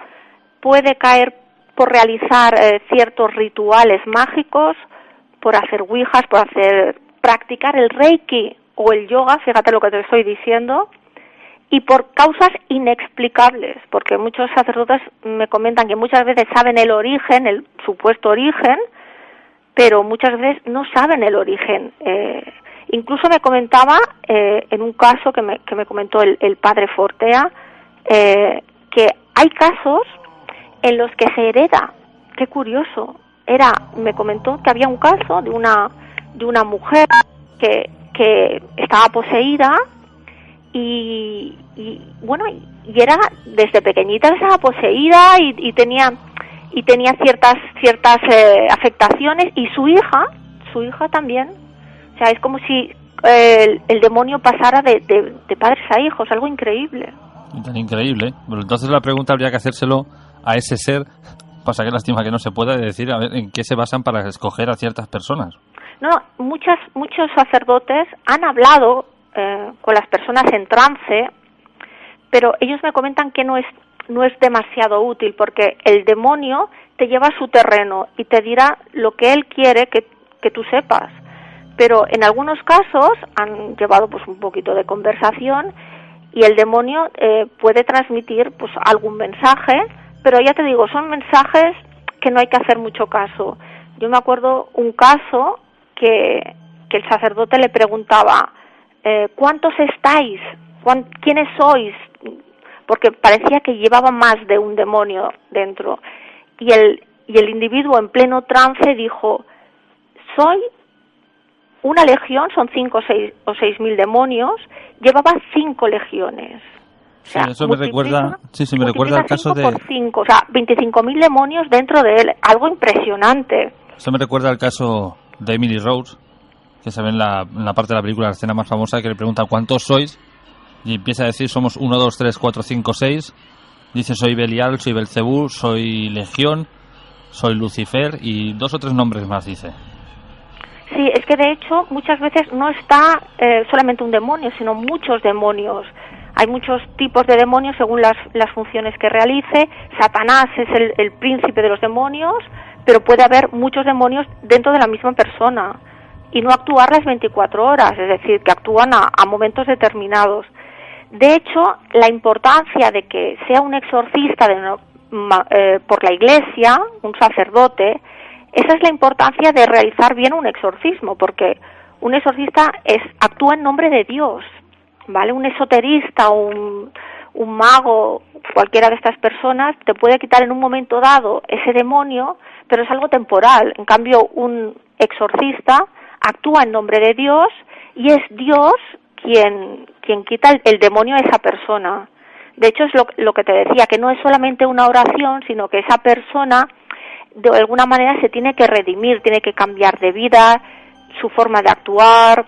Puede caer por realizar ciertos rituales mágicos, por hacer ouijas, por practicar el reiki o el yoga, fíjate lo que te estoy diciendo, y por causas inexplicables, porque muchos sacerdotes me comentan que muchas veces saben el origen, el supuesto origen, pero muchas veces no saben el origen. Incluso me comentaba, en un caso que me comentó el padre Fortea, que hay casos en los que se hereda. Qué curioso. Me comentó que había un caso de una mujer que estaba poseída y era desde pequeñita estaba poseída y tenía ciertas afectaciones, y su hija también. O sea, es como si el demonio pasara de padres a hijos, algo increíble.
Tan increíble. Pero entonces la pregunta habría que hacérselo a ese ser. Pasa que lástima que no se pueda decir a ver en qué se basan para escoger a ciertas personas.
No, muchos sacerdotes han hablado con las personas en trance, pero ellos me comentan que no es demasiado útil, porque el demonio te lleva a su terreno y te dirá lo que él quiere que tú sepas. Pero en algunos casos han llevado pues un poquito de conversación y el demonio puede transmitir pues algún mensaje, pero ya te digo, son mensajes que no hay que hacer mucho caso. Yo me acuerdo un caso que el sacerdote le preguntaba, ¿cuántos estáis? ¿Quiénes sois? Porque parecía que llevaba más de un demonio dentro. Y el individuo en pleno trance dijo, soy una legión, son 5 o 6 mil demonios, llevaba 5 legiones. O sea,
eso me recuerda al caso de
5, o sea, 25.000 demonios dentro de él, algo impresionante.
Eso me recuerda al caso de Emily Rose, que se ve en la parte de la película, la escena más famosa, que le pregunta ¿cuántos sois? Y empieza a decir somos 1, 2, 3, 4, 5, 6. Dice soy Belial, soy Belcebú, soy Legión, soy Lucifer y 2 o 3 nombres más dice.
Sí, es que de hecho muchas veces no está solamente un demonio, sino muchos demonios. Hay muchos tipos de demonios según las funciones que realice. Satanás es el príncipe de los demonios, pero puede haber muchos demonios dentro de la misma persona y no actuar las 24 horas, es decir, que actúan a momentos determinados. De hecho, la importancia de que sea un exorcista por la Iglesia, un sacerdote, esa es la importancia de realizar bien un exorcismo, porque un exorcista actúa en nombre de Dios, ¿vale? Un esoterista, un mago, cualquiera de estas personas, te puede quitar en un momento dado ese demonio, pero es algo temporal. En cambio, un exorcista actúa en nombre de Dios y es Dios quien quita el demonio a esa persona. De hecho, es lo que te decía, que no es solamente una oración, sino que esa persona de alguna manera se tiene que redimir, tiene que cambiar de vida, su forma de actuar,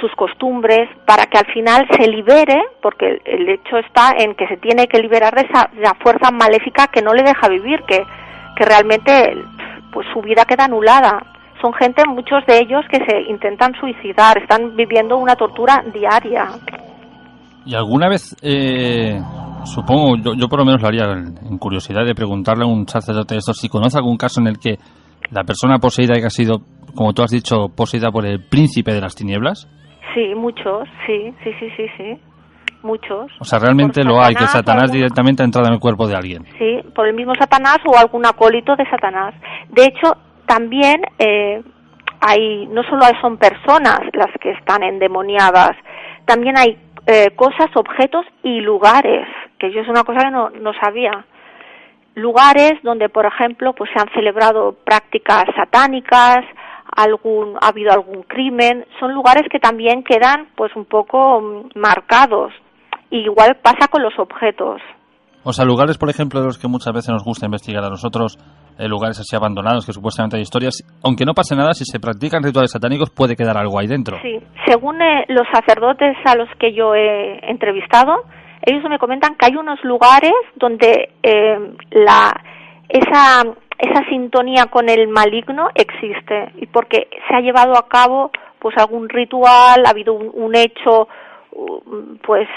sus costumbres, para que al final se libere, porque el hecho está en que se tiene que liberar de esa fuerza maléfica que no le deja vivir, que realmente pues su vida queda anulada. Son gente, muchos de ellos, que se intentan suicidar, están viviendo una tortura diaria.
¿Y alguna vez, supongo, yo por lo menos lo haría en curiosidad de preguntarle a un sacerdote de estos si conoce algún caso en el que la persona poseída haya sido, como tú has dicho, poseída por el príncipe de las tinieblas?
Sí, muchos, sí, muchos.
O sea, realmente lo hay, que Satanás directamente ha entrado en el cuerpo de alguien.
Sí, por el mismo Satanás o algún acólito de Satanás. De hecho, también no solo son personas las que están endemoniadas, también hay cosas, objetos y lugares, que yo es una cosa que no sabía. Lugares donde, por ejemplo, pues se han celebrado prácticas satánicas, ha habido algún crimen. Son lugares que también quedan pues un poco marcados. Y igual pasa con los objetos.
O sea, lugares, por ejemplo, de los que muchas veces nos gusta investigar a nosotros, lugares así abandonados, que supuestamente hay historias, aunque no pase nada, si se practican rituales satánicos puede quedar algo ahí dentro.
Sí, según los sacerdotes a los que yo he entrevistado, ellos me comentan que hay unos lugares donde esa sintonía con el maligno existe, y porque se ha llevado a cabo pues algún ritual, ha habido un hecho, pues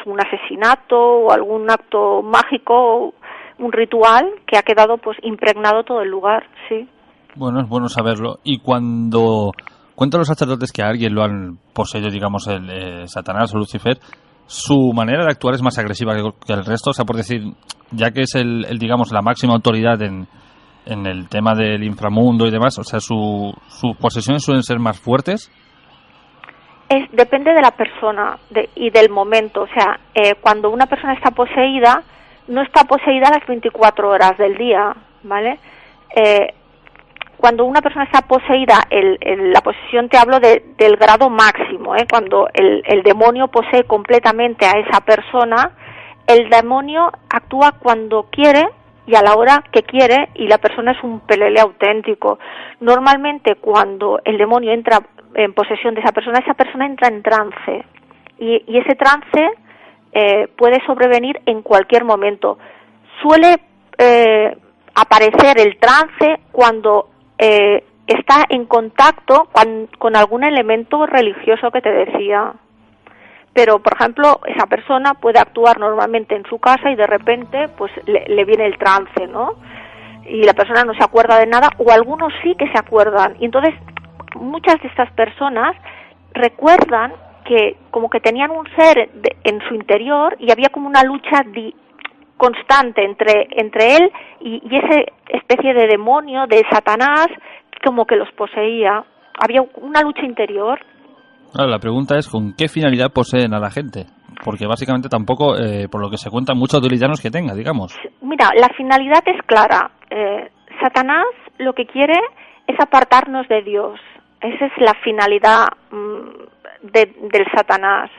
un asesinato o algún acto mágico, un ritual que ha quedado pues impregnado todo el lugar, sí.
Bueno, es bueno saberlo. Y cuando cuentan los sacerdotes que a alguien lo han poseído, digamos, el Satanás o Lucifer, su manera de actuar es más agresiva que el resto, o sea, por decir, ya que es digamos, la máxima autoridad en el tema del inframundo y demás, o sea, sus posesiones suelen ser más fuertes.
Depende de la persona y del momento. O sea, cuando una persona está poseída, no está poseída las 24 horas del día, ¿vale? Cuando una persona está poseída, la posesión, te hablo del grado máximo, cuando el demonio posee completamente a esa persona, el demonio actúa cuando quiere y a la hora que quiere, y la persona es un pelele auténtico. Normalmente cuando el demonio entra en posesión de esa persona entra en trance, y ese trance puede sobrevenir en cualquier momento. Suele aparecer el trance cuando está en contacto con algún elemento religioso que te decía. Pero, por ejemplo, esa persona puede actuar normalmente en su casa y de repente pues le viene el trance, ¿no? Y la persona no se acuerda de nada, o algunos sí que se acuerdan. Y entonces muchas de estas personas recuerdan que como que tenían un ser en su interior, y había como una lucha constante entre él y esa especie de demonio, de Satanás, como que los poseía. Había una lucha interior.
Claro, la pregunta es ¿con qué finalidad poseen a la gente? Porque básicamente tampoco, por lo que se cuenta, mucha utilidad no es que tenga, digamos.
Mira, la finalidad es clara. Satanás lo que quiere es apartarnos de Dios. Esa es la finalidad del Satanás.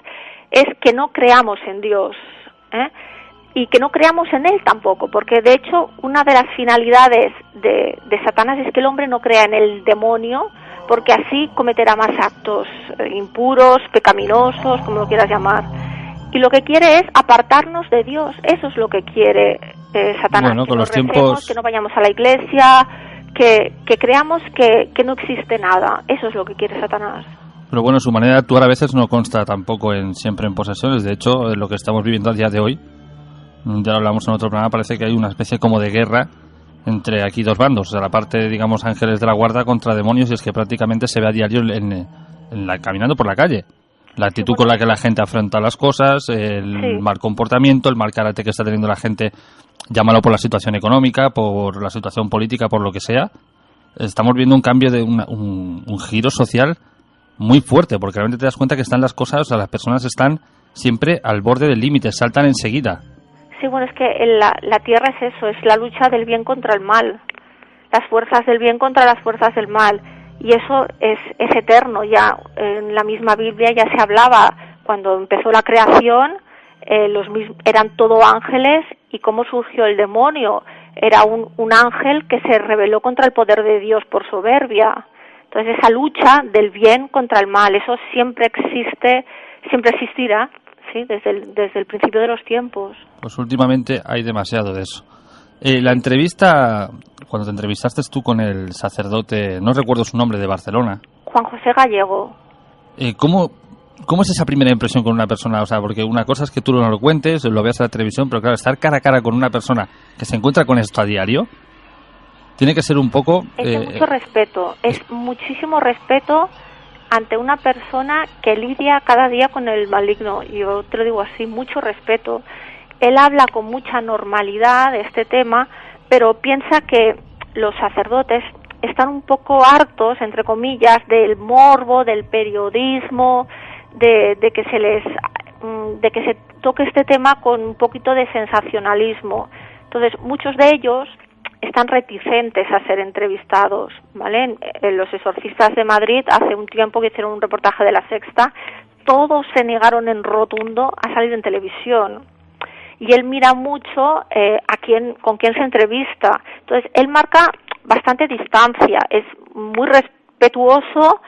Es que no creamos en Dios, y que no creamos en Él tampoco, porque de hecho una de las finalidades de Satanás es que el hombre no crea en el demonio, porque así cometerá más actos impuros, pecaminosos, como lo quieras llamar. Y lo que quiere es apartarnos de Dios. Eso es lo que quiere Satanás.
Bueno,
que
con los
recemos,
tiempos,
que no vayamos a la iglesia, que creamos que no existe nada. Eso es lo que quiere Satanás.
Pero bueno, su manera de actuar a veces no consta tampoco siempre en posesiones. De hecho, lo que estamos viviendo a día de hoy, ya lo hablamos en otro programa, parece que hay una especie como de guerra entre aquí dos bandos. O sea, la parte, digamos, ángeles de la guarda contra demonios, y es que prácticamente se ve a diario caminando por la calle. La actitud con la que la gente afronta las cosas, el mal comportamiento, el mal carácter que está teniendo la gente, llámalo por la situación económica, por la situación política, por lo que sea. Estamos viendo un cambio de un giro social muy fuerte, porque realmente te das cuenta que están las cosas, o sea, las personas están siempre al borde del límite, saltan enseguida.
Sí, bueno, es que la Tierra es eso, es la lucha del bien contra el mal, las fuerzas del bien contra las fuerzas del mal, y eso es eterno. Ya en la misma Biblia ya se hablaba, cuando empezó la creación, eran todo ángeles, y cómo surgió el demonio. Era un ángel que se rebeló contra el poder de Dios por soberbia. Entonces esa lucha del bien contra el mal, eso siempre existe, siempre existirá, sí, desde el principio de los tiempos.
Pues últimamente hay demasiado de eso. La entrevista, cuando te entrevistaste tú con el sacerdote, no recuerdo su nombre, de Barcelona.
Juan José Gallego.
¿Cómo es esa primera impresión con una persona? O sea, porque una cosa es que tú no lo cuentes, lo veas en la televisión, pero claro, estar cara a cara con una persona que se encuentra con esto a diario, tiene que ser un poco...
Es de mucho respeto, es muchísimo respeto ante una persona que lidia cada día con el maligno. Yo te lo digo así, mucho respeto. Él habla con mucha normalidad de este tema, pero piensa que los sacerdotes están un poco hartos, entre comillas, del morbo, del periodismo, de que se toque este tema con un poquito de sensacionalismo. Entonces, muchos de ellos están reticentes a ser entrevistados, ¿vale? Los exorcistas de Madrid, hace un tiempo que hicieron un reportaje de La Sexta, todos se negaron en rotundo a salir en televisión. Y él mira mucho con quién se entrevista. Entonces, él marca bastante distancia, es muy respetuoso,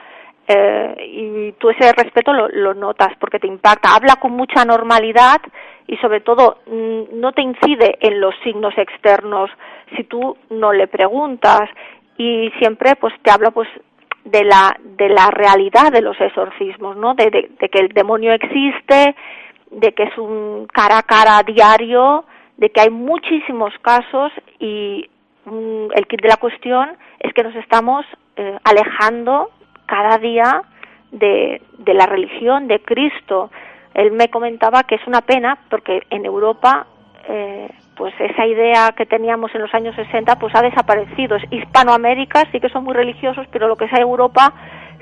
y tú ese respeto lo notas porque te impacta. Habla con mucha normalidad y sobre todo no te incide en los signos externos si tú no le preguntas, y siempre pues te habla pues de la realidad de los exorcismos, ¿no? De que el demonio existe, de que es un cara a cara diario, de que hay muchísimos casos, y el kit de la cuestión es que nos estamos alejando cada día de la religión de Cristo. Él me comentaba que es una pena porque en Europa pues esa idea que teníamos en los años 60 pues ha desaparecido. Hispanoamérica sí que son muy religiosos, pero lo que es Europa,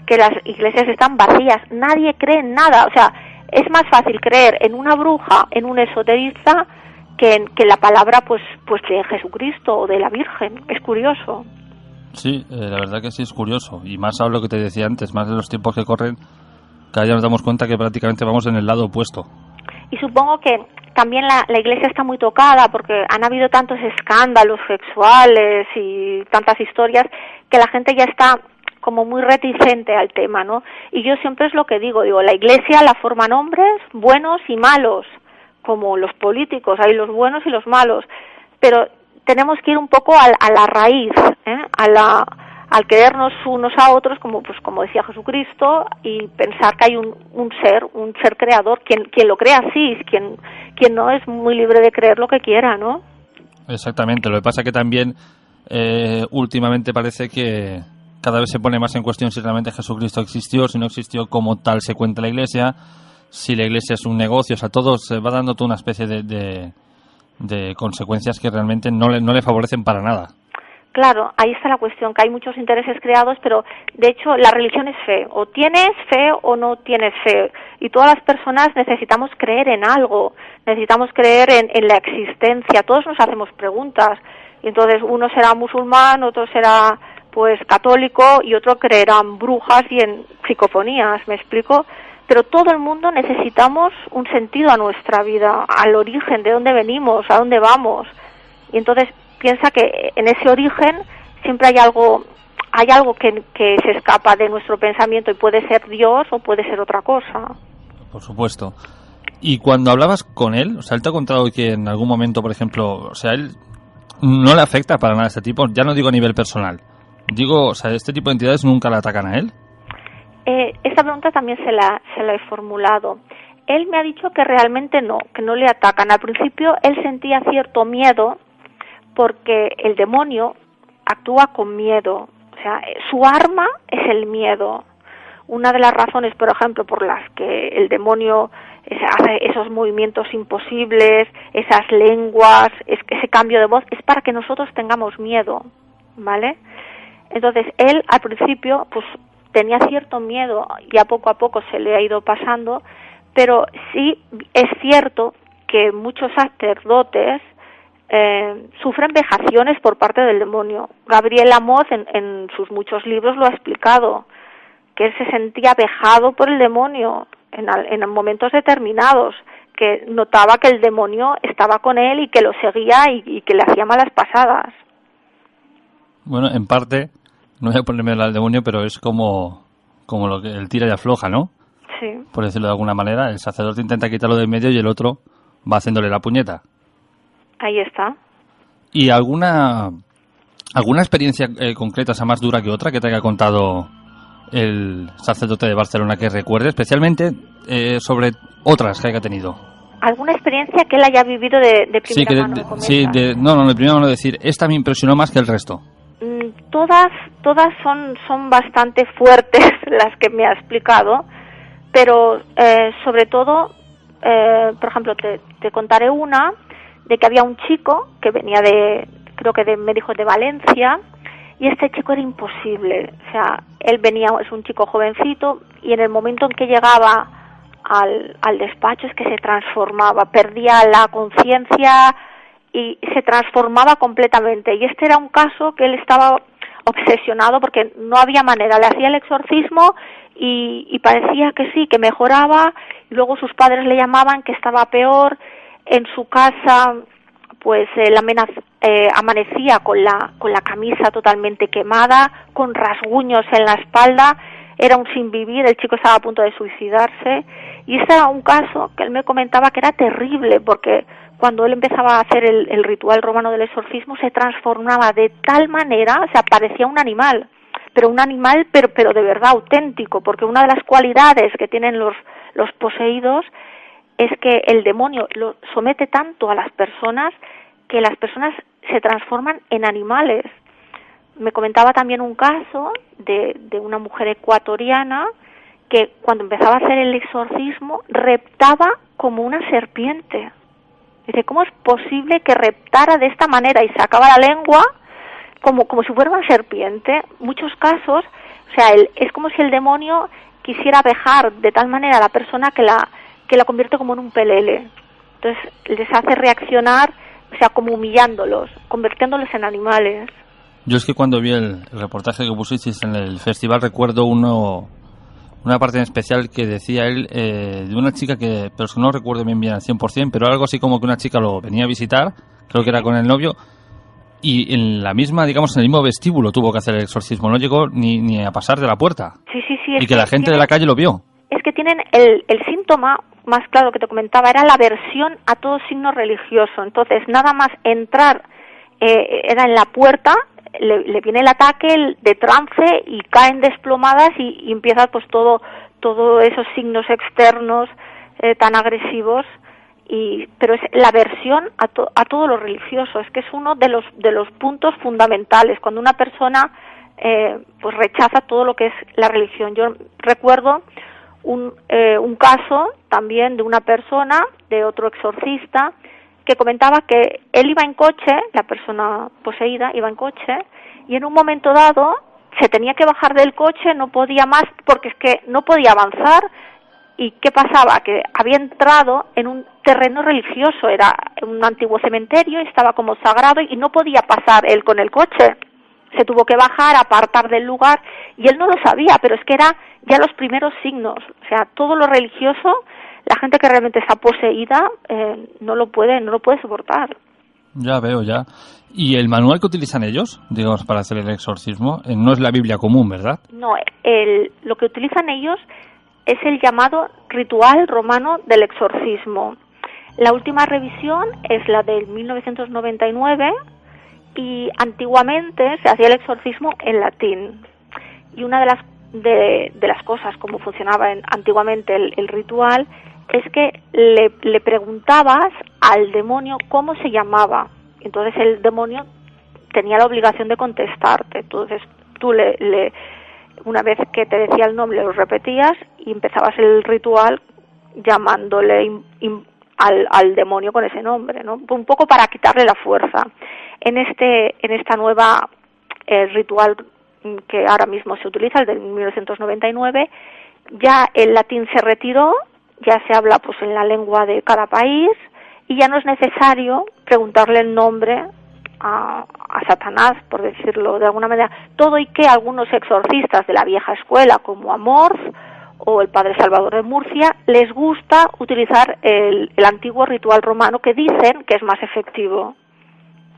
que las iglesias están vacías, nadie cree en nada. O sea, es más fácil creer en una bruja, en un esoterista, que en la palabra pues de Jesucristo o de la Virgen. Es curioso.
Sí, la verdad que sí es curioso, y más a lo que te decía antes, más de los tiempos que corren, cada día nos damos cuenta que prácticamente vamos en el lado opuesto.
Y supongo que también la Iglesia está muy tocada porque han habido tantos escándalos sexuales y tantas historias que la gente ya está como muy reticente al tema, ¿no? Y yo siempre es lo que digo, la Iglesia la forman hombres buenos y malos, como los políticos, hay los buenos y los malos, pero tenemos que ir un poco a la raíz, al querernos unos a otros, como decía Jesucristo, y pensar que hay un ser creador, quien lo crea así, quien no es muy libre de creer lo que quiera, ¿no?
Exactamente, lo que pasa que también últimamente parece que cada vez se pone más en cuestión si realmente Jesucristo existió, si no existió, como tal se cuenta la Iglesia, si la Iglesia es un negocio, o sea, todo se va dando toda una especie de consecuencias que realmente no le favorecen para nada.
Claro, ahí está la cuestión, que hay muchos intereses creados, pero de hecho la religión es fe, o tienes fe o no tienes fe, y todas las personas necesitamos creer en algo, necesitamos creer en la existencia, todos nos hacemos preguntas, y entonces uno será musulmán, otro será pues católico, y otro creerá en brujas y en psicofonías, ¿me explico? Pero todo el mundo necesitamos un sentido a nuestra vida, al origen, de dónde venimos, a dónde vamos. Y entonces piensa que en ese origen siempre hay algo que se escapa de nuestro pensamiento, y puede ser Dios o puede ser otra cosa.
Por supuesto. Y cuando hablabas con él, o sea, él te ha contado que en algún momento, por ejemplo, o sea, él no le afecta para nada a este tipo, ya no digo a nivel personal, digo, o sea, este tipo de entidades nunca le atacan a él.
Esta pregunta también se la he formulado. Él me ha dicho que realmente que no le atacan. Al principio él sentía cierto miedo porque el demonio actúa con miedo. O sea, su arma es el miedo. Una de las razones, por ejemplo, por las que el demonio hace esos movimientos imposibles, esas lenguas, ese cambio de voz, es para que nosotros tengamos miedo, ¿vale? Entonces él al principio pues tenía cierto miedo, ya poco a poco se le ha ido pasando, pero sí es cierto que muchos sacerdotes sufren vejaciones por parte del demonio. Gabriel Amós en sus muchos libros lo ha explicado, que él se sentía vejado por el demonio en momentos determinados, que notaba que el demonio estaba con él y que lo seguía y que le hacía malas pasadas.
Bueno, en parte, no voy a ponerme al demonio, pero es como lo que el tira y afloja, ¿no?
Sí.
Por decirlo de alguna manera, el sacerdote intenta quitarlo de en medio y el otro va haciéndole la puñeta.
Ahí está.
¿Y alguna experiencia concreta, o sea, más dura que otra, que te haya contado el sacerdote de Barcelona que recuerde, especialmente sobre otras que haya tenido?
¿Alguna experiencia que él haya vivido de primera mano?
De primera mano, decir, esta me impresionó más que el resto.
Todas son bastante fuertes las que me ha explicado, pero sobre todo, por ejemplo, te contaré una de que había un chico que venía me dijo de Valencia, y este chico era imposible. O sea, él venía, es un chico jovencito, y en el momento en que llegaba al despacho es que se transformaba, perdía la conciencia, y se transformaba completamente. Y este era un caso que él estaba obsesionado porque no había manera. Le hacía el exorcismo y parecía que sí, que mejoraba. Y luego sus padres le llamaban que estaba peor. En su casa, pues él amanecía con la camisa totalmente quemada, con rasguños en la espalda. Era un sinvivir, el chico estaba a punto de suicidarse. Y ese era un caso que él me comentaba que era terrible, porque cuando él empezaba a hacer el ritual romano del exorcismo se transformaba de tal manera, o sea, parecía un animal, pero de verdad auténtico, porque una de las cualidades que tienen los poseídos es que el demonio lo somete tanto a las personas que las personas se transforman en animales. Me comentaba también un caso de una mujer ecuatoriana que cuando empezaba a hacer el exorcismo reptaba como una serpiente. Dice, ¿cómo es posible que reptara de esta manera y sacaba la lengua como si fuera una serpiente? Muchos casos, o sea, es como si el demonio quisiera vejar de tal manera a la persona que la convierte como en un pelele. Entonces les hace reaccionar, o sea, como humillándolos, convirtiéndolos en animales.
Yo es que cuando vi el reportaje que pusisteis en el festival recuerdo una parte en especial que decía él de una chica pero es que no recuerdo bien al 100%, pero algo así como que una chica lo venía a visitar, creo que era con el novio, y en la misma, digamos, en el mismo vestíbulo tuvo que hacer el exorcismo, no llegó ni a pasar de la puerta.
Sí.
Y que la gente de la calle lo vio.
Es que tienen el síntoma más claro que te comentaba, era la aversión a todo signo religioso. Entonces, nada más entrar, era en la puerta, le viene el ataque de trance y caen desplomadas y empieza pues todo esos signos externos tan agresivos. Pero es la aversión a todo lo religioso. Es que es uno de los puntos fundamentales cuando una persona pues rechaza todo lo que es la religión. Yo recuerdo un caso también de una persona, de otro exorcista, que comentaba que él iba en coche, la persona poseída iba en coche, y en un momento dado se tenía que bajar del coche, no podía más, porque es que no podía avanzar. ¿Y qué pasaba? Que había entrado en un terreno religioso, era un antiguo cementerio, estaba como sagrado y no podía pasar él con el coche. Se tuvo que bajar, apartar del lugar, y él no lo sabía, pero es que era ya los primeros signos. O sea, todo lo religioso, la gente que realmente está poseída no lo puede soportar.
Ya veo, ya. ¿Y el manual que utilizan ellos, digamos, para hacer el exorcismo, no es la Biblia común, verdad?
No, lo que utilizan ellos es el llamado ritual romano del exorcismo. La última revisión es la del 1999 y antiguamente se hacía el exorcismo en latín. Y una de las cosas, como funcionaba antiguamente el ritual, es que le preguntabas al demonio cómo se llamaba. Entonces el demonio tenía la obligación de contestarte. Entonces tú una vez que te decía el nombre, lo repetías y empezabas el ritual llamándole al demonio con ese nombre, ¿no? Un poco para quitarle la fuerza. En esta nueva ritual que ahora mismo se utiliza, el del 1999, ya el latín se retiró, ya se habla pues en la lengua de cada país y ya no es necesario preguntarle el nombre a Satanás, por decirlo de alguna manera. Todo y que algunos exorcistas de la vieja escuela, como Amorth o el Padre Salvador de Murcia, les gusta utilizar el antiguo ritual romano, que dicen que es más efectivo.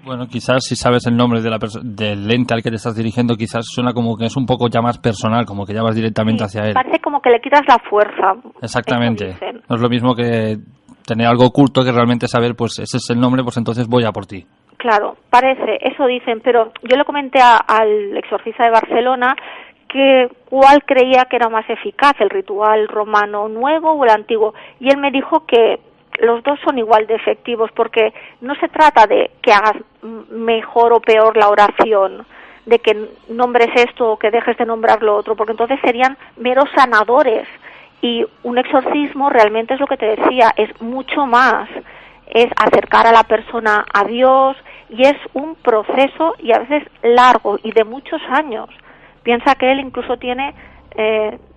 Bueno, quizás si sabes el nombre del ente al que te estás dirigiendo, quizás suena como que es un poco ya más personal, como que ya vas directamente hacia él.
Parece como que le quitas la fuerza.
Exactamente. No es lo mismo que tener algo oculto, que realmente saber, pues ese es el nombre, pues entonces voy a por ti.
Claro, parece, eso dicen, pero yo le comenté al exorcista de Barcelona que cuál creía que era más eficaz, el ritual romano nuevo o el antiguo, y él me dijo que los dos son igual de efectivos, porque no se trata de que hagas mejor o peor la oración, de que nombres esto o que dejes de nombrar lo otro, porque entonces serían meros sanadores, y un exorcismo realmente es lo que te decía, es mucho más, es acercar a la persona a Dios, y es un proceso y a veces largo y de muchos años. Piensa que él incluso tiene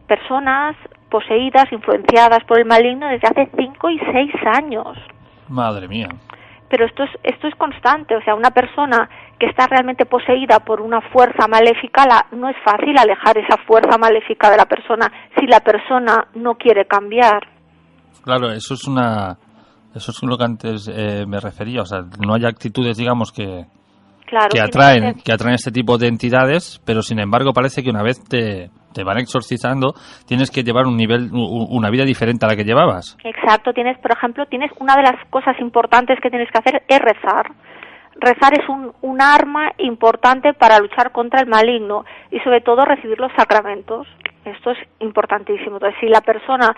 personas poseídas, influenciadas por el maligno desde hace 5 y 6 años.
Madre mía.
pero esto es constante, o sea, una persona que está realmente poseída por una fuerza maléfica, no es fácil alejar esa fuerza maléfica de la persona si la persona no quiere cambiar.
Claro, eso es lo que antes me refería, o sea, no hay actitudes, digamos, que atraen este tipo de entidades, pero sin embargo parece que una vez te van exorcizando, tienes que llevar una vida diferente a la que llevabas.
Exacto, por ejemplo, una de las cosas importantes que tienes que hacer es rezar. Rezar es un arma importante para luchar contra el maligno y sobre todo recibir los sacramentos. Esto es importantísimo. Entonces, si la persona,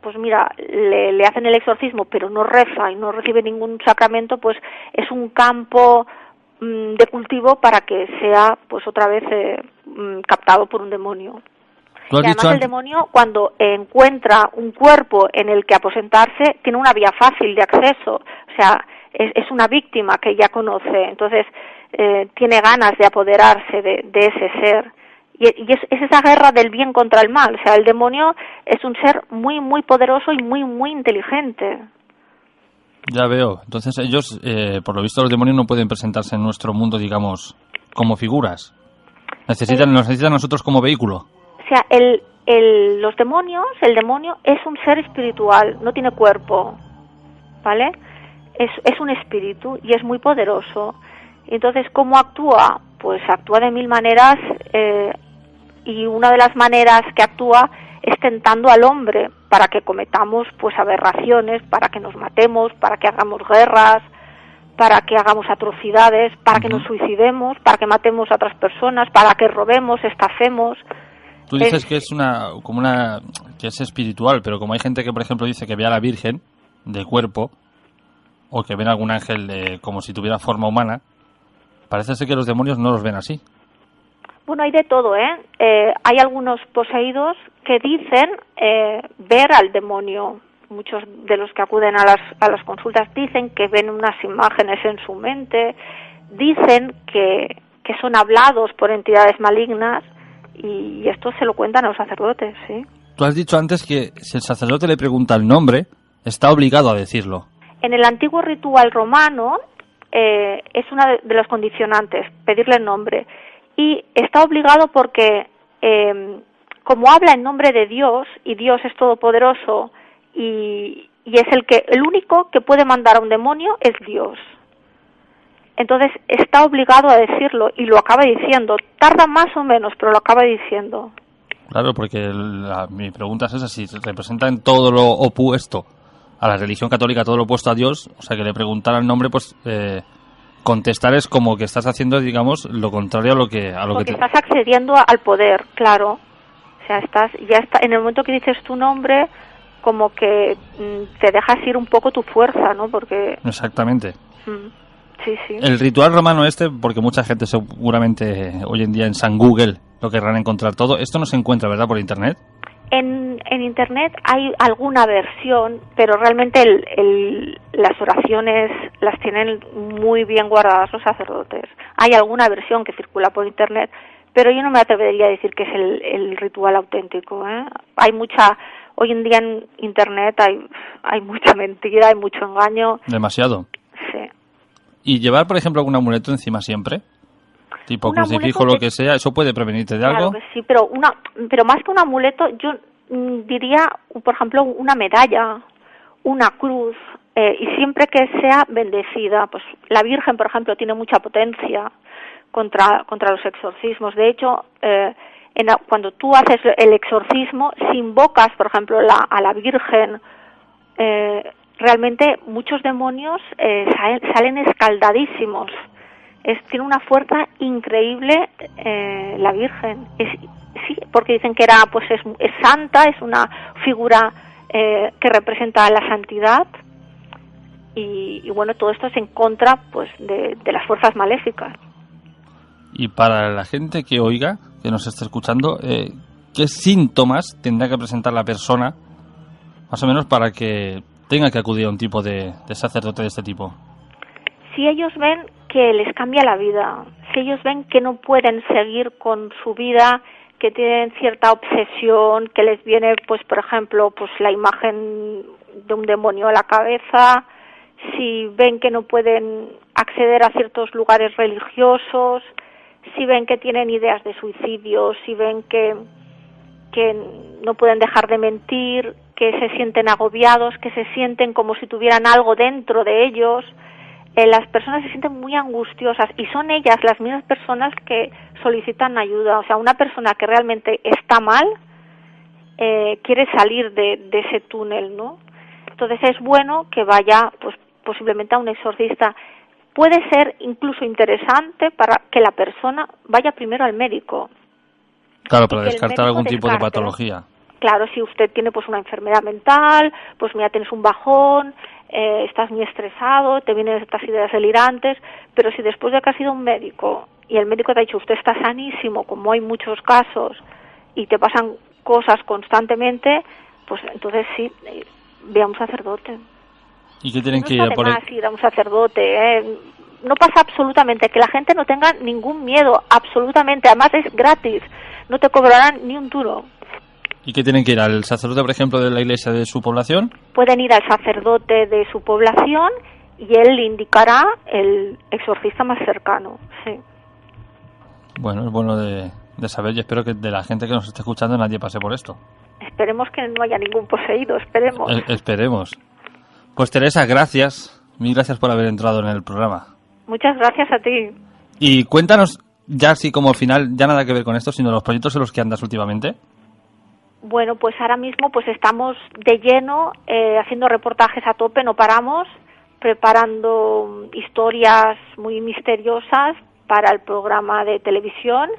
pues mira, le hacen el exorcismo pero no reza y no recibe ningún sacramento, pues es un campo de cultivo para que sea pues otra vez captado por un demonio. Y además el demonio, cuando encuentra un cuerpo en el que aposentarse, tiene una vía fácil de acceso, o sea, es una víctima que ya conoce, entonces tiene ganas de apoderarse de ese ser. Y es esa guerra del bien contra el mal, o sea, el demonio es un ser muy, muy poderoso y muy, muy inteligente.
Ya veo. Entonces ellos, por lo visto, los demonios no pueden presentarse en nuestro mundo, digamos, como figuras. Nos necesitan a nosotros como vehículo.
O sea, el demonio es un ser espiritual, no tiene cuerpo, ¿vale? Es un espíritu y es muy poderoso. Entonces, ¿cómo actúa? Pues actúa de mil maneras y una de las maneras que actúa es tentando al hombre para que cometamos pues aberraciones, para que nos matemos, para que hagamos guerras, para que hagamos atrocidades, para que nos suicidemos, para que matemos a otras personas, para que robemos, estafemos.
Tú dices que que es espiritual, pero como hay gente que, por ejemplo, dice que ve a la Virgen de cuerpo o que ven a algún ángel como si tuviera forma humana, parece ser que los demonios no los ven así.
Bueno, hay de todo, hay algunos poseídos que dicen ver al demonio. Muchos de los que acuden a las consultas dicen que ven unas imágenes en su mente, dicen que son hablados por entidades malignas y esto se lo cuentan a los sacerdotes, ¿sí?
Tú has dicho antes que si el sacerdote le pregunta el nombre, está obligado a decirlo.
En el antiguo ritual romano es una de los condicionantes, pedirle el nombre. Y está obligado porque, como habla en nombre de Dios, y Dios es todopoderoso, y es el único que puede mandar a un demonio es Dios. Entonces está obligado a decirlo, y lo acaba diciendo. Tarda más o menos, pero lo acaba diciendo.
Claro, porque mi pregunta es esa, si representan todo lo opuesto a la religión católica, todo lo opuesto a Dios, o sea, que le preguntara el nombre, pues... contestar es como que estás haciendo, digamos, lo contrario a lo que
estás accediendo al poder, claro. O sea, en el momento que dices tu nombre, como que te dejas ir un poco tu fuerza, ¿no? Porque
exactamente.
Sí.
El ritual romano porque mucha gente seguramente hoy en día en San Google lo querrán encontrar todo. Esto no se encuentra, ¿verdad?, por internet.
En internet hay alguna versión, pero realmente las oraciones las tienen muy bien guardadas los sacerdotes. Hay alguna versión que circula por internet, pero yo no me atrevería a decir que es el ritual auténtico, ¿eh? Hoy en día en internet hay mucha mentira, hay mucho engaño.
Demasiado.
Sí.
¿Y llevar, por ejemplo, algún amuleto encima siempre? Tipo crucifijo, lo que sea, ¿eso puede prevenirte de algo?
Claro que sí, pero más que un amuleto, yo diría, por ejemplo, una medalla, una cruz, y siempre que sea bendecida. Pues la Virgen, por ejemplo, tiene mucha potencia contra los exorcismos. De hecho, cuando tú haces el exorcismo, si invocas, por ejemplo, a la Virgen, realmente muchos demonios salen escaldadísimos. Tiene una fuerza increíble la Virgen. Sí, porque dicen que es santa, es una figura que representa la santidad y bueno, todo esto es en contra pues de las fuerzas maléficas.
Y para la gente que oiga, que nos esté escuchando, ¿qué síntomas tendrá que presentar la persona, más o menos, para que tenga que acudir a un tipo de sacerdote de este tipo?
Si ellos ven que les cambia la vida, si ellos ven que no pueden seguir con su vida, que tienen cierta obsesión, que les viene, pues por ejemplo, pues la imagen de un demonio a la cabeza, si ven que no pueden acceder a ciertos lugares religiosos, si ven que tienen ideas de suicidio, si ven que no pueden dejar de mentir, que se sienten agobiados, que se sienten como si tuvieran algo dentro de ellos. Las personas se sienten muy angustiosas y son ellas las mismas personas que solicitan ayuda. O sea, una persona que realmente está mal quiere salir de ese túnel, ¿no? Entonces es bueno que vaya, pues posiblemente a un exorcista. Puede ser incluso interesante para que la persona vaya primero al médico.
Claro, para descartar algún tipo de patología.
Claro, si usted tiene pues una enfermedad mental, pues mira, tienes un bajón, estás muy estresado, te vienen estas ideas delirantes, pero si después de que has ido a un médico y el médico te ha dicho usted está sanísimo, como hay muchos casos, y te pasan cosas constantemente, pues entonces sí, ve a un sacerdote.
¿Y qué tienen que ir
a por él? Ir a un sacerdote, No pasa absolutamente, que la gente no tenga ningún miedo, absolutamente, además es gratis, no te cobrarán ni un duro.
¿Y qué tienen que ir? ¿Al sacerdote, por ejemplo, de la iglesia de su población?
Pueden ir al sacerdote de su población y él le indicará el exorcista más cercano, sí.
Bueno, es bueno de saber y espero que de la gente que nos esté escuchando nadie pase por esto.
Esperemos que no haya ningún poseído, esperemos.
Esperemos. Pues Teresa, gracias. Mil gracias por haber entrado en el programa.
Muchas gracias a ti.
Y cuéntanos, ya así como final, ya nada que ver con esto, sino los proyectos en los que andas últimamente.
Bueno, pues ahora mismo pues estamos de lleno haciendo reportajes a tope, no paramos, preparando historias muy misteriosas para el programa de televisión.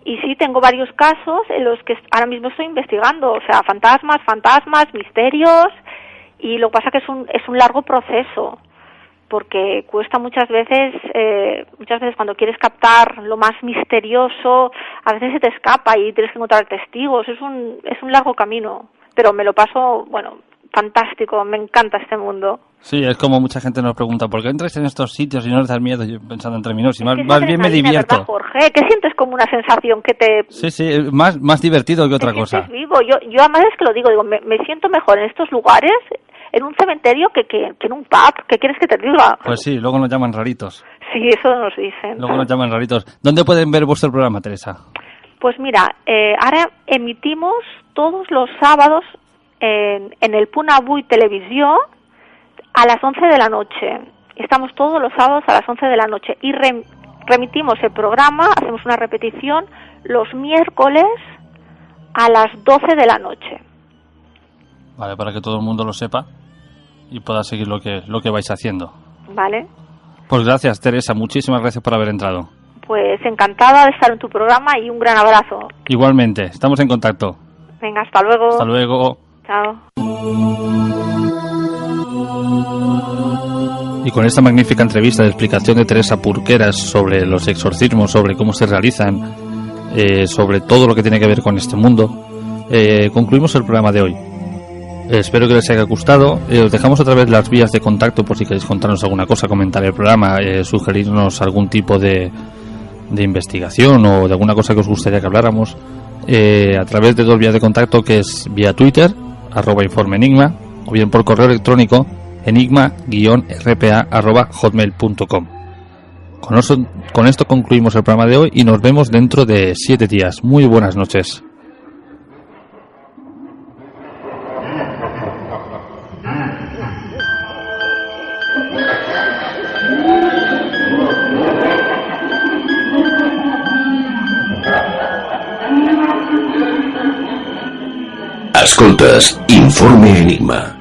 Y sí, tengo varios casos en los que ahora mismo estoy investigando, o sea, fantasmas, misterios, y lo que pasa que es un largo proceso, porque cuesta muchas veces cuando quieres captar lo más misterioso, a veces se te escapa y tienes que encontrar testigos, es un largo camino, pero me lo paso, bueno, fantástico, me encanta este mundo.
Sí, es como mucha gente nos pregunta, ¿por qué entras en estos sitios y no les das miedo? Yo pensando en términos, y más bien me divierto.
¿Verdad, Jorge? ¿Qué sientes como una sensación que te...
Sí, más divertido que otra cosa.
Vivo. Yo además es que lo digo, me siento mejor en estos lugares, en un cementerio que en un pub. ¿Qué quieres que te diga?
Pues sí, luego nos llaman raritos.
Sí, eso nos dicen.
Luego nos llaman raritos. ¿Dónde pueden ver vuestro programa, Teresa?
Pues mira, ahora emitimos todos los sábados en el Punabui Televisión a las 11 de la noche. Estamos todos los sábados a las 11 de la noche y remitimos el programa, hacemos una repetición los miércoles a las 12 de la noche.
Vale, para que todo el mundo lo sepa y pueda seguir lo que vais haciendo.
Vale.
Pues gracias, Teresa, muchísimas gracias por haber entrado.
Pues encantada de estar en tu programa y un gran abrazo.
Igualmente, estamos en contacto.
Venga, hasta luego.
Hasta luego.
Chao.
Y con esta magnífica entrevista de explicación de Teresa Purqueras sobre los exorcismos, sobre cómo se realizan, sobre todo lo que tiene que ver con este mundo, concluimos el programa de hoy. Espero que les haya gustado. Os dejamos otra vez las vías de contacto por si queréis contarnos alguna cosa, comentar el programa, sugerirnos algún tipo de investigación o de alguna cosa que os gustaría que habláramos, a través de dos vías de contacto, que es vía Twitter, @informeenigma, o bien por correo electrónico enigma-rpa@hotmail.com. Con esto concluimos el programa de hoy y nos vemos dentro de 7 días. Muy buenas noches.
Escoltes Informe Enigma.